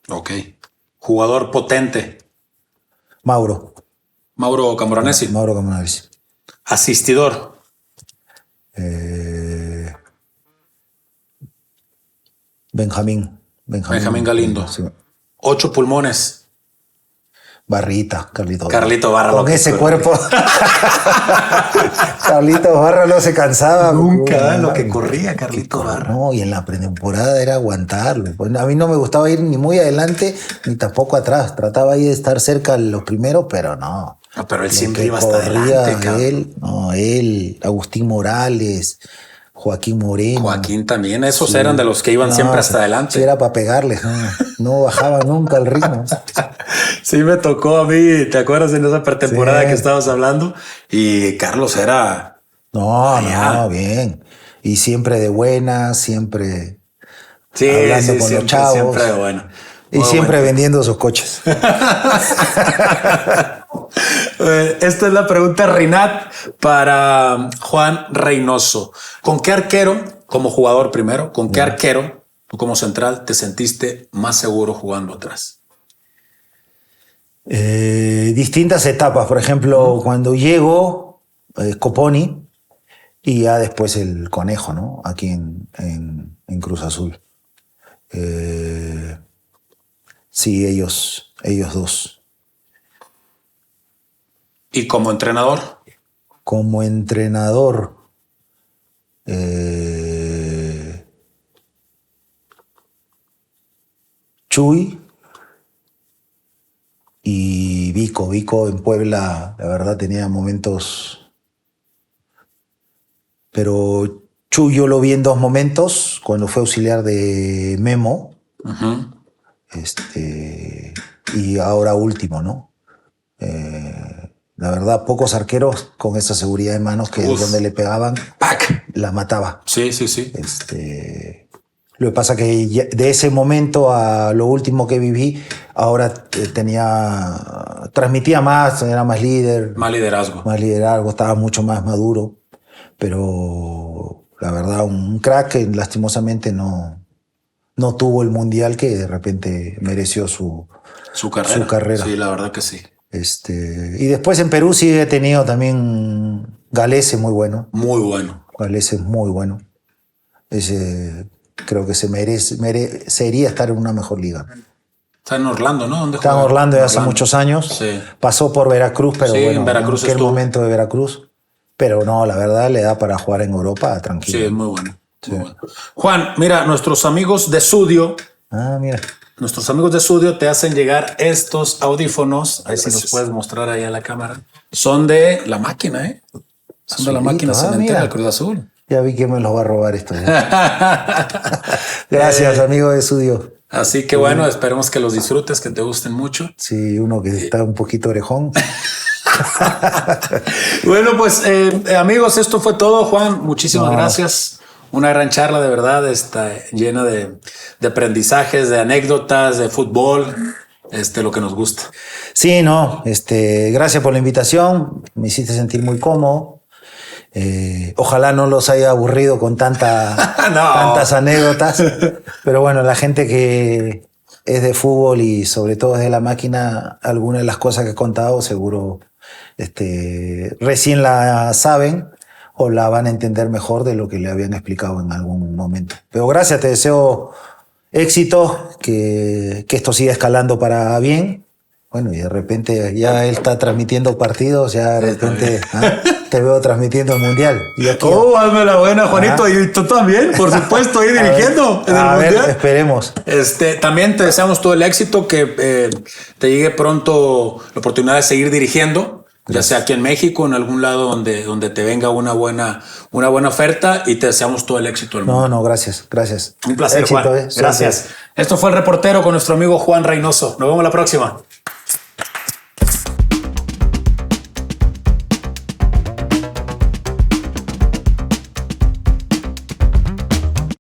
A: Ok. Jugador potente.
B: Mauro
A: Camoranesi.
B: Mauro Camoranesi.
A: Asistidor.
B: Benjamín
A: Galindo.
B: Sí.
A: 8 pulmones.
B: Barrita, Carlito
A: Barra.
B: Con ese cuerpo. Carlito Barra no se cansaba.
A: Nunca lo que corría Carlito Barra.
B: No, y en la pretemporada era aguantarlo. Pues a mí no me gustaba ir ni muy adelante ni tampoco atrás. Trataba ahí de estar cerca de los primeros, pero no.
A: No, pero él siempre iba hasta adelante.
B: Él, Agustín Morales, Joaquín Moreno.
A: Joaquín también, esos eran de los que iban siempre hasta adelante.
B: Sí, era para pegarles, no bajaba nunca el ritmo.
A: Sí, me tocó a mí, ¿te acuerdas en esa pretemporada que estabas hablando? Y Carlos era...
B: No, bien. Y siempre de buena, siempre hablando con los chavos.
A: Siempre de buena.
B: Y siempre vendiendo sus coches.
A: Esta es la pregunta Rinat para Juan Reynoso. ¿Con qué arquero, como jugador primero, con qué arquero o como central te sentiste más seguro jugando atrás?
B: Distintas etapas. Por ejemplo, cuando llego, Coponi y ya después el Conejo, ¿no? Aquí en Cruz Azul. Sí, ellos 2.
A: ¿Y como entrenador?
B: Como entrenador, Chuy y Vico. Vico en Puebla, la verdad, tenía momentos... Pero Chuy yo lo vi en 2 momentos, cuando fue auxiliar de Memo.
A: Uh-huh.
B: Y ahora último, ¿no? La verdad, pocos arqueros con esa seguridad de manos que donde le pegaban,
A: ¡pac!,
B: la mataba.
A: Sí.
B: Lo que pasa que de ese momento a lo último que viví, ahora transmitía más, era más líder.
A: Más liderazgo,
B: estaba mucho más maduro. Pero la verdad, un crack que lastimosamente no tuvo el mundial que de repente mereció su carrera.
A: Sí, la verdad que sí.
B: Y después en Perú sí he tenido también Galese, muy bueno.
A: Muy bueno.
B: Galese es muy bueno. Creo que se merecería estar en una mejor liga.
A: Está en Orlando, ¿no?
B: Está en Orlando hace muchos años.
A: Sí.
B: Pasó por Veracruz, pero
A: sí,
B: bueno,
A: en Veracruz
B: en aquel momento de Veracruz. Pero no, la verdad le da para jugar en Europa tranquilo.
A: Sí, es muy bueno. Sí. Muy bueno. Juan, mira, nuestros amigos de Sudio.
B: Mira.
A: Nuestros amigos de Sudio te hacen llegar estos audífonos. A ver si los puedes mostrar ahí a la cámara. Son de La Máquina, ¿eh? Son de La Máquina Cementera del Cruz Azul.
B: Ya vi que me los va a robar esto. Gracias, amigo de Sudio.
A: Así que bueno, esperemos que los disfrutes, que te gusten mucho.
B: Sí, uno que está un poquito orejón.
A: Bueno, pues amigos, esto fue todo. Juan, muchísimas gracias. Una gran charla, de verdad, está llena de aprendizajes, de anécdotas, de fútbol, lo que nos gusta.
B: Sí, no, gracias por la invitación. Me hiciste sentir muy cómodo. Ojalá no los haya aburrido con tantas anécdotas. Pero bueno, la gente que es de fútbol y sobre todo es de La Máquina, algunas de las cosas que he contado seguro recién la saben o la van a entender mejor de lo que le habían explicado en algún momento. Pero gracias, te deseo éxito, que esto siga escalando para bien. Bueno, y de repente ya él está transmitiendo partidos, ya de repente te veo transmitiendo el Mundial.
A: Hazme la buena, Juanito, y tú también, por supuesto, ahí dirigiendo en el Mundial.
B: Esperemos.
A: También te deseamos todo el éxito, que te llegue pronto la oportunidad de seguir dirigiendo. Ya sea aquí en México, en algún lado donde te venga una buena oferta, y te deseamos todo el éxito del mundo.
B: No, gracias.
A: Un placer, éxito, Juan. Gracias. Esto fue El Reportero con nuestro amigo Juan Reynoso. Nos vemos la próxima.